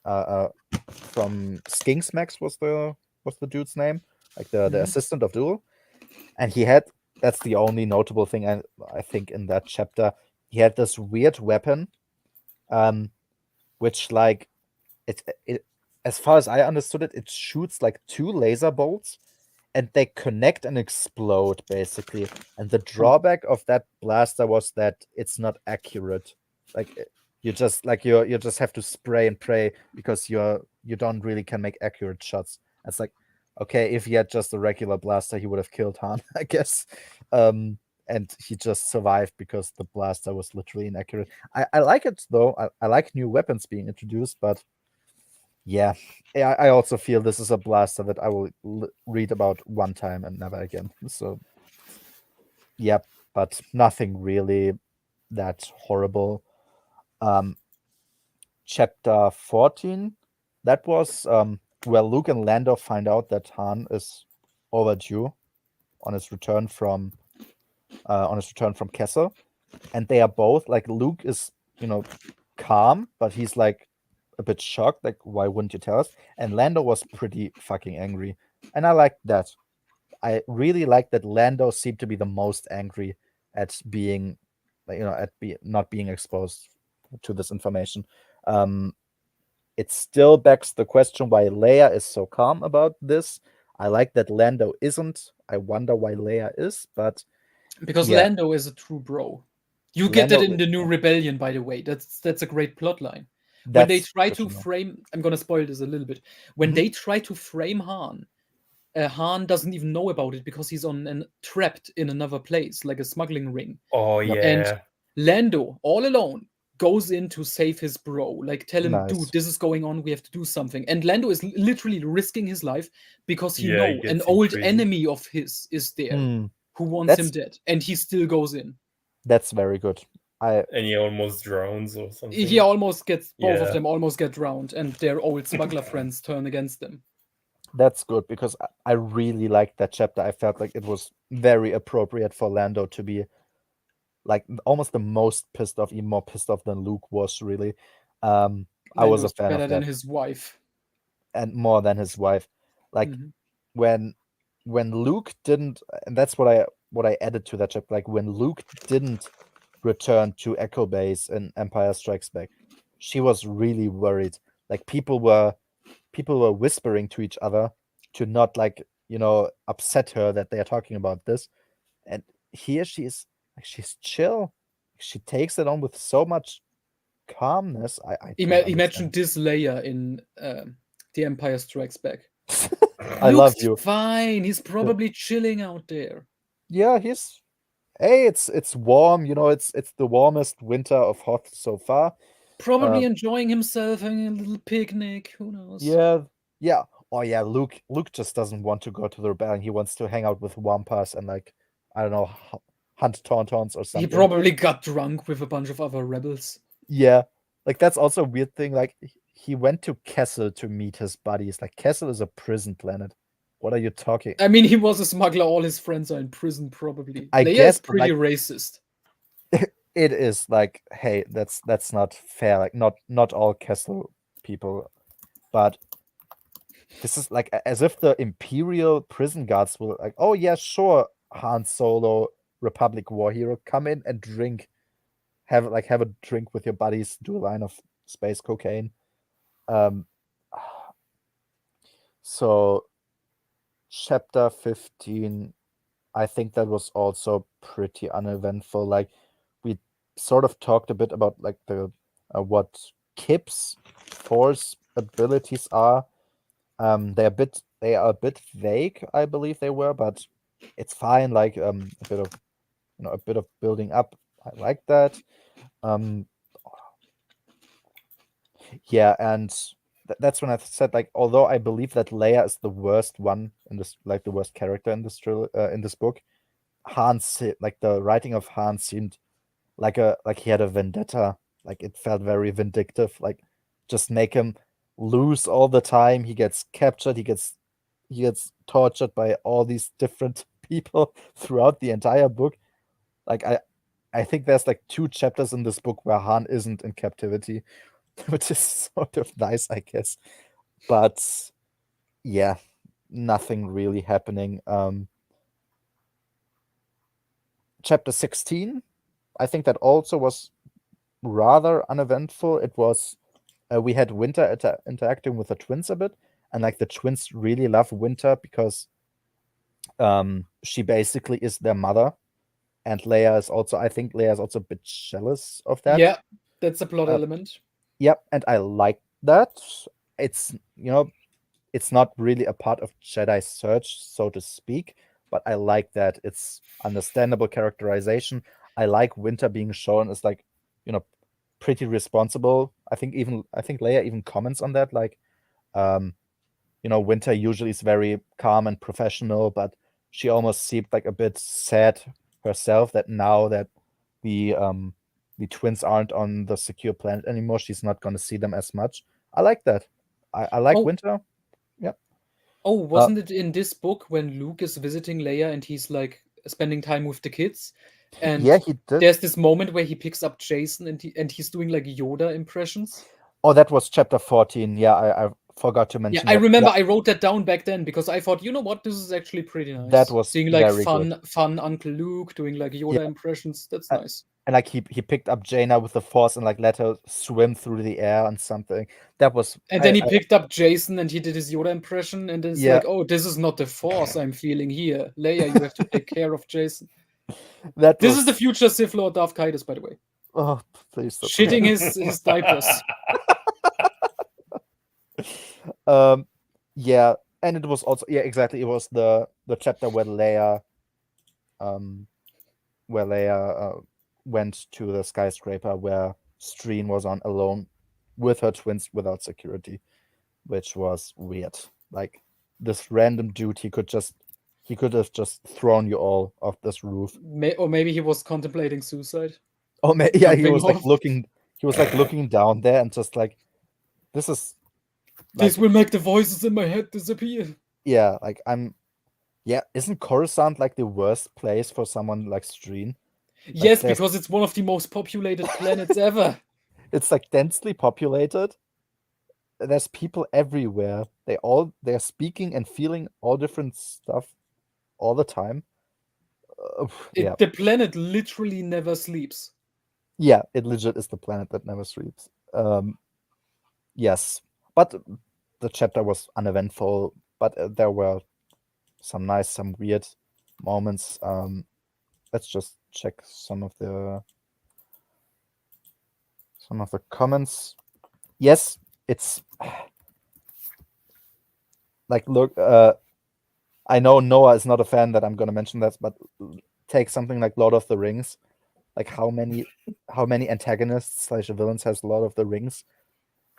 from Skinksmax was the dude's name, like the assistant of Duel, and that's the only notable thing I think in that chapter. He had this weird weapon, which, like, it as far as I understood it, it shoots like 2 laser bolts, and they connect and explode basically. And the drawback of that blaster was that it's not accurate. Like, you just you just have to spray and pray because you don't really can make accurate shots. It's like, okay, if he had just a regular blaster, he would have killed Han, I guess. And he just survived because the blaster was literally inaccurate. I like it though. I like new weapons being introduced, but yeah, I also feel this is a blaster that I will read about one time and never again. So, yeah, but nothing really that horrible. Chapter 14, that was where Luke and Lando find out that Han is overdue on his return from Kessel, and they are both like, Luke is calm, but he's like a bit shocked, like, why wouldn't you tell us? And Lando was pretty fucking angry, and I liked that. I really liked that Lando seemed to be the most angry at being, like, not being exposed to this information. It still begs the question why Leia is so calm about this. I like that Lando isn't. I wonder why Leia is, but because Lando is a true bro. You get that in the new Rebellion, by the way. That's a great plot line. When they try to frame, I'm gonna spoil this a little bit. When they try to frame Han, Han doesn't even know about it because he's trapped in another place, like a smuggling ring. Oh yeah. And Lando, all alone, goes in to save his bro. Like, tell him, dude, this is going on. We have to do something. And Lando is literally risking his life because he knows an old enemy of his is there who wants him dead, and he still goes in. That's very good. And he almost drowns or something. He almost gets both of them almost get drowned, and their old smuggler friends turn against them. That's good, because I really liked that chapter. I felt like it was very appropriate for Lando to be like almost the most pissed off, even more pissed off than Luke was, really. I was a fan of that. Better than his wife. And more than his wife. Like, when Luke didn't, and that's what I added to that chapter, like, when Luke didn't return to Echo Base in Empire Strikes Back, she was really worried. Like, people were whispering to each other to not, like, upset her that they are talking about this. And here she's chill. She takes it on with so much calmness. Imagine this Leia in The Empire Strikes Back. I love you. Fine. He's probably chilling out there. Yeah, it's warm. It's the warmest winter of Hoth so far. Probably enjoying himself, having a little picnic. Who knows? Yeah. Oh yeah, Luke just doesn't want to go to the rebellion. He wants to hang out with Wampas and, like, I don't know hunt Tauntauns or something. He probably got drunk with a bunch of other rebels. Yeah, like that's also a weird thing. Like he went to Kessel to meet his buddies. Like Kessel is a prison planet. What are you talking? I mean, he was a smuggler. All his friends are in prison, probably. I Leia guess, is pretty like, racist. It is like, hey, that's not fair. Like not all Kessel people, but this is like as if the Imperial prison guards were like, oh yeah, sure, Han Solo, Republic war hero, come in and drink, have a drink with your buddies, do a line of space cocaine. So chapter 15, I think that was also pretty uneventful. Like we sort of talked a bit about like the what Kip's force abilities are. They are a bit vague, I believe they were, but it's fine. Like a bit of building up. I like that. Yeah, and that's when I said, like, although I believe that Leia is the worst one in this, like the worst character in this in this book, like the writing of Han seemed like he had a vendetta. Like it felt very vindictive. Like just make him lose all the time. He gets captured. He gets tortured by all these different people throughout the entire book. Like I think there's like 2 chapters in this book where Han isn't in captivity, which is sort of nice, I guess. But yeah, nothing really happening. Chapter 16, I think that also was rather uneventful. It was we had Winter interacting with the twins a bit, and like the twins really love Winter because she basically is their mother, and Leia is also, I think Leia is also a bit jealous of that. Yeah, that's a plot element. Yep, and I like that. It's it's not really a part of Jedi Search, so to speak, but I like that. It's understandable characterization. I like Winter being shown as like, pretty responsible. I think Leia even comments on that. Like, Winter usually is very calm and professional, but she almost seemed like a bit sad herself that now that the twins aren't on the secure planet anymore, she's not going to see them as much. I like that. I like Winter. Yep. Oh, wasn't it in this book when Luke is visiting Leia and he's like spending time with the kids? And yeah, he did. There's this moment where he picks up Jason and he's doing like Yoda impressions. Oh, that was chapter 14. Yeah, I forgot to mention. Yeah, I remember I wrote that down back then because I thought, you know what, this is actually pretty nice. That was seeing like very good. fun Uncle Luke doing like Yoda impressions. That's nice. And like he picked up Jaina with the Force and like let her swim through the air and something. That was. And then he picked up Jason and he did his Yoda impression, and it's like, oh, this is not the Force I'm feeling here. Leia, you have to take care of Jason. This is the future Sith Lord Darth Kaitis, by the way. Oh, please stop. Shitting his diapers. Yeah, and it was also exactly. It was the chapter where Leia went to the skyscraper where Streen was on alone with her twins without security, which was weird. Like this random dude, he could have just thrown you all off this roof. Or maybe he was contemplating suicide. Oh, yeah, he was like looking. He was like looking down there and just like, this is. Like, this will make the voices in my head disappear. Yeah, like isn't Coruscant like the worst place for someone like Streen? Like, yes, because it's one of the most populated planets ever. It's like densely populated. There's people everywhere. They're speaking and feeling all different stuff all the time. The planet literally never sleeps. Yeah, it legit is the planet that never sleeps. Yes, but the chapter was uneventful, but there were some nice, some weird moments. Let's just check some of the comments. Yes, it's like, look, I know Noah is not a fan that I'm going to mention that, but take something like Lord of the Rings. Like how many antagonists / villains has Lord of the Rings?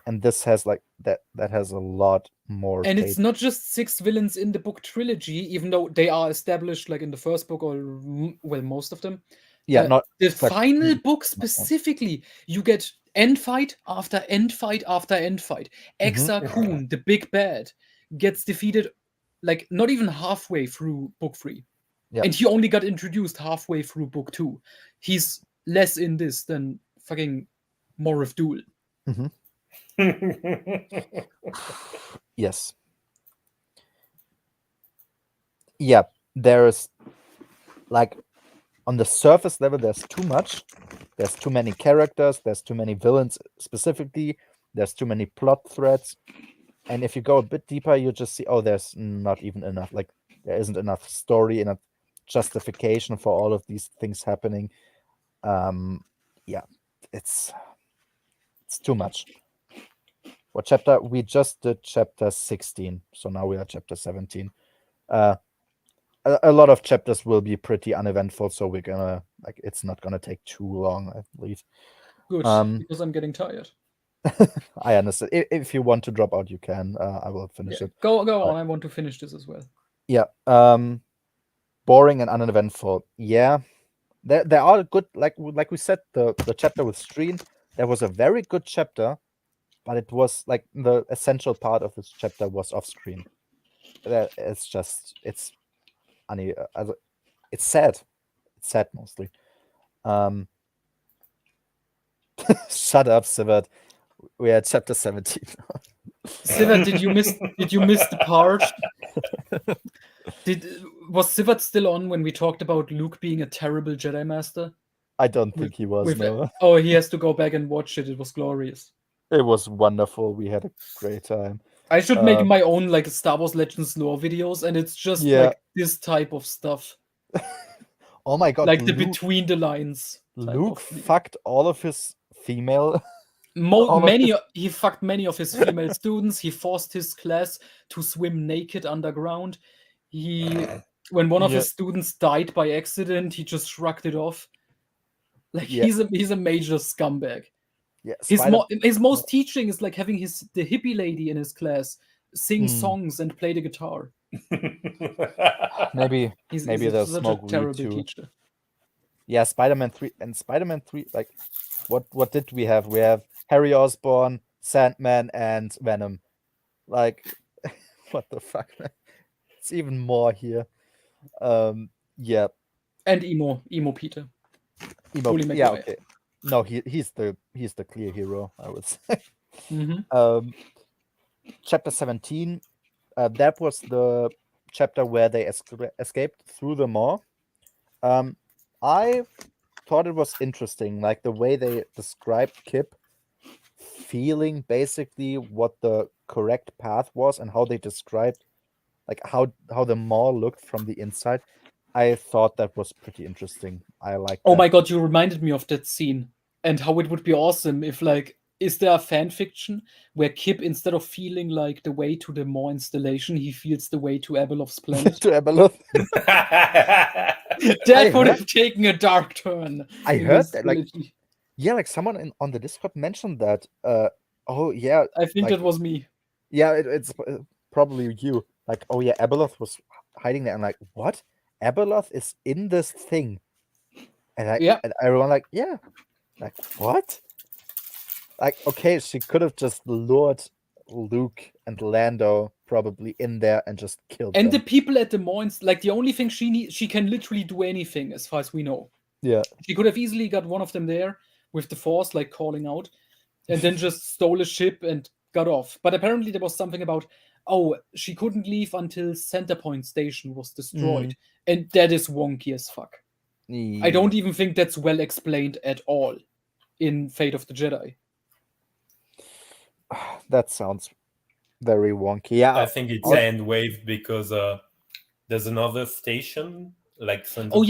and this has like that has a lot more. And it's not just 6 villains in the book trilogy, even though they are established like in the first book, or well, most of them. Yeah, not the final book specifically. You get end fight after end fight after end fight. Exar Kun, the big bad, gets defeated like not even halfway through book 3. Yeah. And he only got introduced halfway through book 2. He's less in this than fucking Morith Duel. Yes. Yeah, there's like on the surface level, there's too much. There's too many characters. There's too many villains specifically. There's too many plot threads. And if you go a bit deeper, you just see, oh, there's not even enough. Like there isn't enough story, enough justification for all of these things happening. Yeah, it's too much. What chapter? We just did chapter 16, so now we are chapter 17. A lot of chapters will be pretty uneventful, so we're gonna like it's not gonna take too long, I believe. Good, because I'm getting tired. I understand. If you want to drop out, you can. I will finish it. Go on. I want to finish this as well. Yeah. Boring and uneventful. Yeah. There are good, like we said, the chapter with Streen. There was a very good chapter, but it was like the essential part of this chapter was off screen. It's sad. It's sad mostly. Shut up, Sivert. We're at chapter 17. Sivert, did you miss the part? Was Sivert still on when we talked about Luke being a terrible Jedi Master? I don't think he was. No. Oh, he has to go back and watch it. It was glorious. It was wonderful. We had a great time. I should make my own like Star Wars Legends lore videos, and it's just like this type of stuff. Oh my god! Like the between the lines. Luke fucked all of his female. He fucked many of his female students. He forced his class to swim naked underground. When one of his students died by accident, he just shrugged it off. Like he's a major scumbag. Yeah, his most teaching is like having the hippie lady in his class sing songs and play the guitar. maybe there's smoke weed too. Teacher. Yeah, Spider-Man 3 and Spider-Man 3. Like, what did we have? We have Harry Osborn, Sandman, and Venom. Like, what the fuck, man? It's even more here. Yeah. And Emo Peter. Yeah, okay. No, he's the clear hero, I would say. Chapter 17. That was the chapter where they escaped through the maw. I thought it was interesting, like the way they described Kip feeling basically what the correct path was and how they described like how the maw looked from the inside. I thought that was pretty interesting. I like. Oh my god, you reminded me of that scene and how it would be awesome if like, is there a fan fiction where Kip, instead of feeling like the way to the maw installation, he feels the way to Abeloth's planet? To Abeloth. That would have taken a dark turn. I heard that, like, like someone on the Discord mentioned that. Oh yeah, I think that was me. Yeah, it's probably you. Like, oh yeah, Abeloth was hiding there. I'm like, what? Abeloth is in this thing, and and everyone like, yeah, like what? Like, okay, she could have just lured Luke and Lando probably in there and just killed them. And the people at the Moins, like the only thing she can literally do anything as far as we know. Yeah. She could have easily got one of them there with the Force, like calling out, and then just stole a ship and got off. But apparently there was something about, she couldn't leave until Centerpoint Station was destroyed. And that is wonky as fuck. Yeah. I don't even think that's well explained at all in Fate of the Jedi. That sounds very wonky. Yeah, I think it's hand waved because there's another station like somewhere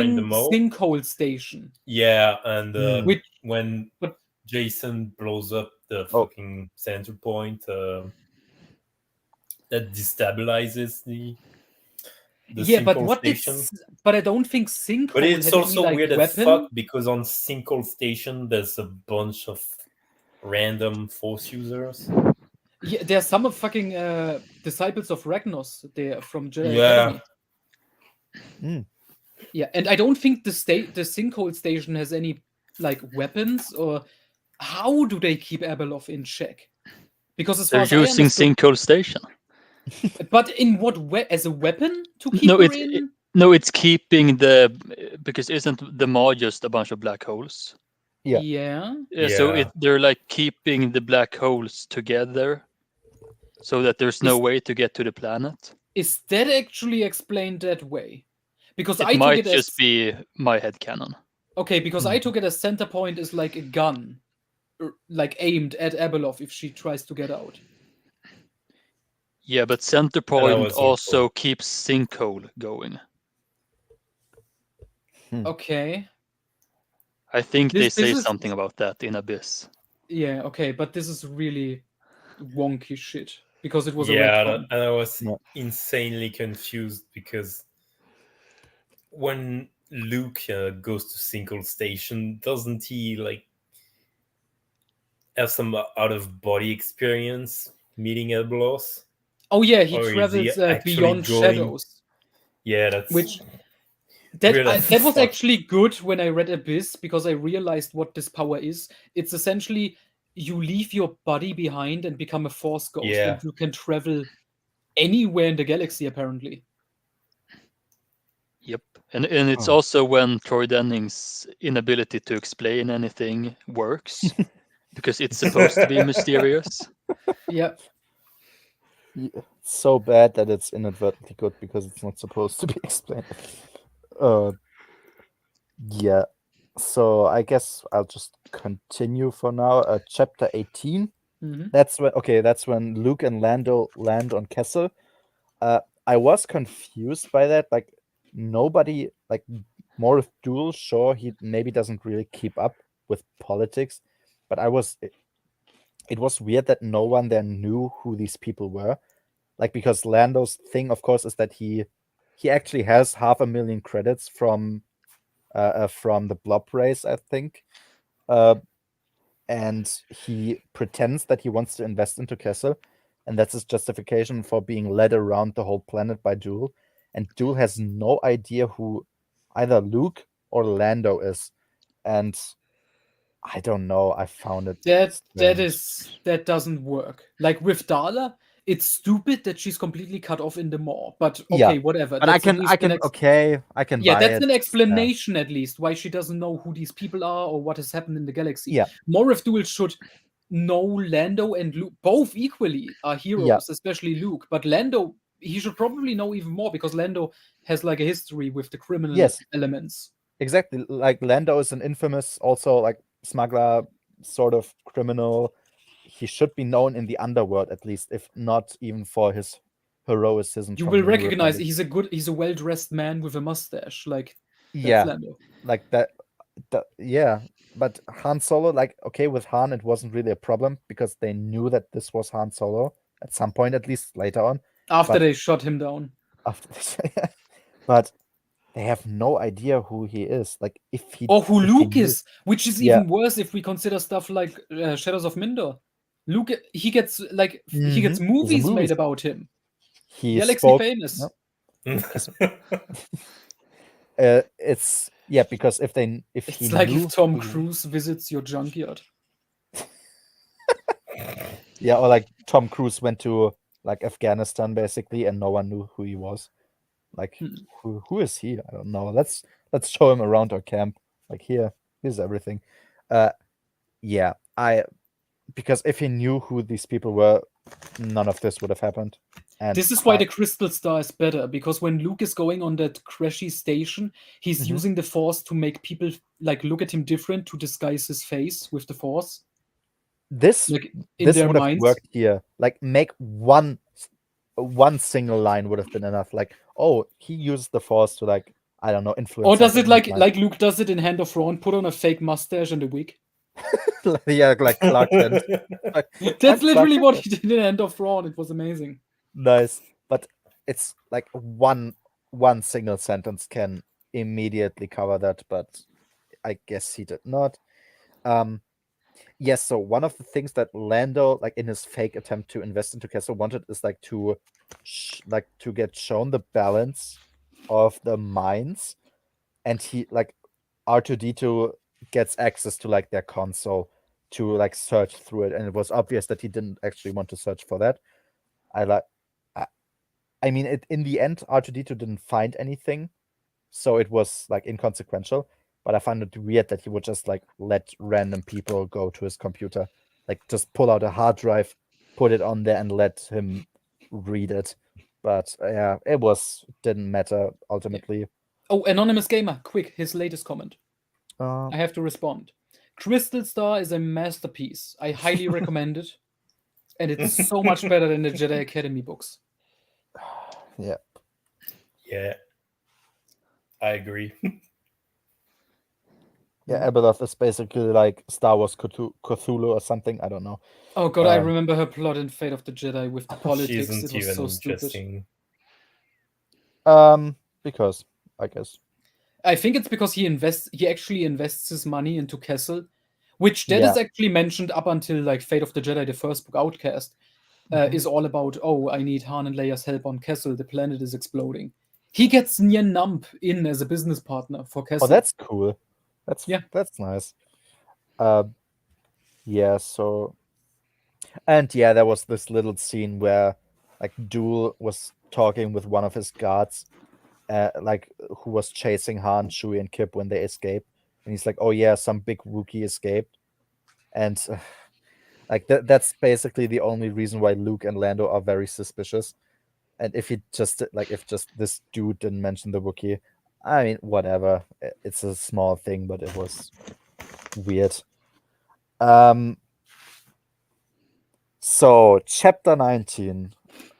in the mall. Sinkhole station. Yeah, and when Jason blows up the fucking center point, that destabilizes the but station. But I don't think Sinkhole. But it's also weird as fuck because on Sinkhole Station there's a bunch of random Force users. Yeah, there's some fucking disciples of Ragnos there from Jedi Academy. Yeah, and I don't think the sinkhole station has any like weapons, or how do they keep Abeloth in check? Because as far as they're using sinkhole station. But in what way? As a weapon to keep her in? No, it's keeping because isn't the Maw just a bunch of black holes? Yeah. So they're like keeping the black holes together, so that there's no way to get to the planet. Is that actually explained that way? Because it might just be my headcanon. Okay, because I took it as center point is like a gun, like aimed at Abeloth if she tries to get out. Yeah, but center point also keeps sinkhole going. Okay. I think they say something about that in Abyss. Yeah, okay, but this is really wonky shit because it was a retcon. And I was insanely confused because when Luke goes to sinkhole station, doesn't he like have some out of body experience meeting Abeloth? Oh yeah, he travels beyond shadows. Yeah, that's that was actually good when I read Abyss, because I realized what this power is. It's essentially you leave your body behind and become a Force ghost, and you can travel anywhere in the galaxy apparently. Yep, and it's also when Troy Denning's inability to explain anything works, because it's supposed to be mysterious. Yeah. So bad that it's inadvertently good because it's not supposed to be explained. Yeah. So I guess I'll just continue for now. Chapter 18. That's when Luke and Lando land on Kessel. I was confused by that. Like nobody, like Morith Duel, sure, he maybe doesn't really keep up with politics, but it was weird that no one there knew who these people were. Like, because Lando's thing, of course, is that he actually has 500,000 credits from the Blob race, I think. And he pretends that he wants to invest into Kessel, and that's his justification for being led around the whole planet by Duel. And Duel has no idea who either Luke or Lando is. And I don't know, I found it that doesn't work. Like with Darla, it's stupid that she's completely cut off in the Maw, but okay, whatever. But that's I can yeah, buy that's it. an explanation at least why she doesn't know who these people are or what has happened in the galaxy. Yeah. Morith Duel should know Lando and Luke both equally are heroes, especially Luke. But Lando, he should probably know even more because Lando has like a history with the criminal elements. Exactly. Like Lando is an infamous, also like smuggler, sort of criminal. He should be known in the underworld, at least, if not even for his heroism. You will recognize he's a well-dressed man with a mustache. Like that's Lando. Like that. Yeah. But Han Solo, like, okay, with Han, it wasn't really a problem because they knew that this was Han Solo at some point, at least later on. After they shot him down. But they have no idea who he is. Like, if he or who Luke is, which is even worse if we consider stuff like Shadows of Mindor. Luke, he gets movies made about him. Galaxy famous. It's because it's like if Tom Cruise visits your junkyard. Or like Tom Cruise went to like Afghanistan basically, and no one knew who he was. Like who is he? I don't know. Let's show him around our camp. Like here's everything. Because if he knew who these people were, none of this would have happened. And this is why the Crystal Star is better, because when Luke is going on that crashy station, he's using the Force to make people like look at him different, to disguise his face with the Force. This would have worked here. Like, make one single line would have been enough. Like, oh, he used the Force to, like, I don't know, influence. Or does it like Luke does it in Hand of Thrawn, put on a fake mustache and a wig? Like Clark Kent. That's literally what he did in Hand of Thrawn. It was amazing. Nice. But it's like one single sentence can immediately cover that, but I guess he did not. Yes, so one of the things that Lando, like in his fake attempt to invest into Kessel, wanted is like to get shown the balance of the mines, and he like R2D2 gets access to like their console to like search through it, and it was obvious that he didn't actually want to search for that. I mean, in the end, R2D2 didn't find anything, so it was like inconsequential. But I find it weird that he would just like let random people go to his computer, like just pull out a hard drive, put it on there, and let him read it. But yeah, it didn't matter ultimately. Oh, Anonymous Gamer, quick, his latest comment. I have to respond. Crystal Star is a masterpiece. I highly recommend it. And it's so much better than the Jedi Academy books. Yeah. Yeah. I agree. Yeah, Abeloth is basically like Star Wars Cthulhu or something. I don't know. Oh god, I remember her plot in Fate of the Jedi with the politics. It was so stupid. Because I guess. I think it's because he actually invests his money into Kessel, which is actually mentioned up until like Fate of the Jedi, the first book, Outcast, is all about, I need Han and Leia's help on Kessel, the planet is exploding. He gets Nien Nump in as a business partner for Kessel. Oh, that's cool. That's nice. Yeah, so and yeah, there was this little scene where like Duel was talking with one of his guards, like who was chasing Han, Chewie, and Kip when they escaped, and he's like, "Oh yeah, some big Wookiee escaped," and like that's basically the only reason why Luke and Lando are very suspicious. And if this dude didn't mention the Wookiee, I mean, whatever. It's a small thing, but it was weird. So chapter 19.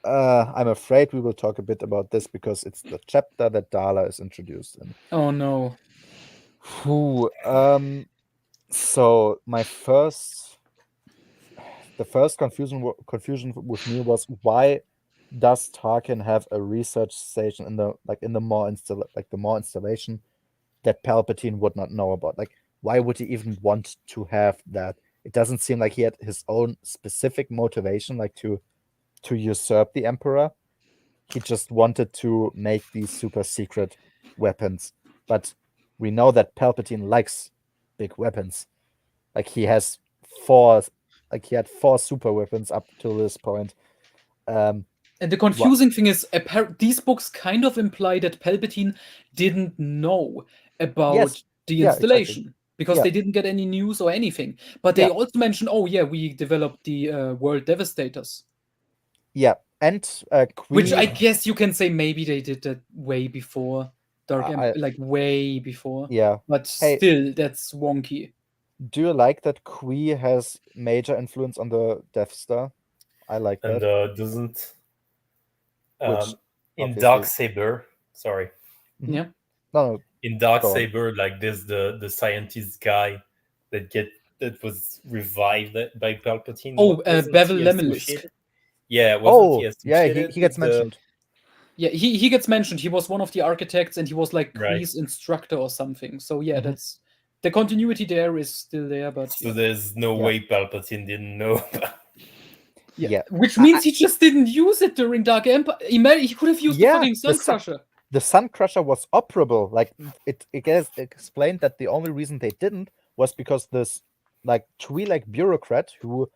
I'm afraid we will talk a bit about this because it's the chapter that Darla is introduced in. Oh no. So the first confusion with me was, why does Tarkin have a research station in the Maw installation that Palpatine would not know about? Like, why would he even want to have that? It doesn't seem like he had his own specific motivation, like to usurp the Emperor. He just wanted to make these super secret weapons. But we know that Palpatine likes big weapons. Like he had 4 super weapons up to this point. And the confusing thing is, these books kind of imply that Palpatine didn't know about the installation. Exactly. Because they didn't get any news or anything. But they also mentioned, we developed the World Devastators. Yeah, and which I guess you can say maybe they did that way before Dark Empire, like way before. Yeah, but still, that's wonky. Do you like that Qui has major influence on the Death Star? I like that. And doesn't in Darksaber? Sorry. Mm-hmm. Yeah. No. In Darksaber, like there's the scientist guy that was revived by Palpatine. Oh, Bevel Lemelisk. Yeah, wasn't he associated? He gets mentioned. Yeah, he gets mentioned. He was one of the architects, and he was like Qui's instructor or something. So yeah, that's the continuity there is still there, but so there's no way Palpatine didn't know. Yeah, which means he just didn't use it during Dark Empire. He could have used the fucking Sun Crusher. The Sun Crusher was operable. Like it gets explained that the only reason they didn't was because this like Twi'lek bureaucrat who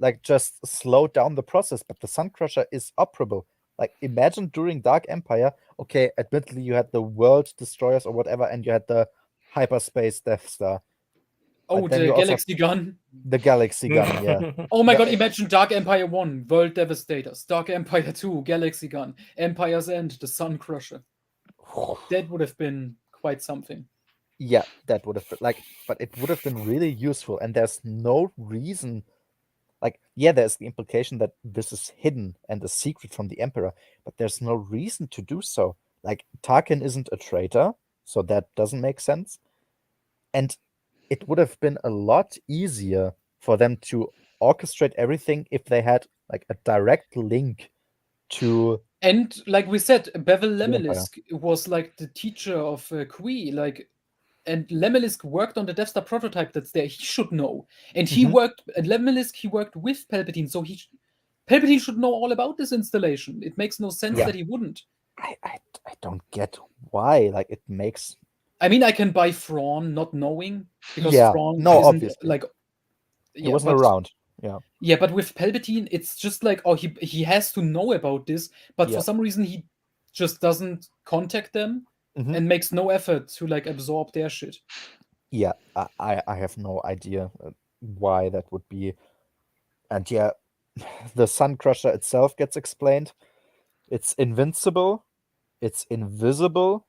like just slowed down the process. But the Sun Crusher is operable. Like imagine during Dark Empire. Okay, admittedly you had the World Destroyers or whatever, and you had the hyperspace Death Star. Oh, the Galaxy Gun. The Galaxy Gun, yeah. Oh my god, imagine Dark Empire 1, World Devastators, Dark Empire 2, Galaxy Gun, Empire's End, the Sun Crusher. That would have been quite something. Yeah, that would have been but it would have been really useful, and there's no reason. There's the implication that this is hidden and a secret from the Emperor, but there's no reason to do so. Like, Tarkin isn't a traitor, so that doesn't make sense. And it would have been a lot easier for them to orchestrate everything if they had like a direct link to. And like we said, Bevel Lemelisk was like the teacher of Qui. Like, Lemelisk worked on the Death Star prototype that's there. He should know. And he worked with Palpatine, so Palpatine should know all about this installation. It makes no sense that he wouldn't. I don't get why. Like, it makes... I mean, I can buy Thrawn not knowing, because Thrawn isn't, obviously. like... He wasn't around. Yeah, but with Palpatine, it's just like, he has to know about this, but for some reason he just doesn't contact them and makes no effort to like absorb their shit. Yeah, I have no idea why that would be. And the Sun Crusher itself gets explained. It's invincible, it's invisible,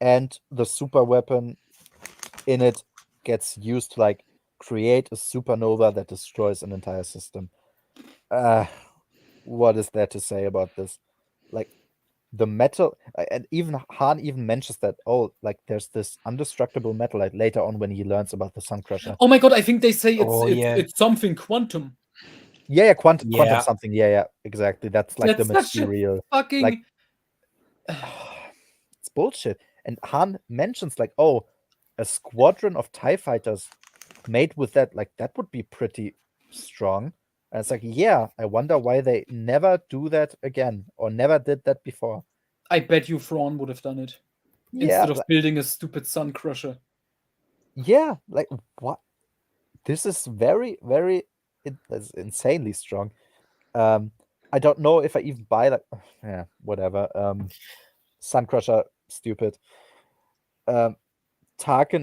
and the super weapon in it gets used to like create a supernova that destroys an entire system. What is there to say about this? Like, the metal, and even Han even mentions that, like, there's this indestructible metal, like, later on when he learns about the Sun Crusher. Oh my god, I think they say it's something quantum. Quantum something. Exactly. That's like the material. Fucking... Like, it's bullshit. And Han mentions like, a squadron of TIE fighters made with that, like, that would be pretty strong. And it's like, I wonder why they never do that again, or never did that before. I bet you Thrawn would have done it. Instead of building a stupid Sun Crusher. Yeah, like, what? This is very, very... It's insanely strong. I don't know if I even buy, like... whatever. Sun Crusher, stupid. Tarkin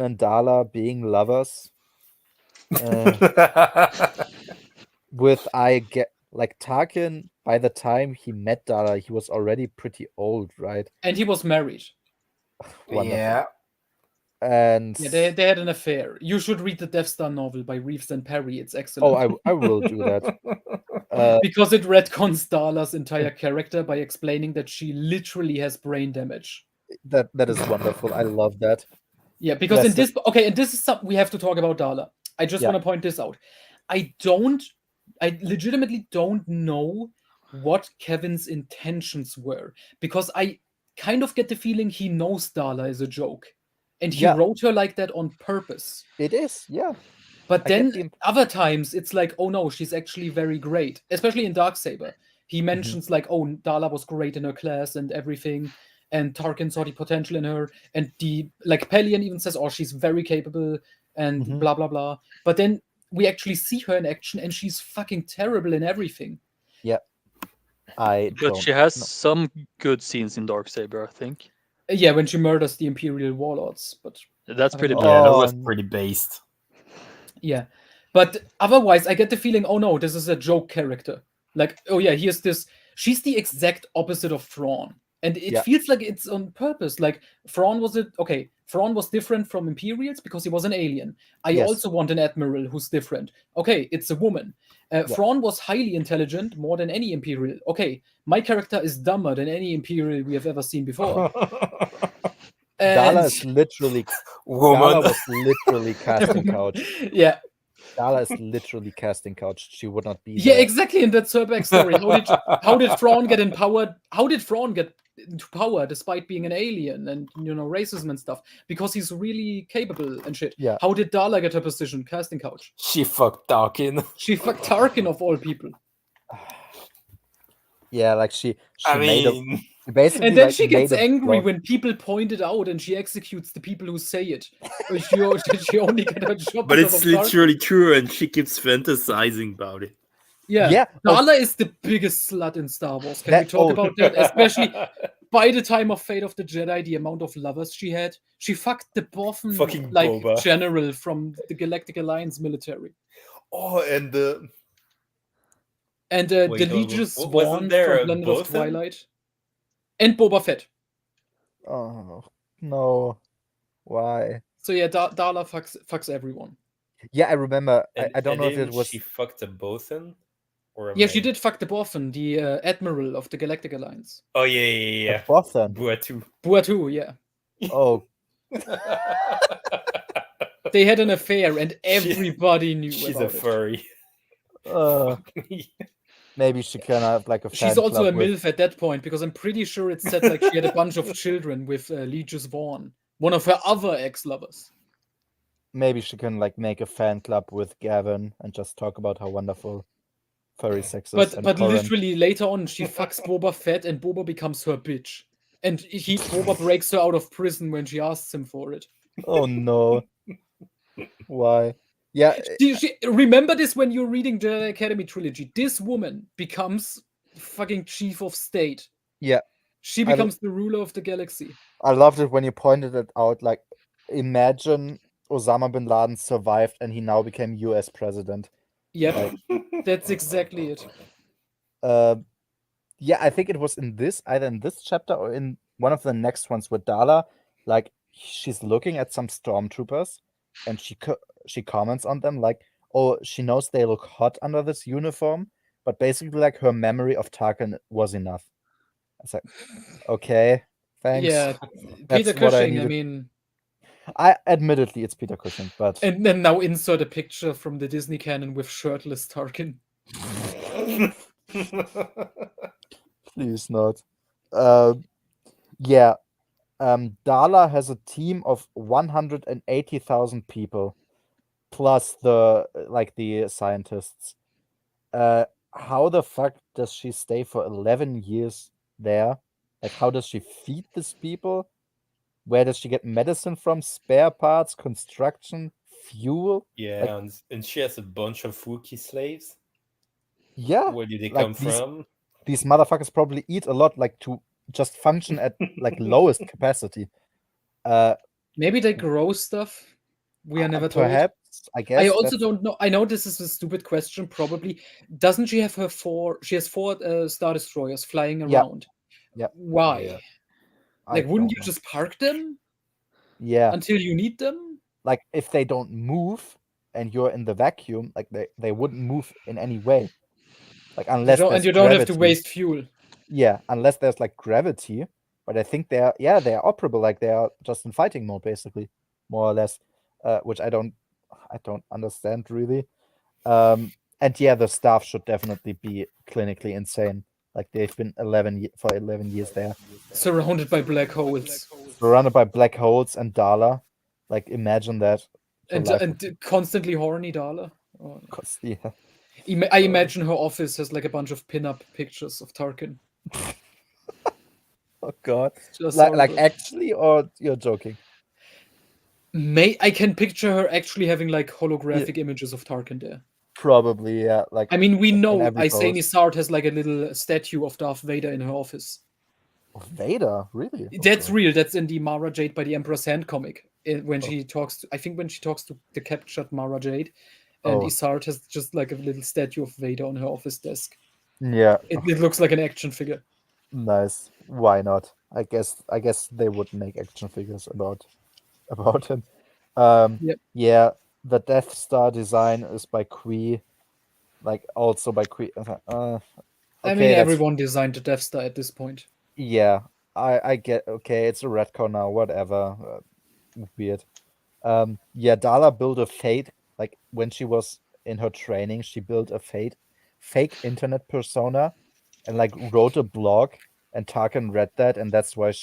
and Dala being lovers. With Tarkin, by the time he met Dala, he was already pretty old, right? And he was married. Wonderful. Yeah. And they had an affair. You should read the Death Star novel by Reeves and Perry. It's excellent. I will do that. Because it retcons Dala's entire character by explaining that she literally has brain damage. That is wonderful. I love that. Yeah, because and this is something we have to talk about Dala. I just want to point this out. I legitimately don't know what Kevin's intentions were, because I kind of get the feeling he knows Dala is a joke. And he wrote her like that on purpose. It is, yeah. But then other times it's like, oh no, she's actually very great. Especially in Darksaber. He mentions like, Dala was great in her class and everything. And Tarkin saw the potential in her. And Pelion even says, she's very capable and blah, blah, blah. But then we actually see her in action and she's fucking terrible in everything. Yeah. But she has some good scenes in Darksaber, I think. Yeah, when she murders the Imperial warlords, but that's pretty bad. Yeah, that was pretty based. Yeah, but otherwise, I get the feeling, oh no, this is a joke character. Like, here's this. She's the exact opposite of Thrawn, and it feels like it's on purpose. Like Thrawn was different from Imperials because he was an alien. I also want an admiral who's different. Okay, it's a woman. Thrawn was highly intelligent, more than any Imperial. Okay, my character is dumber than any Imperial we have ever seen before. Dala is literally Dala was literally casting couch. Yeah. Dala is literally casting couch. She would not be there. Yeah, exactly. And that's her backstory. How did Thrawn get empowered? How did Thrawn get into power despite being an alien and racism and stuff? Because he's really capable and shit. Yeah. How did Dala get her position? Casting couch. She fucked Tarkin. She fucked Tarkin of all people. Yeah, like she made basically, and then she gets angry when people point it out, and she executes the people who say it. She only get her job. But it's literally true, and she keeps fantasizing about it. Yeah. Dala is the biggest slut in Star Wars. Can we talk about that? Especially by the time of Fate of the Jedi, the amount of lovers she had. She fucked the Boffin Boba. general from the Galactic Alliance military. Oh, and the Delicious Vaughn from Planet of Twilight. And Boba Fett. Oh, no. Why? So yeah, Dala fucks everyone. Yeah, I remember. I don't know if it was... She fucked a Bothan? Yeah, she did fuck the Boffin, the Admiral of the Galactic Alliance. Oh, yeah. The Bothan? Buatu, yeah. Oh. They had an affair and everybody knew she's about a furry. Maybe she can have like a fan She's also a club MILF at that point, because I'm pretty sure it said like she had a bunch of children with Legis Vaughn. one of her other ex-lovers. Maybe she can like make a fan club with Gavin and just talk about how wonderful furry sex is. But literally later on, she fucks Boba Fett and Boba becomes her bitch. And Boba breaks her out of prison when she asks him for it. Oh no. Why? Yeah. Remember this when you're reading the Academy trilogy. This woman becomes fucking chief of state. Yeah. She becomes the ruler of the galaxy. I loved it when you pointed it out. Like, imagine Osama bin Laden survived and he now became US president. Yep. That's exactly it. Yeah, I think it was either in this chapter or in one of the next ones with Dala. Like, she's looking at some stormtroopers and she comments on them like, oh, she knows they look hot under this uniform, but basically like her memory of Tarkin was enough. It's like, okay, thanks. Yeah, Peter Cushing, I mean... Admittedly, it's Peter Cushing, but... And then now insert a picture from the Disney canon with shirtless Tarkin. Please not. Yeah. Dala has a team of 180,000 people, plus the scientists. How the fuck does she stay for 11 years there? Like, how does she feed these people? Where does she get medicine from? Spare parts, construction, fuel? Yeah, and she has a bunch of Wookiee slaves. Yeah. Where do they come from? These motherfuckers probably eat a lot, like, to just function at, like, lowest capacity. Maybe they grow stuff. We are never told. Perhaps, I guess. I also don't know. I know this is a stupid question, probably. Doesn't she have she has 4 Star Destroyers flying around. Yeah. Why? Yeah. Like, wouldn't you just park them? Yeah. Until you need them? Like, if they don't move and you're in the vacuum, like, they wouldn't move in any way. Like, unless you don't have to waste fuel. Yeah, unless there's, like, gravity. But I think they are operable. Like, they are just in fighting mode, basically, more or less. Which I don't understand, really. And yeah, the staff should definitely be clinically insane. Like, they've been 11 years there. Surrounded by black holes. Surrounded by black holes and Dala. Like, imagine that. And constantly horny Dala. Oh. Yeah. I imagine her office has, like, a bunch of pin-up pictures of Tarkin. Oh, God. Like actually, or you're joking? I can picture her actually having, like, holographic images of Tarkin there. Probably, yeah. Like, I mean, we know Isaini Sard has, like, a little statue of Darth Vader in her office. Of Vader? Really? That's real. That's in the Mara Jade by the Emperor's Hand comic. When she talks to the captured Mara Jade, and Isard has just, like, a little statue of Vader on her office desk. Yeah. It looks like an action figure. Nice. Why not? I guess they would make action figures about him. Yep. Yeah, the Death Star design is by Kui. Like, also by Kui. I mean, everyone designed the Death Star at this point. Yeah, I get. Okay, it's a retcon now. Whatever. Weird. Yeah, Dala built a fake. Like, when she was in her training, she built a fake internet persona, and, like, wrote a blog. And Tarkin read that, and that's why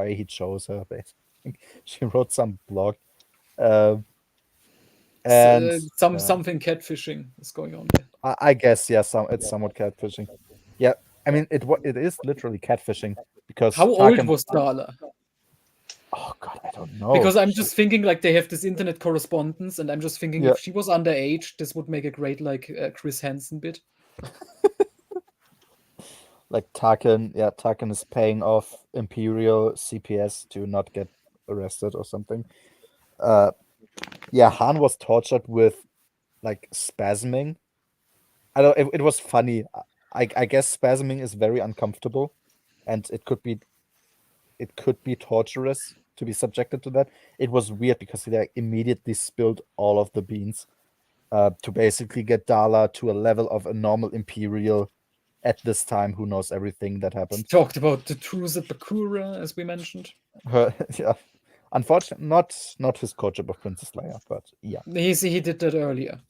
he chose her. Basically, she wrote some blog. And something catfishing is going on there. I guess, yeah, it's somewhat catfishing. Yeah, I mean, it is literally catfishing because how old was Dala? Oh God, I don't know. Because I'm just thinking, like, they have this internet correspondence, and I'm just thinking if she was underage, this would make a great, like, Chris Hansen bit. Like, Tarkin is paying off Imperial CPS to not get arrested or something. Yeah, Han was tortured with, like, spasming. I don't. It was funny. I guess spasming is very uncomfortable, and it could be torturous to be subjected to that. It was weird because he, like, immediately spilled all of the beans, to basically get Dala to a level of a normal Imperial. At this time, who knows everything that happened. Talked about the truth at Bakura, as we mentioned. Yeah. Unfortunately, not his courtship of Princess Leia, but yeah. He did that earlier.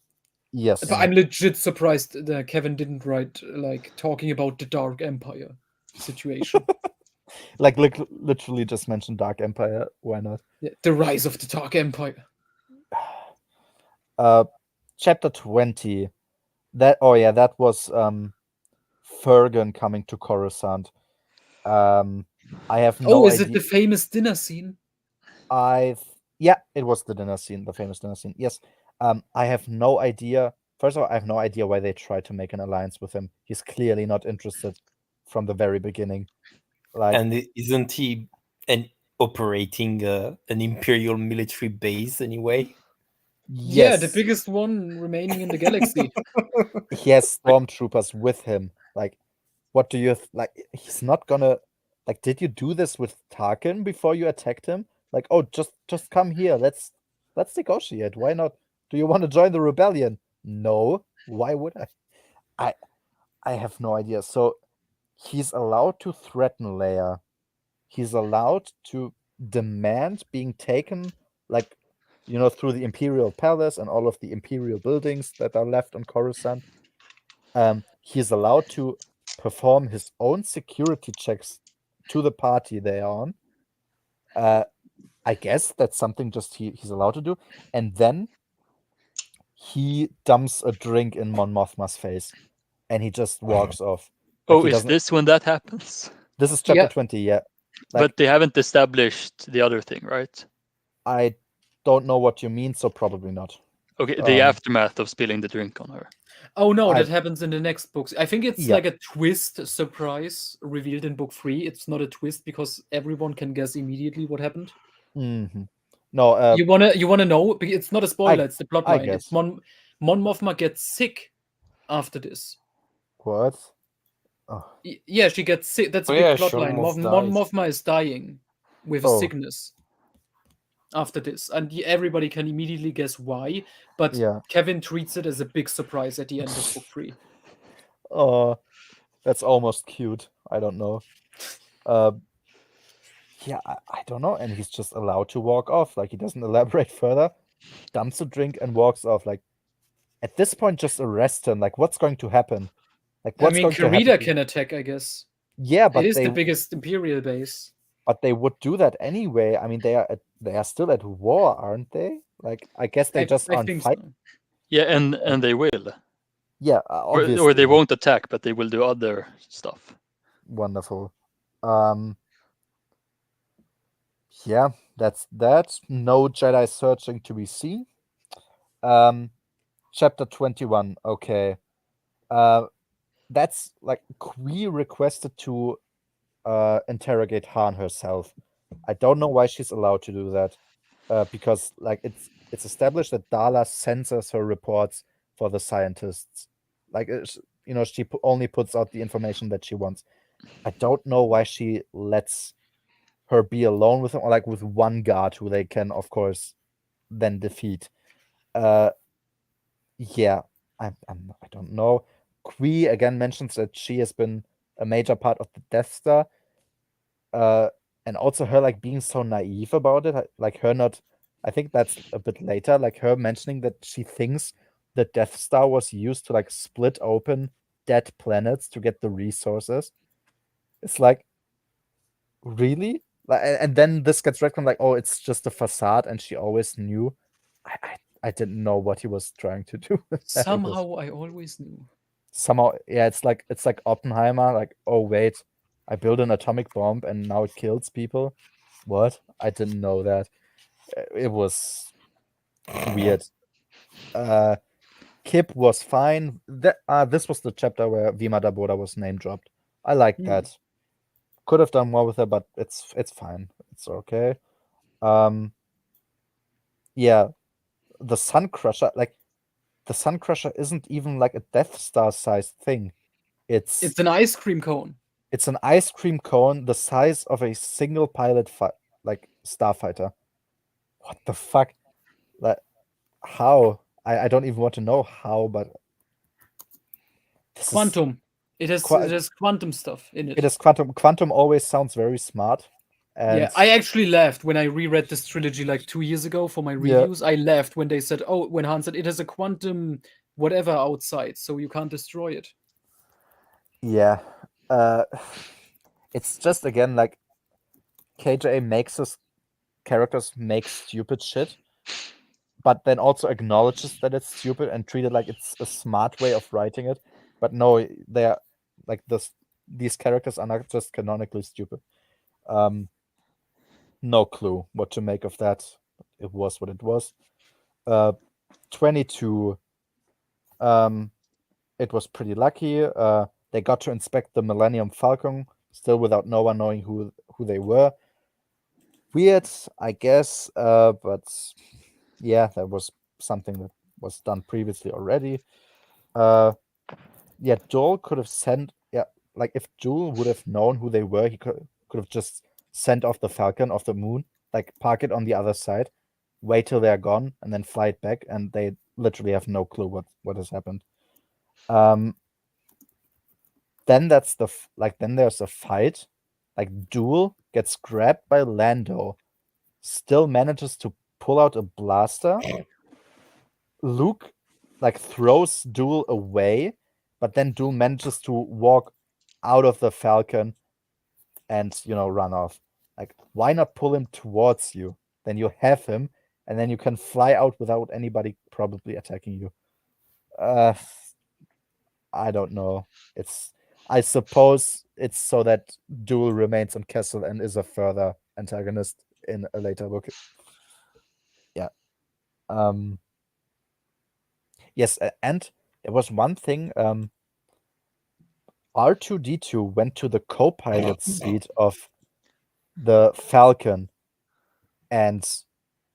Yes. But I'm legit surprised that Kevin didn't write, like, talking about the Dark Empire situation. Like literally just mention Dark Empire. Why not? The Rise of the Dark Empire. Chapter 20. That was Fergan coming to Coruscant. I have no is idea. it the famous dinner scene? Yeah, it was the dinner scene, the famous dinner scene. Yes. I have no idea. First of all, I have no idea why they tried to make an alliance with him. He's clearly not interested from the very beginning. Like, and isn't he operating an Imperial military base anyway? yes. Yeah, the biggest one remaining in the galaxy. He has stormtroopers with him. Like, what do you like? He's not gonna like. Did you do this with Tarkin before you attacked him? Like, oh, just come here. Let's negotiate. Why not? Do you want to join the rebellion? No. Why would I? I have no idea. So he's allowed to threaten Leia. He's allowed to demand being taken, like, through the Imperial Palace and all of the Imperial buildings that are left on Coruscant. He's allowed to perform his own security checks to the party they are on. I guess that's something just he's allowed to do. And then he dumps a drink in Mon Mothma's face, and he just walks off. Like, is this when that happens? This is chapter 20, yeah. But they haven't established the other thing, right? I don't know what you mean, so probably not. Okay, the aftermath of spilling the drink on her. Oh no, that happens in the next books. I think it's like a twist surprise revealed in book 3. It's not a twist because everyone can guess immediately what happened. Mm-hmm. No, you wanna know? It's not a spoiler. It's the plot line. It's Mon Mothma gets sick after this. What? Oh. Yeah, she gets sick. That's a big plot line. Mon Mothma is dying with a sickness after this, and everybody can immediately guess why. But Kevin treats it as a big surprise at the end of book 3. Oh, that's almost cute. I don't know. Yeah, I don't know. And he's just allowed to walk off. Like, he doesn't elaborate further. Dumps a drink and walks off. Like, at this point, just arrest him. Like, what's going to happen? Like, what's going to happen? Karita can attack, I guess. Yeah, but it is the biggest Imperial base. But they would do that anyway. I mean, they are still at war, aren't they? Like, I guess they just aren't fighting. So. Yeah, and they will. Yeah, obviously. Or they won't attack, but they will do other stuff. Wonderful. Yeah, that's that. No Jedi searching to be seen. Chapter 21. Okay. That's like Qui requested to interrogate Han herself. I don't know why she's allowed to do that. Because like it's established that Darla censors her reports for the scientists. Like, she only puts out the information that she wants. I don't know why she lets her be alone with him, or like with one guard who they can, of course, then defeat. Yeah, I don't know. Qui again mentions that she has been a major part of the Death Star. And also her like being so naive about it, like her not. I think that's a bit later, like her mentioning that she thinks the Death Star was used to like split open dead planets to get the resources. It's like, really? Like, and then this gets reckoned like, oh, it's just a facade, and she always knew. I didn't know what he was trying to do. Somehow I always knew. Somehow, yeah, it's like Oppenheimer. Like, oh wait, I built an atomic bomb and now it kills people. What? I didn't know that. It was weird. Kip was fine. This was the chapter where Vima Daboda was name dropped. I like that. Could have done more with her, but it's fine. It's okay. Yeah, the Sun Crusher, like the Sun Crusher isn't even like a Death Star sized thing. It's an ice cream cone. It's an ice cream cone the size of a single pilot like starfighter. What the fuck? Like, how? I don't even want to know how, but quantum. It has quantum stuff in it. It is quantum. Quantum always sounds very smart. And yeah, I actually laughed when I reread this trilogy like 2 years ago for my reviews. I laughed when they said, when Han said it has a quantum whatever outside, so you can't destroy it. Yeah. It's just, again, like, KJ makes his characters make stupid shit, but then also acknowledges that it's stupid and treat it like it's a smart way of writing it. But no, they're like these characters are not just canonically stupid. No clue what to make of that. It was what it was. 22. It was pretty lucky. They got to inspect the Millennium Falcon, still without no one knowing who they were. Weird, I guess, but yeah, that was something that was done previously already. Yeah, Joel could have sent. Yeah, like if Joel would have known who they were, he could have just sent off the Falcon off the moon, like park it on the other side, wait till they're gone, and then fly it back, and they literally have no clue what has happened. Then that's then there's a fight. Like Joel gets grabbed by Lando, still manages to pull out a blaster. Luke like throws Joel away, but then Joel manages to walk out of the Falcon and run off. Like, why not pull him towards you? Then you have him, and then you can fly out without anybody probably attacking you. I don't know. I suppose it's so that Joel remains on Kessel and is a further antagonist in a later book. Yeah. Yes, and there was one thing. R2-D2 went to the co-pilot seat of the Falcon, and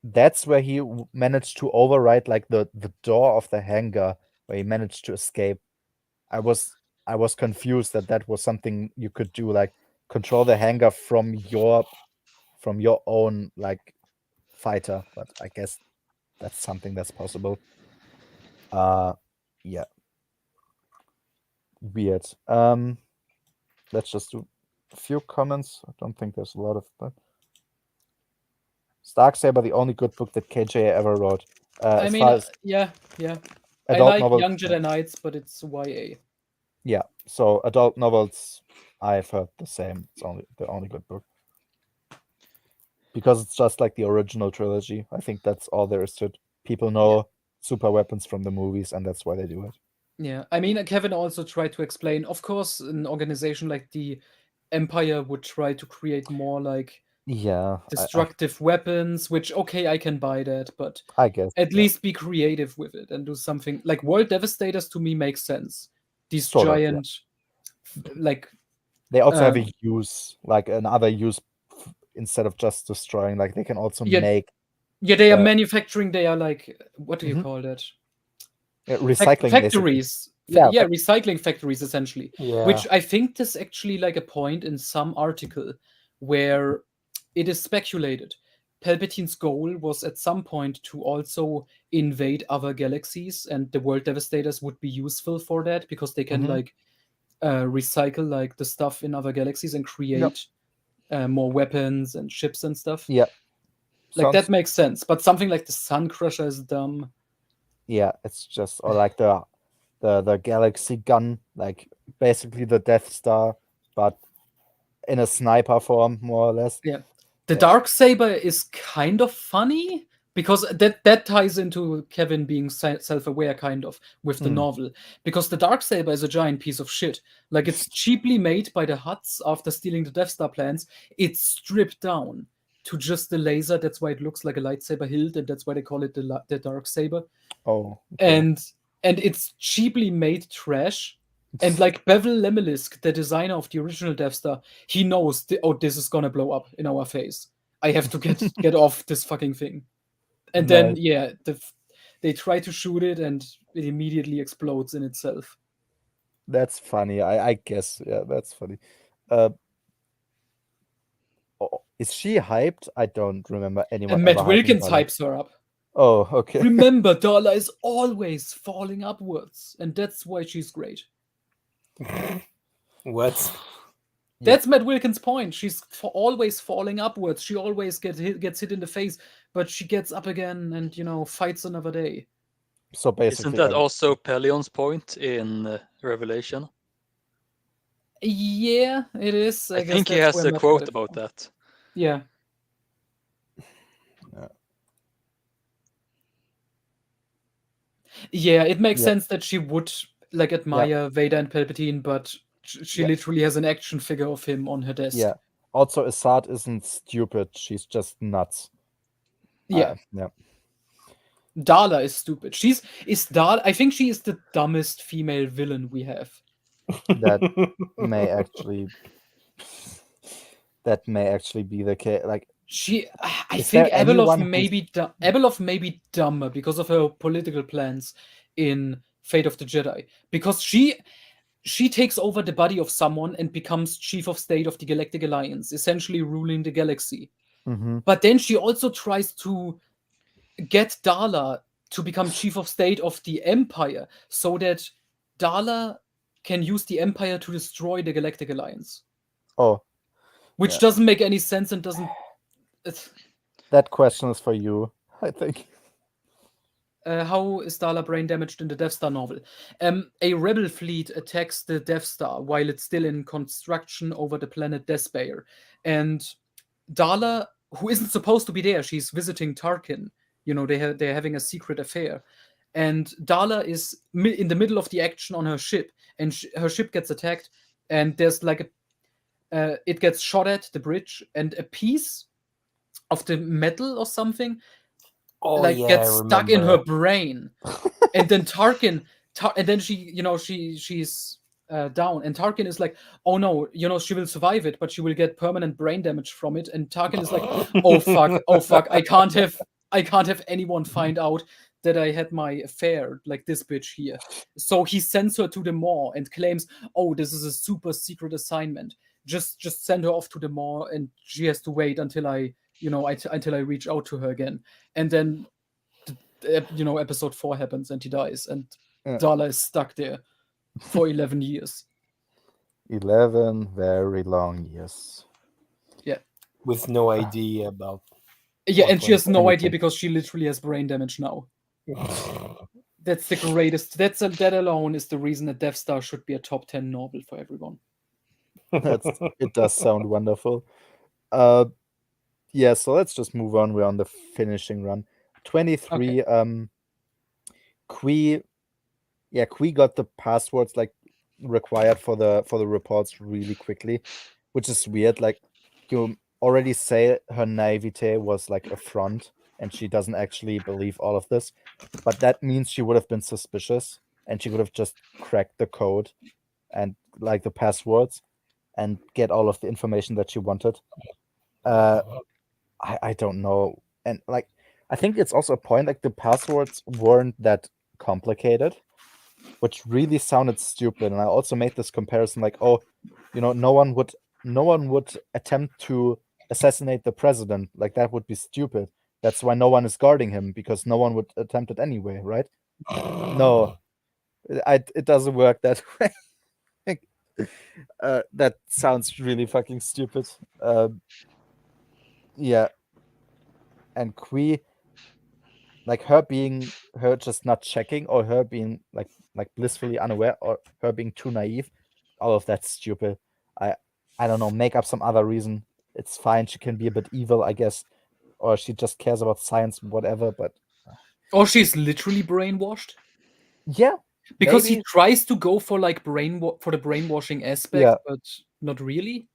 that's where he managed to override like the door of the hangar, where he managed to escape. I was confused that was something you could do, like control the hangar from your own like fighter, but I guess that's something that's possible. Yeah. Weird. Let's just do a few comments. I don't think there's a lot of that. Darksaber, the only good book that KJ ever wrote. I mean, yeah. I like novels, Young Jedi Knights, but it's YA. Yeah, so adult novels, I've heard the same. It's the only good book. Because it's just like the original trilogy. I think that's all there is to it. People know super weapons from the movies, and that's why they do it. Yeah, I mean, Kevin also tried to explain, of course, an organization like the Empire would try to create more like destructive weapons, which, okay, I can buy that, but I guess at least be creative with it and do something like World Devastators. To me makes sense. These sort giant like they also have a use, like another use instead of just destroying. Like they can also make they are manufacturing. They are like, what do you call that? Recycling factories. Recycling factories essentially. Yeah. Which I think there's actually like a point in some article where it is speculated Palpatine's goal was at some point to also invade other galaxies, and the World Devastators would be useful for that because they can like recycle like the stuff in other galaxies and create more weapons and ships and stuff. Yeah. Like that makes sense, but something like the Sun Crusher is dumb. Yeah, it's just, or like the Galaxy Gun, like basically the Death Star, but in a sniper form, more or less. Yeah. The Darksaber is kind of funny because that ties into Kevin being self-aware kind of with the novel, because the Darksaber is a giant piece of shit. Like it's cheaply made by the Hutts after stealing the Death Star plans. It's stripped down to just the laser. That's why it looks like a lightsaber hilt, and that's why they call it the Darksaber. Oh. Okay. And it's cheaply made trash. And like Bevel Lemelisk, the designer of the original Death Star, he knows, this is gonna blow up in our face. I have to get off this fucking thing. And then they try to shoot it, and it immediately explodes in itself. That's funny. I guess. Yeah, that's funny. Is she hyped? I don't remember anyone. And Matt Wilkins hypes her up. Oh, okay. Remember, Darla is always falling upwards, and that's why she's great. What? That's Matt Wilkins' point. She's always falling upwards. She always gets hit in the face, but she gets up again and fights another day. So basically, isn't that also Pelion's point in Revelation? Yeah, it is. I think he has a quote about that. Yeah. Yeah, it makes sense that she would like admire Vader and Palpatine, but she literally has an action figure of him on her desk. Yeah. Also, Assad isn't stupid. She's just nuts. Yeah. Yeah. Darla is stupid. I think she is the dumbest female villain we have. That may actually be the case. Like I think Abeloth may be dumber because of her political plans in Fate of the Jedi. Because she takes over the body of someone and becomes chief of state of the Galactic Alliance, essentially ruling the galaxy. Mm-hmm. But then she also tries to get Darla to become chief of state of the Empire so that Darla can use the Empire to destroy the Galactic Alliance. Oh. Which doesn't make any sense and doesn't... That question is for you, I think. How is Darla brain damaged in the Death Star novel? A rebel fleet attacks the Death Star while it's still in construction over the planet Despair. And Darla, who isn't supposed to be there, she's visiting Tarkin. You know, they're having a secret affair. And Darla is in the middle of the action on her ship. And her ship gets attacked. And there's like it gets shot at the bridge. And a piece of the metal or something gets stuck in her brain. And then Tarkin, and then she's down, and Tarkin is like, oh no, she will survive it, but she will get permanent brain damage from it. And Tarkin is like, oh fuck, I can't have anyone find out that I had my affair, like this bitch here. So he sends her to the Maw and claims, oh, this is a super secret assignment. Just send her off to the Maw, and she has to wait until I reach out to her again. And then episode 4 happens and he dies, and Darla is stuck there for 11 years. 11 very long years. Yeah. With no idea about... Yeah, and she has no idea because she literally has brain damage now. That's the greatest. That alone is the reason that Death Star should be a top 10 novel for everyone. It does sound wonderful. Yeah, so let's just move on. We're on the finishing run. 23. Okay. Qui got the passwords like required for the reports really quickly, which is weird. Like, you already say her naivete was like a front and she doesn't actually believe all of this, but that means she would have been suspicious and she would have just cracked the code and like the passwords and get all of the information that she wanted. I don't know. And like, I think it's also a point, like the passwords weren't that complicated, which really sounded stupid. And I also made this comparison, like, oh, no one would attempt to assassinate the president. Like, that would be stupid. That's why no one is guarding him, because no one would attempt it anyway, right? No, it doesn't work that way. That sounds really fucking stupid. Yeah. And Qui, like her just not checking, or her being like blissfully unaware, or her being too naive, all of that's stupid. I don't know, make up some other reason. It's fine. She can be a bit evil, I guess, or she just cares about science, whatever. But or she's literally brainwashed. Yeah, because maybe. He tries to go for like for the brainwashing aspect, but not really.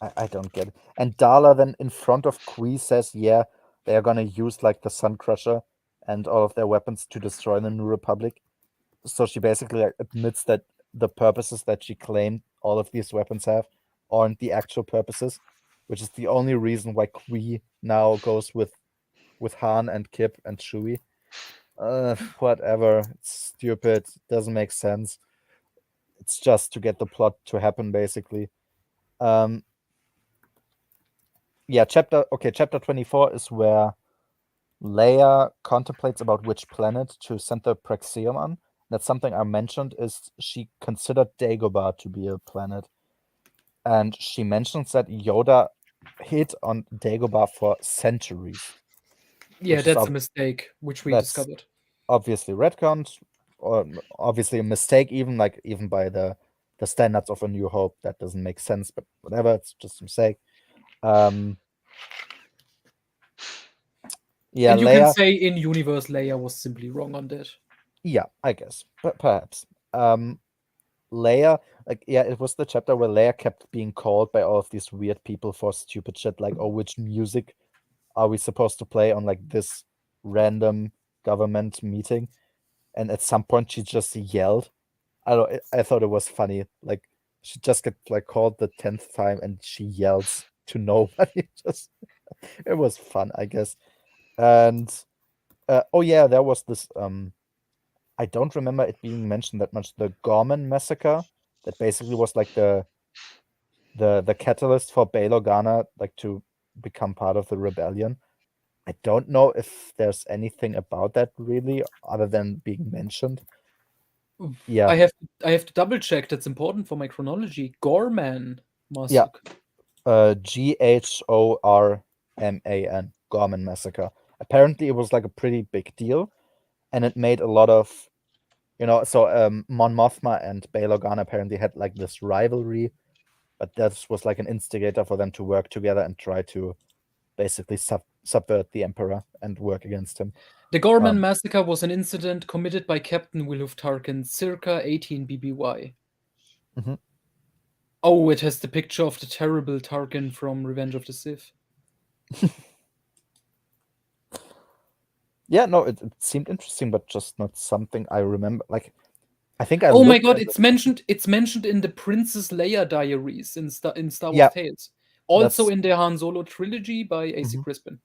I don't get it. And Darla then in front of Qui says, yeah, they are gonna use like the Sun Crusher and all of their weapons to destroy the New Republic. So she basically admits that the purposes that she claimed all of these weapons have aren't the actual purposes, which is the only reason why Qui now goes with Han and Kip and Chewie. Whatever. It's stupid. Doesn't make sense. It's just to get the plot to happen, basically. Yeah, chapter 24 is where Leia contemplates about which planet to send the Praxium on. That's something I mentioned, is she considered Dagobah to be a planet. And she mentions that Yoda hid on Dagobah for centuries. Yeah, that's a mistake, which we discovered. Obviously retconned, or obviously a mistake, even by the the standards of A New Hope. That doesn't make sense, but whatever. It's just a mistake. Yeah, and you Leia. can say in universe, Leia was simply wrong on that. Yeah, I guess, but perhaps. Leia, like, yeah, it was the chapter where Leia kept being called by all of these weird people for stupid shit, like, oh, which music are we supposed to play on like this random government meeting? And at some point she just yelled. I thought it was funny. Like, she just get like called the 10th time and she yells to nobody. Just it was fun, I guess. And oh yeah, there was this I don't remember it being mentioned that much. The Gorman massacre, that basically was like the catalyst for Bail Organa like to become part of the rebellion. I don't know if there's anything about that really, other than being mentioned. Yeah, I have to double check. That's important for my chronology. Gorman massacre. Yeah, Ghorman, Gorman massacre. Apparently, it was like a pretty big deal, and it made a lot of, so Mon Mothma and Bail Organa apparently had like this rivalry, but that was like an instigator for them to work together and try to basically subvert the Emperor and work against him. The Gorman massacre was an incident committed by Captain Wilhuff Tarkin circa 18 BBY. Mm-hmm. Oh, it has the picture of the terrible Tarkin from Revenge of the Sith. Yeah, no, it seemed interesting, but just not something I remember. Like, I think I. Oh my god, it's mentioned in the Princess Leia diaries in Star Wars Tales. Also in the Han Solo trilogy by A.C. Crispin.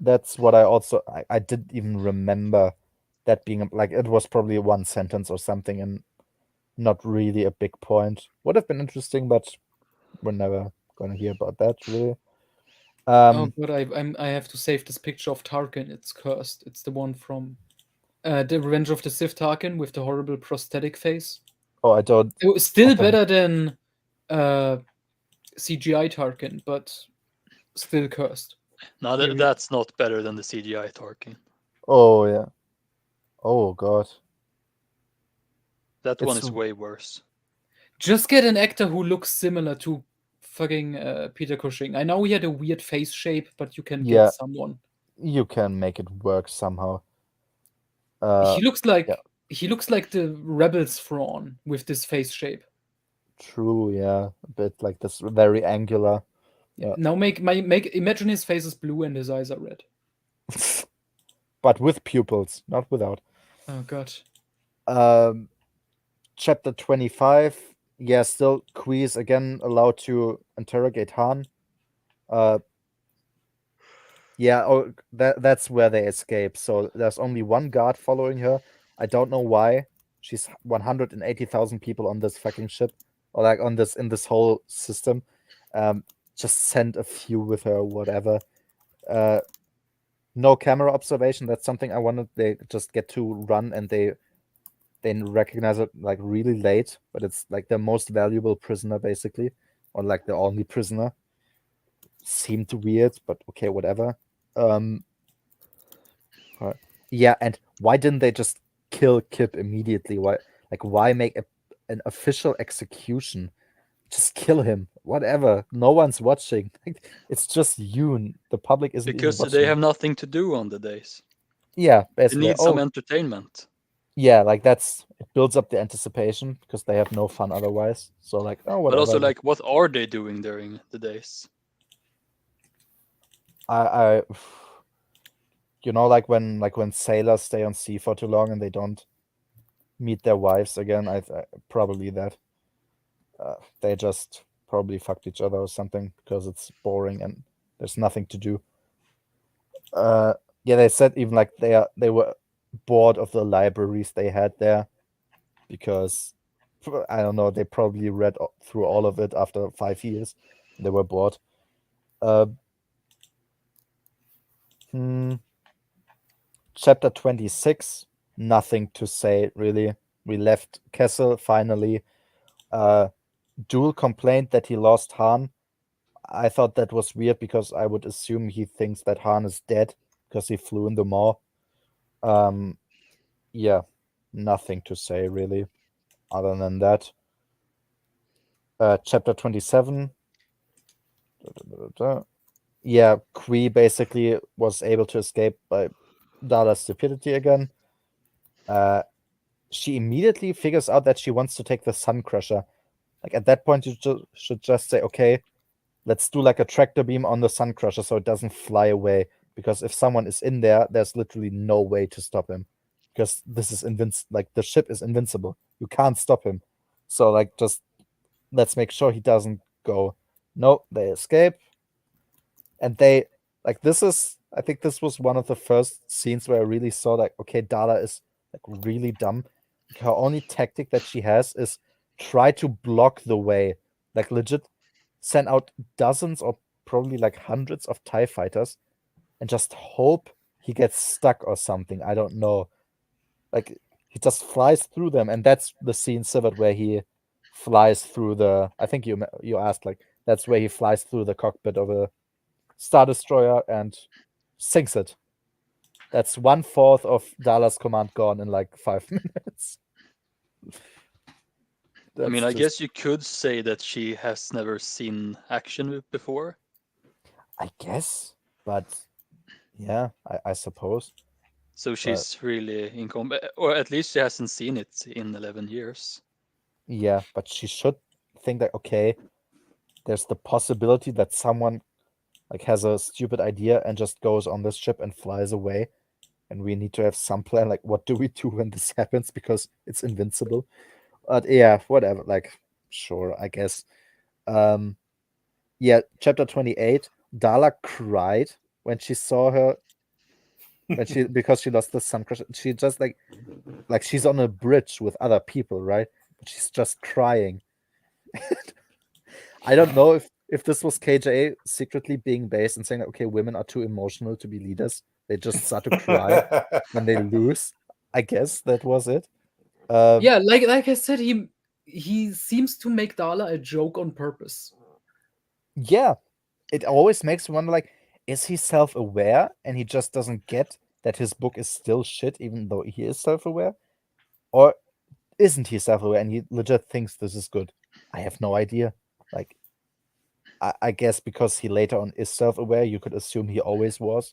That's what I didn't even remember that being like, it was probably one sentence or something and not really a big point. Would have been interesting, but we're never gonna hear about that really. Oh god, I have to save this picture of Tarkin. It's cursed. It's the one from the Revenge of the Sith Tarkin with the horrible prosthetic face. Oh, I don't. It was still better than CGI Tarkin, but still cursed. No, that's not better than the CGI Tarkin. Oh yeah. Oh god. That one is way worse. Just get an actor who looks similar to fucking Peter Cushing. I know he had a weird face shape, but you can get someone. You can make it work somehow. He looks like the Rebels Thrawn with this face shape. True, yeah, a bit like this, very angular. Yeah. Now imagine his face is blue and his eyes are red. But with pupils, not without. Oh god. Chapter 25. Yeah, still Quees again allowed to interrogate Han. Yeah, that's where they escape. So there's only one guard following her. I don't know why. She's 180,000 people on this fucking ship, or like in this whole system. Just send a few with her, whatever. No camera observation. That's something I wanted. They just get to run and they recognize it like really late, but it's like the most valuable prisoner basically, or like the only prisoner. Seemed weird, but okay, whatever. Yeah, and why didn't they just kill Kip immediately? Why make an official execution? Just kill him, whatever. No one's watching. It's just Yoon. The public isn't because even they have nothing to do on the days. Yeah, basically. They need some entertainment. Yeah, like it builds up the anticipation because they have no fun otherwise. So like, oh, whatever. But also, like, what are they doing during the days? I like when sailors stay on sea for too long and they don't meet their wives again. I probably that they just probably fucked each other or something because it's boring and there's nothing to do. Yeah, they said even like they were bored of the libraries they had there because I don't know, they probably read through all of it after 5 years. They were bored. Chapter 26, nothing to say really. We left Kessel finally. Duel complained that he lost Han. I thought that was weird because I would assume he thinks that Han is dead because he flew in the Maw. Yeah, nothing to say really other than that. chapter 27. Yeah, Kui basically was able to escape by Dala's stupidity again. She immediately figures out that she wants to take the Sun Crusher. Like at that point, you should just say, okay, let's do like a tractor beam on the Sun Crusher so it doesn't fly away. Because if someone is in there, there's literally no way to stop him. Because this is like the ship is invincible. You can't stop him. So like just let's make sure he doesn't go. No, they escape. And they like I think this was one of the first scenes where I really saw like, okay, Dala is like really dumb. Her only tactic that she has is try to block the way. Like legit send out dozens or probably like hundreds of TIE fighters and just hope he gets stuck or something. I don't know. Like he just flies through them, and that's the scene, Sivert, where he flies through the. I think you asked like that's where he flies through the cockpit of a Star Destroyer and sinks it. That's 1/4 of Dala's command gone in like 5 minutes. I mean, I guess you could say that she has never seen action before. I guess, but yeah, I suppose. So she's really in combat, or at least she hasn't seen it in 11 years. Yeah, but she should think that, okay, there's the possibility that someone like has a stupid idea and just goes on this ship and flies away. And we need to have some plan, like what do we do when this happens, because it's invincible. But yeah, whatever, like sure, I guess. Yeah, chapter 28, Dala cried when she saw her because she lost the Sun Crusher. She just like she's on a bridge with other people, right? But she's just crying. I don't know if this was KJA secretly being based and saying that, okay, women are too emotional to be leaders. They just start to cry when they lose. I guess that was it. Yeah, like I said, he seems to make Dala a joke on purpose. Yeah, it always makes me wonder, like, is he self-aware and he just doesn't get that his book is still shit even though he is self-aware? Or isn't he self-aware and he legit thinks this is good? I have no idea. Like, I guess because he later on is self-aware, you could assume he always was,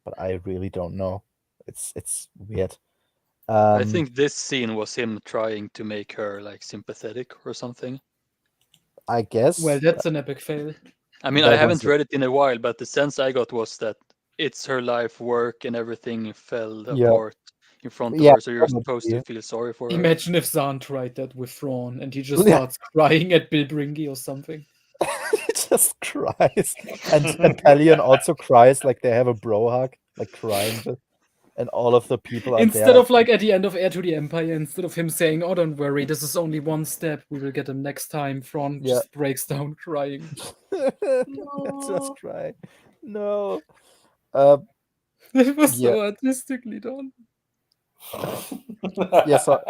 but I really don't know. It's weird. I think this scene was him trying to make her like sympathetic or something. I guess. Well, that's an epic fail. I mean, I haven't read it in a while, but the sense I got was that it's her life, work, and everything fell apart in front of her, so you're supposed to feel sorry for her. Imagine if Zahn tried that with Thrawn and he just starts crying at Bill Bringy or something. He just cries. And Pelion also cries, like they have a bro hug, like crying. And all of the people are instead of like at the end of Heir to the Empire, instead of him saying, "Oh, don't worry, this is only one step. We will get him next time." Thrawn just breaks down crying. Just cry. No. It was so artistically done. Yeah. So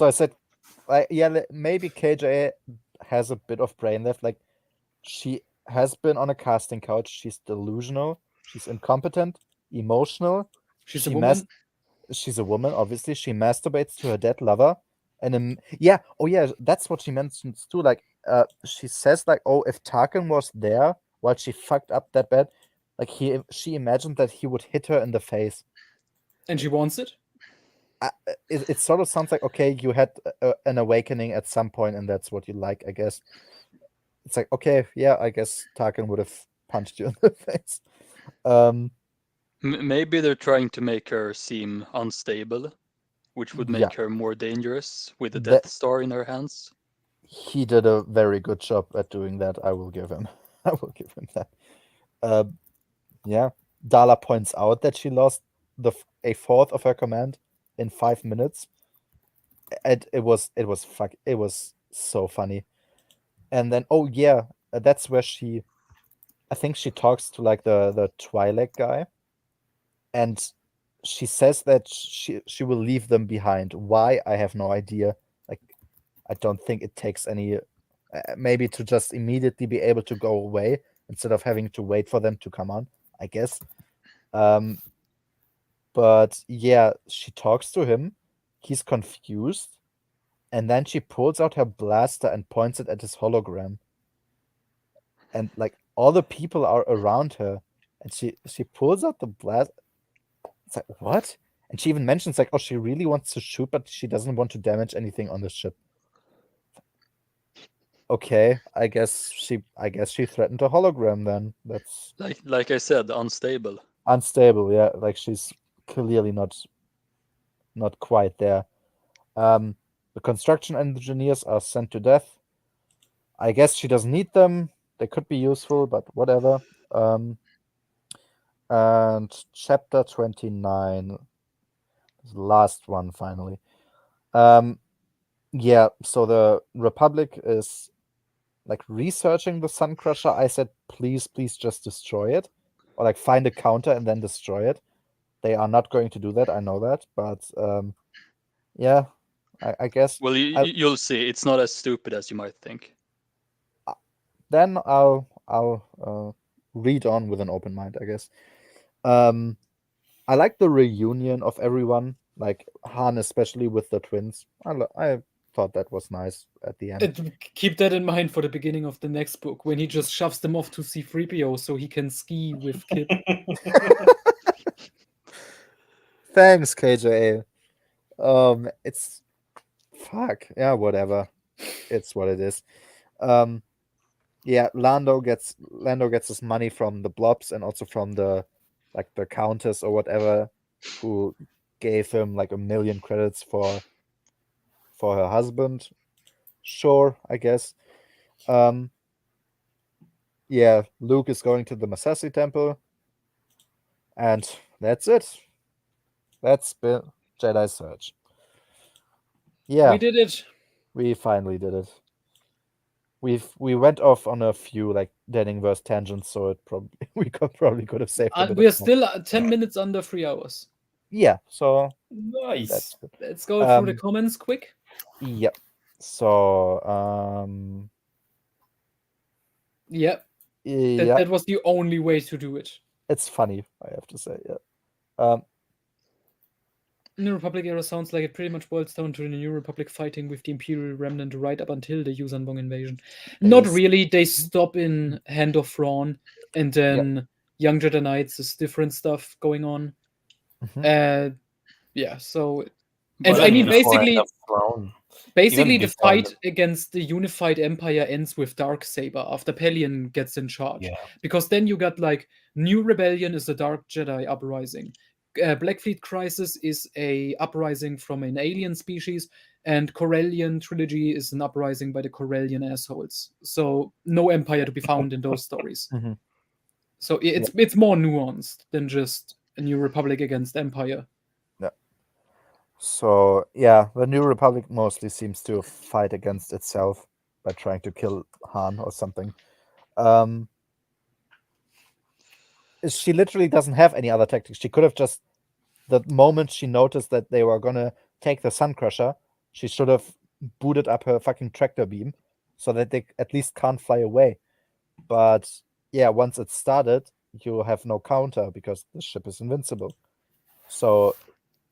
I said, maybe KJ has a bit of brain left. Like, she has been on a casting couch. She's delusional. She's incompetent. Emotional. She's a woman. She's a woman, obviously. She masturbates to her dead lover. And that's what she mentions too. Like, she says like, oh, if Tarkin was there while she fucked up that bad, like she imagined that he would hit her in the face. And she wants it? It sort of sounds like, okay, you had an awakening at some point, and that's what you like, I guess. It's like, okay, yeah, I guess Tarkin would have punched you in the face. Maybe they're trying to make her seem unstable, which would make her more dangerous with the Death Star in her hands. He did a very good job at doing that. I will give him that. Yeah, Dala points out that she lost a fourth of her command in 5 minutes. It was so funny. And then that's where I think she talks to like the Twi'lek guy, and she says that she will leave them behind. Why? I have no idea. Like, I don't think it takes any maybe to just immediately be able to go away instead of having to wait for them to come on, I guess. But yeah, she talks to him. He's confused. And then she pulls out her blaster and points it at his hologram. And like all the people are around her, and she pulls out the blast. It's like, what? And she even mentions like, oh, she really wants to shoot, but she doesn't want to damage anything on the ship. Okay, I guess she threatened a hologram then. That's like I said, unstable. Unstable, yeah. Like she's clearly not quite there. The construction engineers are sent to death. I guess she doesn't need them. They could be useful, but whatever. And chapter 29, the last one finally. Yeah, so the Republic is like researching the Sun Crusher. I said, please just destroy it, or like find a counter and then destroy it. They are not going to do that. I know that, but yeah, I guess. Well, you'll see. It's not as stupid as you might think. Then I'll read on with an open mind, I guess. I like the reunion of everyone, like Han, especially with the twins. I thought that was nice at the end. Keep that in mind for the beginning of the next book, when he just shoves them off to C-3PO so he can ski with Kip. Thanks, KJ. It's fuck. Yeah, whatever. It's what it is. Yeah, Lando gets his money from the blobs and also from the countess or whatever, who gave him like 1 million credits for her husband. Sure, I guess. Yeah, Luke is going to the Massassi temple, and that's it. That's been Jedi Search. Yeah, we did it. We finally did it. We went off on a few like Denningverse tangents, so it we could have saved. We are still 10 minutes under 3 hours. Yeah, so nice. Let's go through the comments quick. Yep. So yep. That was the only way to do it. It's funny, I have to say. Yeah. New Republic era sounds like it pretty much boils down to the New Republic fighting with the Imperial Remnant right up until the Yuuzhan Vong invasion. Not really. They stop in Hand of Thrawn, and then Young Jedi Knights is different stuff going on. Yeah, so... And I mean, basically the fight against the Unified Empire ends with Darksaber after Pelion gets in charge. Yeah. Because then you got like New Rebellion is a Dark Jedi uprising. Black Fleet Crisis is a uprising from an alien species, and Corellian Trilogy is an uprising by the Corellian assholes. So no Empire to be found in those stories. So it's more nuanced than just a New Republic against Empire. Yeah. So yeah, the New Republic mostly seems to fight against itself by trying to kill Han or something. She literally doesn't have any other tactics. She could have just, the moment she noticed that they were gonna take the Sun Crusher, she should have booted up her fucking tractor beam so that they at least can't fly away. But yeah, once it started, you have no counter because the ship is invincible. So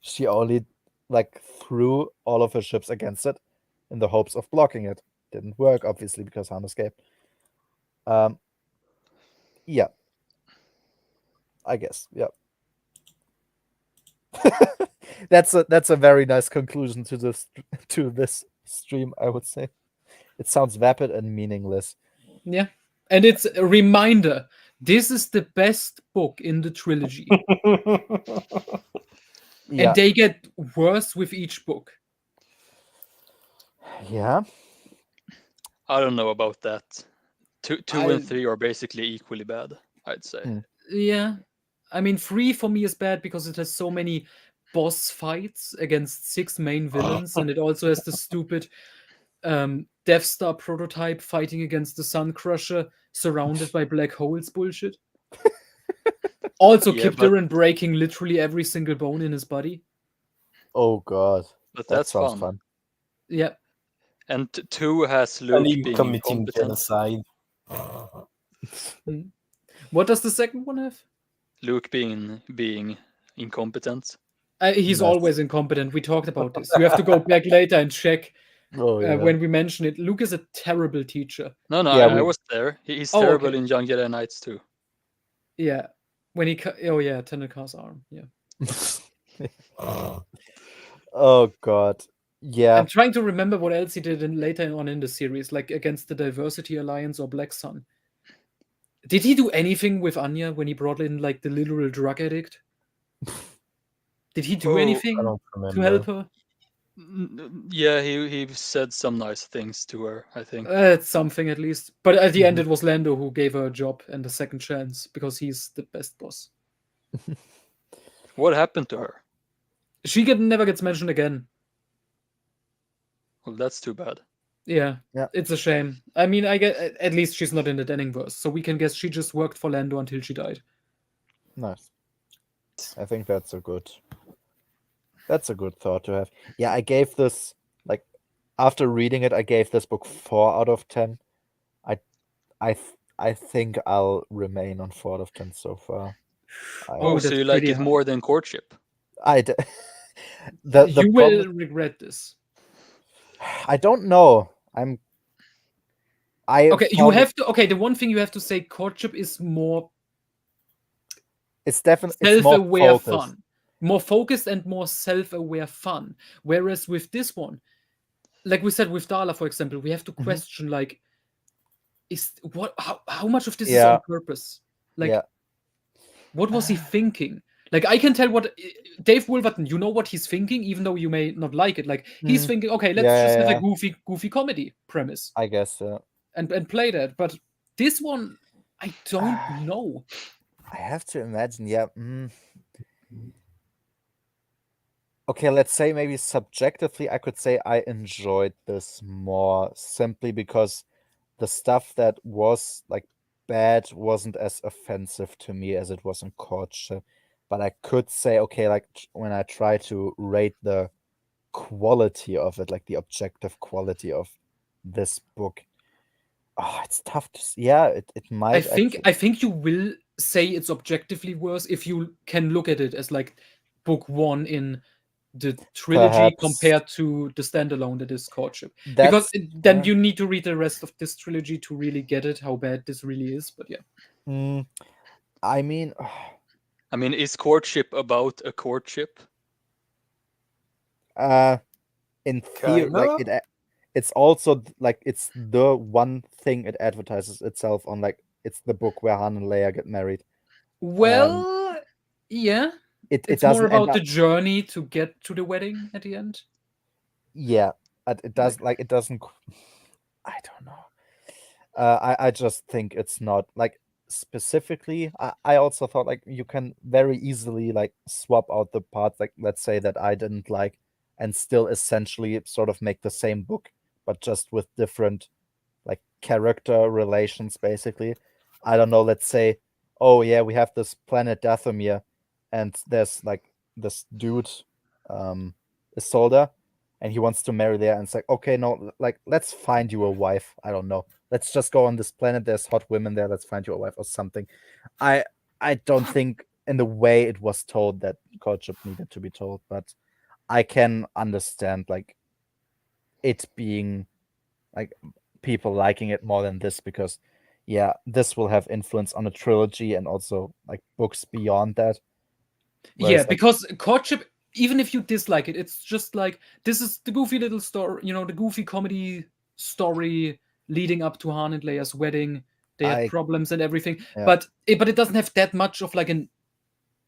she only threw all of her ships against it in the hopes of blocking it. Didn't work, obviously, because Han escaped. Yeah. I guess, yeah. That's a very nice conclusion to this stream, I would say. It sounds vapid and meaningless. Yeah, and it's a reminder. This is the best book in the trilogy. Yeah. And they get worse with each book. Yeah. I don't know about that. Two and 3 are basically equally bad, I'd say. Yeah. I mean, 3 for me is bad because it has so many boss fights against 6 main villains, and it also has the stupid Death Star prototype fighting against the Sun Crusher surrounded by black holes bullshit. Also, Kip Durran breaking literally every single bone in his body. Oh god. But that sounds fun. Yeah. And 2 has Luke being committing incompetent. genocide. What does the second one have? Luke being incompetent. He's always incompetent. We talked about this. You have to go back later and check. when we mention it. Luke is a terrible teacher. No, Yeah, I was there. He's terrible in Young Jedi Knights too. Yeah, when he Tenel Car's arm. Yeah. Oh god. Yeah. I'm trying to remember what else he did later on in the series, like against the Diversity Alliance or Black Sun. Did he do anything with Anya when he brought in like the literal drug addict? Did he do anything to help her? Yeah, he said some nice things to her, I think. It's something at least. But at the end, it was Lando who gave her a job and a second chance because he's the best boss. What happened to her? She never gets mentioned again. Well, that's too bad. Yeah, it's a shame. I mean, I get at least she's not in the Denningverse, so we can guess she just worked for Lando until she died. Nice. I think that's a good thought to have. Yeah, I gave this, like, after reading it, I gave this book 4 out of 10. I think I'll remain on 4 out of 10 so far. So you like it more than Courtship? You will regret this. I don't know. You have to. Okay, the one thing you have to say, Courtship is more. It's definitely self-aware fun, more focused and more self-aware fun. Whereas with this one, like we said with Darla, for example, we have to question like, how much of this is on purpose? Like, what was he thinking? Like, I can tell what Dave Wolverton, you know what he's thinking, even though you may not like it. Like, he's thinking, okay, let's just have a goofy comedy premise. I guess, and play that. But this one, I don't know. I have to imagine, Okay, let's say maybe subjectively, I could say I enjoyed this more simply because the stuff that was like bad wasn't as offensive to me as it was in Courtship. But I could say, okay, like when I try to rate the quality of it, like the objective quality of this book, it's tough to see. Yeah, it might. I think you will say it's objectively worse if you can look at it as like book 1 in the trilogy compared to the standalone that is Courtship. Because then you need to read the rest of this trilogy to really get it, how bad this really is. But yeah. I mean, is Courtship about a courtship? In theory, like it's also like it's the one thing it advertises itself on. Like it's the book where Han and Leia get married. Well, yeah. It's more about the journey to get to the wedding at the end. Yeah, it does. Like it doesn't. I don't know. I just think it's not like specifically. I also thought like you can very easily like swap out the parts. Like let's say that I didn't like, and still essentially sort of make the same book, but just with different like character relations. Basically, I don't know. Let's say, oh yeah, we have this planet Dathomir. And there's like this dude, Isolde, and he wants to marry there. And it's like, okay, no, like let's find you a wife. I don't know. Let's just go on this planet. There's hot women there. Let's find you a wife or something. I don't think in the way it was told that Courtship needed to be told, but I can understand like it being like people liking it more than this because this will have influence on a trilogy and also like books beyond that. Whereas, because Courtship, even if you dislike it, it's just like this is the goofy little story, the goofy comedy story leading up to Han and Leia's wedding. They had problems and everything, but it doesn't have that much of like a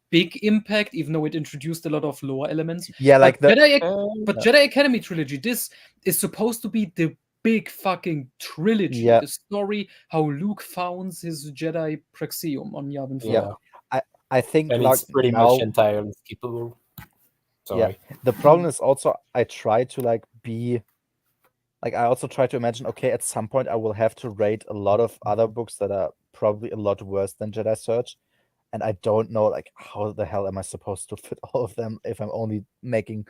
big impact, even though it introduced a lot of lore elements. Yeah, like Jedi Academy trilogy. This is supposed to be the big fucking trilogy. The story how Luke founds his Jedi Praxium on Yavin 4. Yeah. I think and it's pretty much entirely skippable. Sorry. Yeah. The problem is also I try to like be like I also try to imagine, okay, at some point I will have to rate a lot of other books that are probably a lot worse than Jedi Search. And I don't know like how the hell am I supposed to fit all of them if I'm only making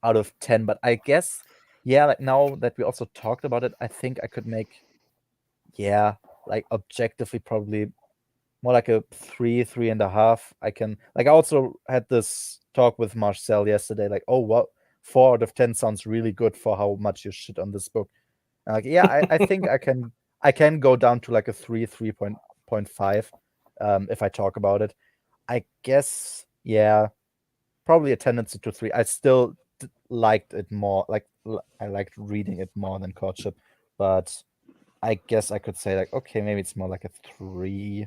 out of 10. But I guess, like now that we also talked about it, I think I could make like objectively probably more like a 3.5. I also had this talk with Marcel yesterday, like, oh, what 4 out of 10 sounds really good for how much you shit on this book. And like, yeah, I think I can go down to like a 3.5 if I talk about it. I guess, yeah, probably a tendency to 3. I still liked it more. Like, I liked reading it more than Courtship, but I guess I could say like, okay, maybe it's more like a 3,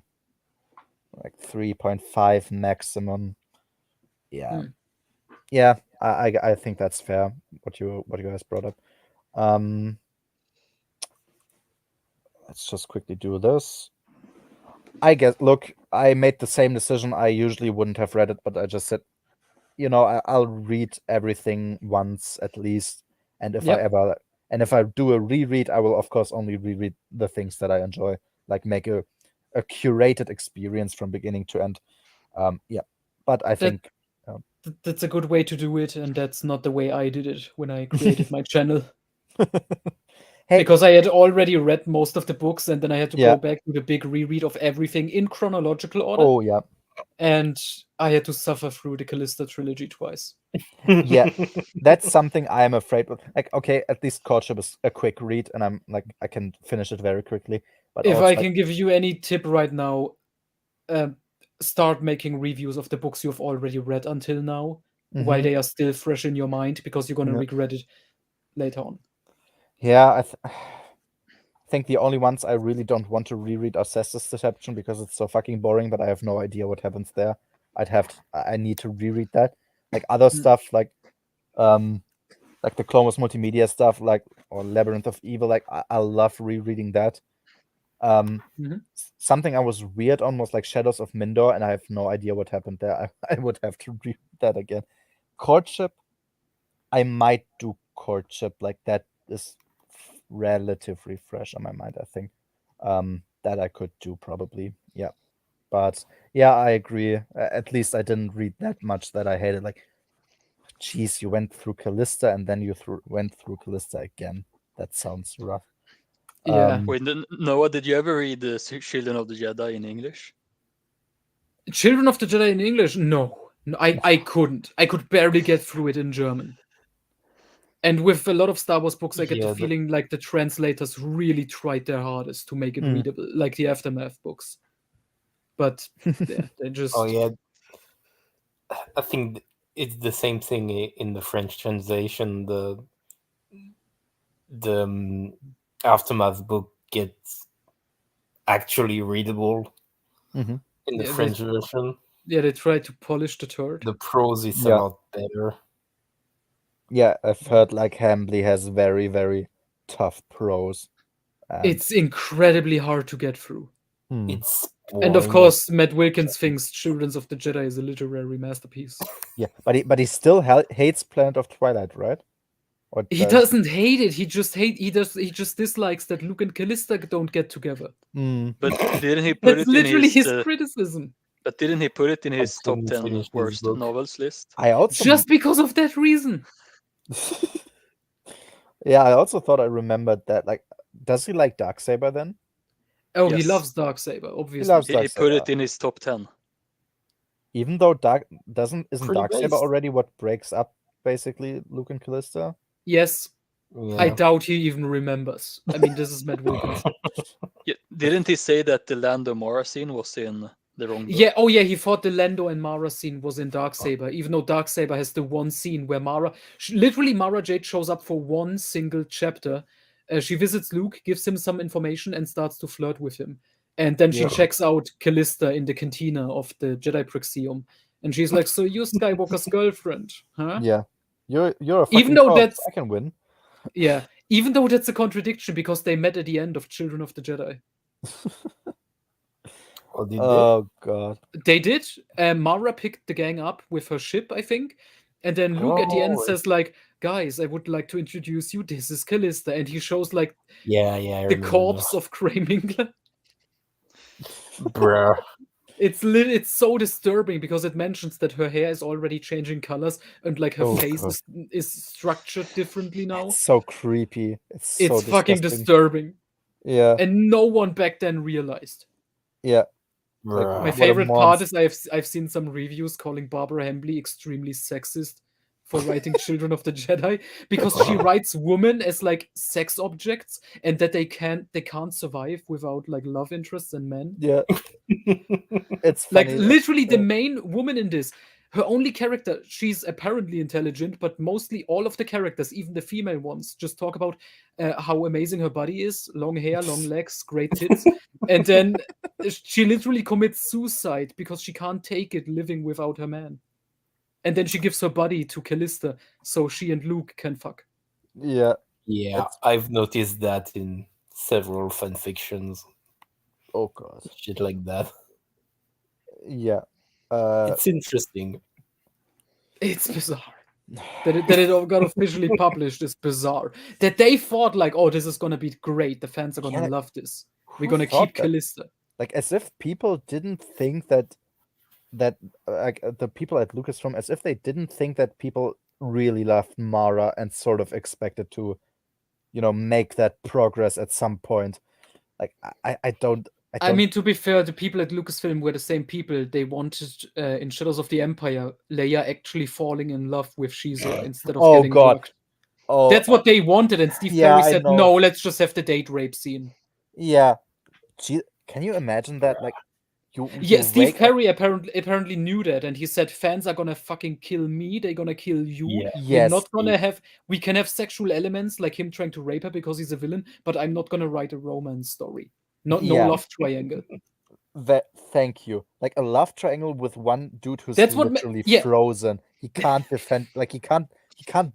like 3.5 maximum. Yeah, yeah. I think that's fair. What you guys brought up. Let's just quickly do this. I guess. Look, I made the same decision. I usually wouldn't have read it, but I just said, I'll read everything once at least, and if if I do a reread, I will of course only reread the things that I enjoy, like make a curated experience from beginning to end. Yeah, but I think that's a good way to do it, and that's not the way I did it when I created my channel. Because I had already read most of the books, and then I had to go back to the big reread of everything in chronological order. Oh, yeah. And I had to suffer through the Callista trilogy twice. Yeah, that's something I am afraid of. Like, okay, at least Courtship is a quick read, and I'm like, I can finish it very quickly. But if I can give you any tip right now, start making reviews of the books you've already read until now, while they are still fresh in your mind, because you're going to regret it later on. Yeah, I think the only ones I really don't want to reread are Cestus Deception, because it's so fucking boring, but I have no idea what happens there. I need to reread that. Like other stuff, like the Clone Wars multimedia stuff, or Labyrinth of Evil, like I love rereading that. Something I was weird on was like Shadows of Mindor, and I have no idea what happened there. I would have to read that again. Courtship, I might do Courtship, like that is relatively fresh on my mind, I think. That I could do probably, yeah. But yeah, I agree. At least I didn't read that much that I hated. Like, geez, you went through Callista and then you went through Callista again. That sounds rough. Yeah. Wait, Noah, did you ever read the Children of the Jedi in English? Children of the Jedi in English? No, I couldn't. I could barely get through it in German. And with a lot of Star Wars books, I get the feeling like the translators really tried their hardest to make it readable, like the Aftermath books. But they just... Oh, yeah. I think it's the same thing in the French translation. The Aftermath book gets actually readable in the French version. Yeah, they tried to polish the turd. The prose is a lot better. Yeah, I've heard like Hambly has very, very tough prose. It's incredibly hard to get through. It's boring. And of course, Matt Wilkins thinks Children of the Jedi is a literary masterpiece. Yeah, but he still hates Planet of Twilight, right? Or he doesn't hate it. He just dislikes that Luke and Callista don't get together. But didn't he put That's it literally in his criticism. But didn't he put it in his top 10 worst novels list? I also just because of that reason. Yeah, I also thought I remembered that. Like, does he like Darksaber then? Oh, yes. He loves Darksaber, obviously. He loves Darksaber. He put it in his top 10. Even though isn't Darksaber already what breaks up basically Luke and Callista? Yes. Yeah. I doubt he even remembers. I mean, this is Matt Wilkins. Yeah, didn't he say that the Lando Mara scene was in the wrong book? Yeah, oh yeah, he thought the Lando and Mara scene was in Darksaber, even though Darksaber has the one scene where Mara Jade shows up for one single chapter. She visits Luke, gives him some information, and starts to flirt with him. And then she checks out Callista in the cantina of the Jedi Praxium. And she's like, so you're Skywalker's girlfriend, huh? Yeah. You're a fucking even though that's I can win. Yeah. Even though that's a contradiction, because they met at the end of Children of the Jedi. Oh, God. They did. Mara picked the gang up with her ship, I think. And then Luke at the end says, like, guys, I would like to introduce you. This is Callista. And he shows, like, the corpse of Grey Mingler. Bruh. It's so disturbing because it mentions that her hair is already changing colors and like her face is structured differently now. It's so creepy. It's so fucking disturbing. Yeah. And no one back then realized. Yeah. Like, my favorite part is I've seen some reviews calling Barbara Hambly extremely sexist for writing Children of the Jedi, because she writes women as like sex objects, and that they can't survive without like love interests and men. Yeah. It's like funny. literally the main woman in this, her only character, she's apparently intelligent, but mostly all of the characters, even the female ones, just talk about how amazing her body is, long hair, long legs, great tits, and then she literally commits suicide because she can't take it living without her man. And then she gives her body to Callista so she and Luke can fuck. Yeah. Yeah, I've noticed that in several fan fictions. Oh god. Shit like that. Yeah. It's interesting. It's bizarre. That it all got officially published is bizarre. That they thought like, oh, this is gonna be great. The fans are gonna love this. We're gonna keep Callista. Like, as if people didn't think that like the people at Lucasfilm, as if they didn't think that people really loved Mara and sort of expected to, make that progress at some point. Like, I don't. I mean, to be fair, the people at Lucasfilm were the same people. They wanted in Shadows of the Empire, Leia actually falling in love with Shizo instead of getting blocked. Oh, that's what they wanted, and Steve Perry said, "No, let's just have the date rape scene." Yeah, can you imagine that? Like, Steve Perry apparently knew that, and he said, "Fans are gonna fucking kill me. They're gonna kill you. Yeah. We're not gonna have. We can have sexual elements like him trying to rape her because he's a villain, but I'm not gonna write a romance story. No love triangle." Thank you. Like a love triangle with one dude who's literally frozen. He can't defend. Like he can't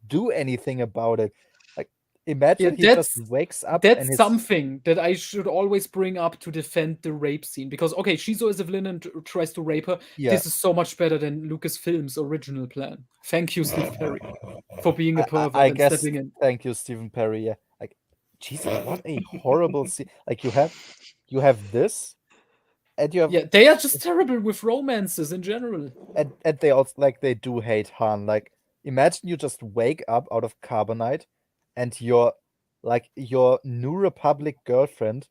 do anything about it. Like, imagine he just wakes up. That's something that I should always bring up to defend the rape scene, because okay, Shizo is a villain and tries to rape her. Yeah. This is so much better than Lucasfilm's original plan. Thank you, Steve Perry, for being a pervert and stepping in. Thank you, Stephen Perry. Yeah, like, Jesus, what a horrible scene. Like, you have this. And you have, they are just terrible with romances in general. And they also, like, they do hate Han. Like, imagine you just wake up out of carbonite and your New Republic girlfriend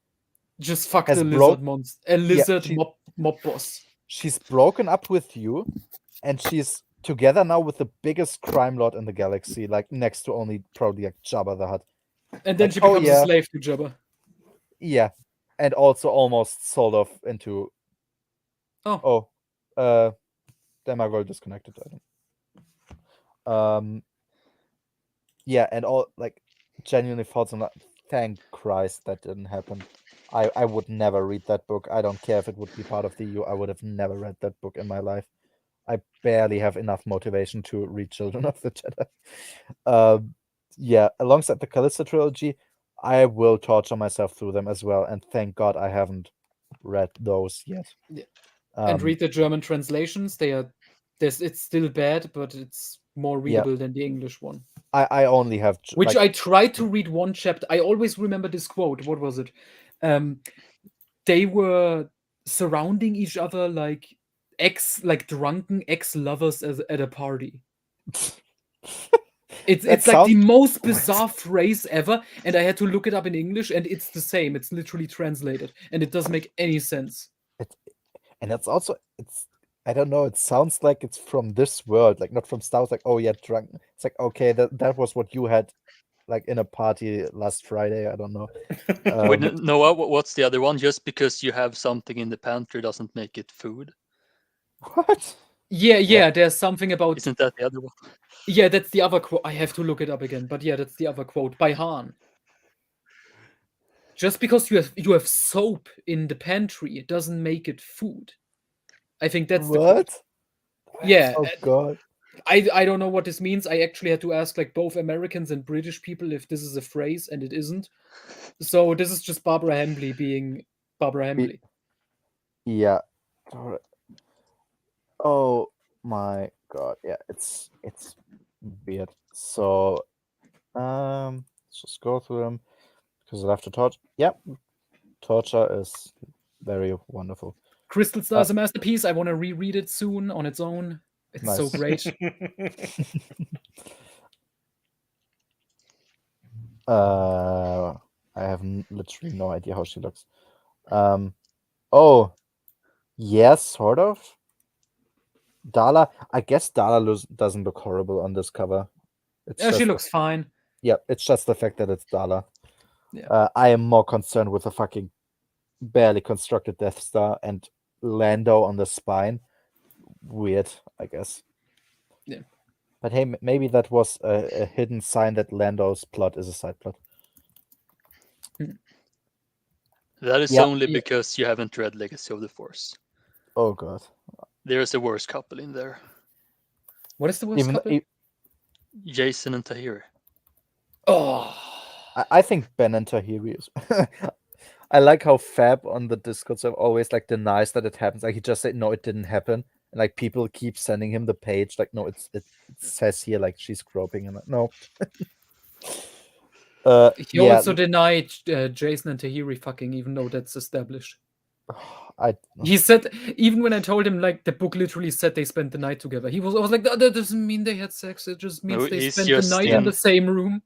just fucked a lizard monster. A lizard mob boss. She's broken up with you, and she's together now with the biggest crime lord in the galaxy, like next to only probably like Jabba the Hutt. And then she becomes a slave to Jabba. Yeah. And also almost sold off into. Demagol disconnected. Yeah, and all, like, genuinely thoughts on that. Thank Christ that didn't happen. I would never read that book. I don't care if it would be part of the EU. I would have never read that book in my life. I barely have enough motivation to read Children of the Jedi. Yeah, alongside the Callisto trilogy, I will torture myself through them as well, and thank God I haven't read those yet. Yeah. And read the German translations. It's still bad, but it's more readable than the English one. I only have... Which I tried to read one chapter. I always remember this quote. What was it? They were surrounding each other like drunken ex-lovers at a party. It's like the most bizarre phrase ever, and I had to look it up in English, and it's the same. It's literally translated, and it doesn't make any sense. And it's also, I don't know, it sounds like it's from this world, like not from Star Wars, like, oh yeah, drunk. It's like, okay, that was what you had like in a party last Friday. I don't know. Wait, Noah, what's the other one? Just because you have something in the pantry doesn't make it food? What? Yeah, there's something about... Isn't that the other one? Yeah, that's the other quote. I have to look it up again, but yeah, that's the other quote by Han. Just because you have soap in the pantry, it doesn't make it food. I think that's the quote. Yeah. Oh God. I don't know what this means. I actually had to ask like both Americans and British people if this is a phrase, and it isn't. So this is just Barbara Hambly being Barbara Hambly. Yeah. Oh my God. Yeah, it's weird. So let's just go through them because I have to torture. Yep. Torture is very wonderful. Crystal Star is a masterpiece. I want to reread it soon on its own. It's so great. I have literally no idea how she looks. Oh, yes, sort of. Darla, I guess Darla doesn't look horrible on this cover. She looks fine. Yeah, it's just the fact that it's Darla. Yeah. I am more concerned with the fucking barely constructed Death Star and Lando on the spine. Weird, I guess. Yeah. But hey, maybe that was a hidden sign that Lando's plot is a side plot. That is only because you haven't read Legacy of the Force. Oh god. There's a worse couple in there. What is the worst couple? Jason and Tahiri. Oh. I think Ben and Tahiri is. I like how Fab on the Discord server always like denies that it happens. Like he just said no, it didn't happen. And like people keep sending him the page, like, no, it says here like she's groping and like, no. He also denied Jason and Tahiri fucking, even though that's established. He said, even when I told him like the book literally said they spent the night together, I was like, that doesn't mean they had sex. It just means they spent the night in the same room.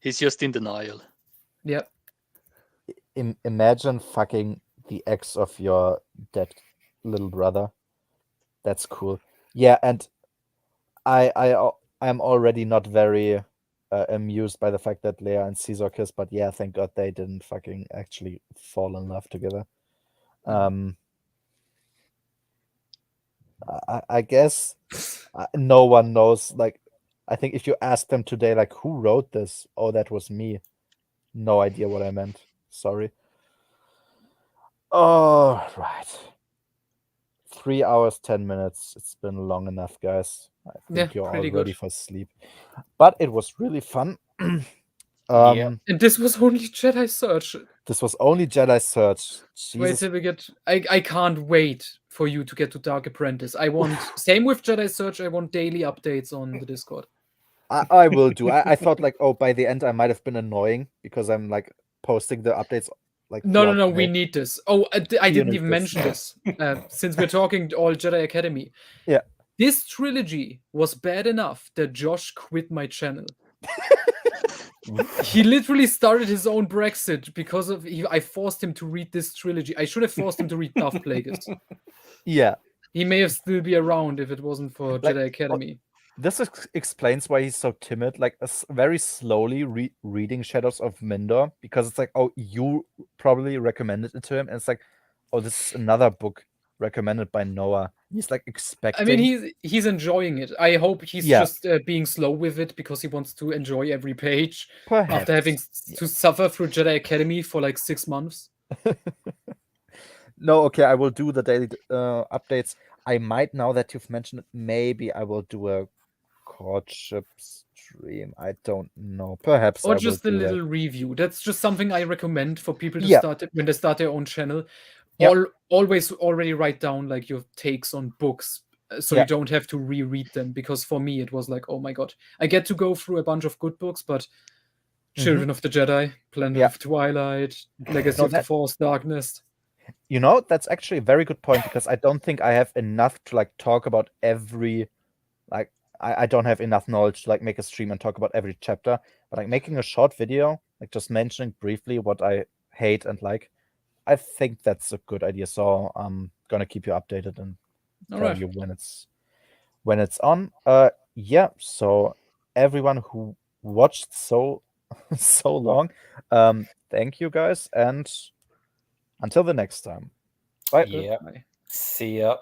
He's just in denial. Yeah. Imagine fucking the ex of your dead little brother. That's cool. Yeah, and I'm already not very amused by the fact that Leia and Caesar kiss, but yeah, thank God they didn't fucking actually fall in love together. I guess no one knows. Like, I think if you ask them today, like, who wrote this? Oh, that was me. No idea what I meant. Sorry. Oh, right. 3 hours, 10 minutes. It's been long enough, guys. I think you're all ready for sleep. But it was really fun. And this was only Jedi Search. This was only Jedi Search. Jesus. Wait till we get... I can't wait for you to get to Dark Apprentice. I want... Same with Jedi Search. I want daily updates on the Discord. I will do. I thought like, oh, by the end I might have been annoying because I'm like posting the updates like... No, we need this. Oh, I didn't even mention this. Since we're talking all Jedi Academy. Yeah. This trilogy was bad enough that Josh quit my channel. He literally started his own Brexit because of I forced him to read this trilogy. I should have forced him to read Darth Plagueis. Yeah. He may have still be around if it wasn't for Jedi Academy. This explains why he's so timid, like very slowly reading Shadows of Mindor, because it's like, oh, you probably recommended it to him, and it's like, oh, this is another book recommended by Noah. He's like expecting. I mean, he's enjoying it. I hope he's just being slow with it because he wants to enjoy every page. Perhaps. After having to suffer through Jedi Academy for like 6 months. No, okay, I will do the daily updates. I might, now that you've mentioned it, maybe I will do a courtship stream. I don't know. Perhaps. Or just a little review. That's just something I recommend for people to start when they start their own channel. Always already write down like your takes on books so you don't have to reread them, because for me it was like, oh my god, I get to go through a bunch of good books, but Children of the Jedi, Planet of Twilight, Legacy of the Force, Darkness. You know, that's actually a very good point, because I don't think I have enough to like talk about every, like, I don't have enough knowledge to like make a stream and talk about every chapter, but like making a short video, like just mentioning briefly what I hate and like, I think that's a good idea. So I'm gonna keep you updated and tell you when it's on. Yeah, so everyone who watched so long, thank you guys, and until the next time. Bye. Yeah. See ya.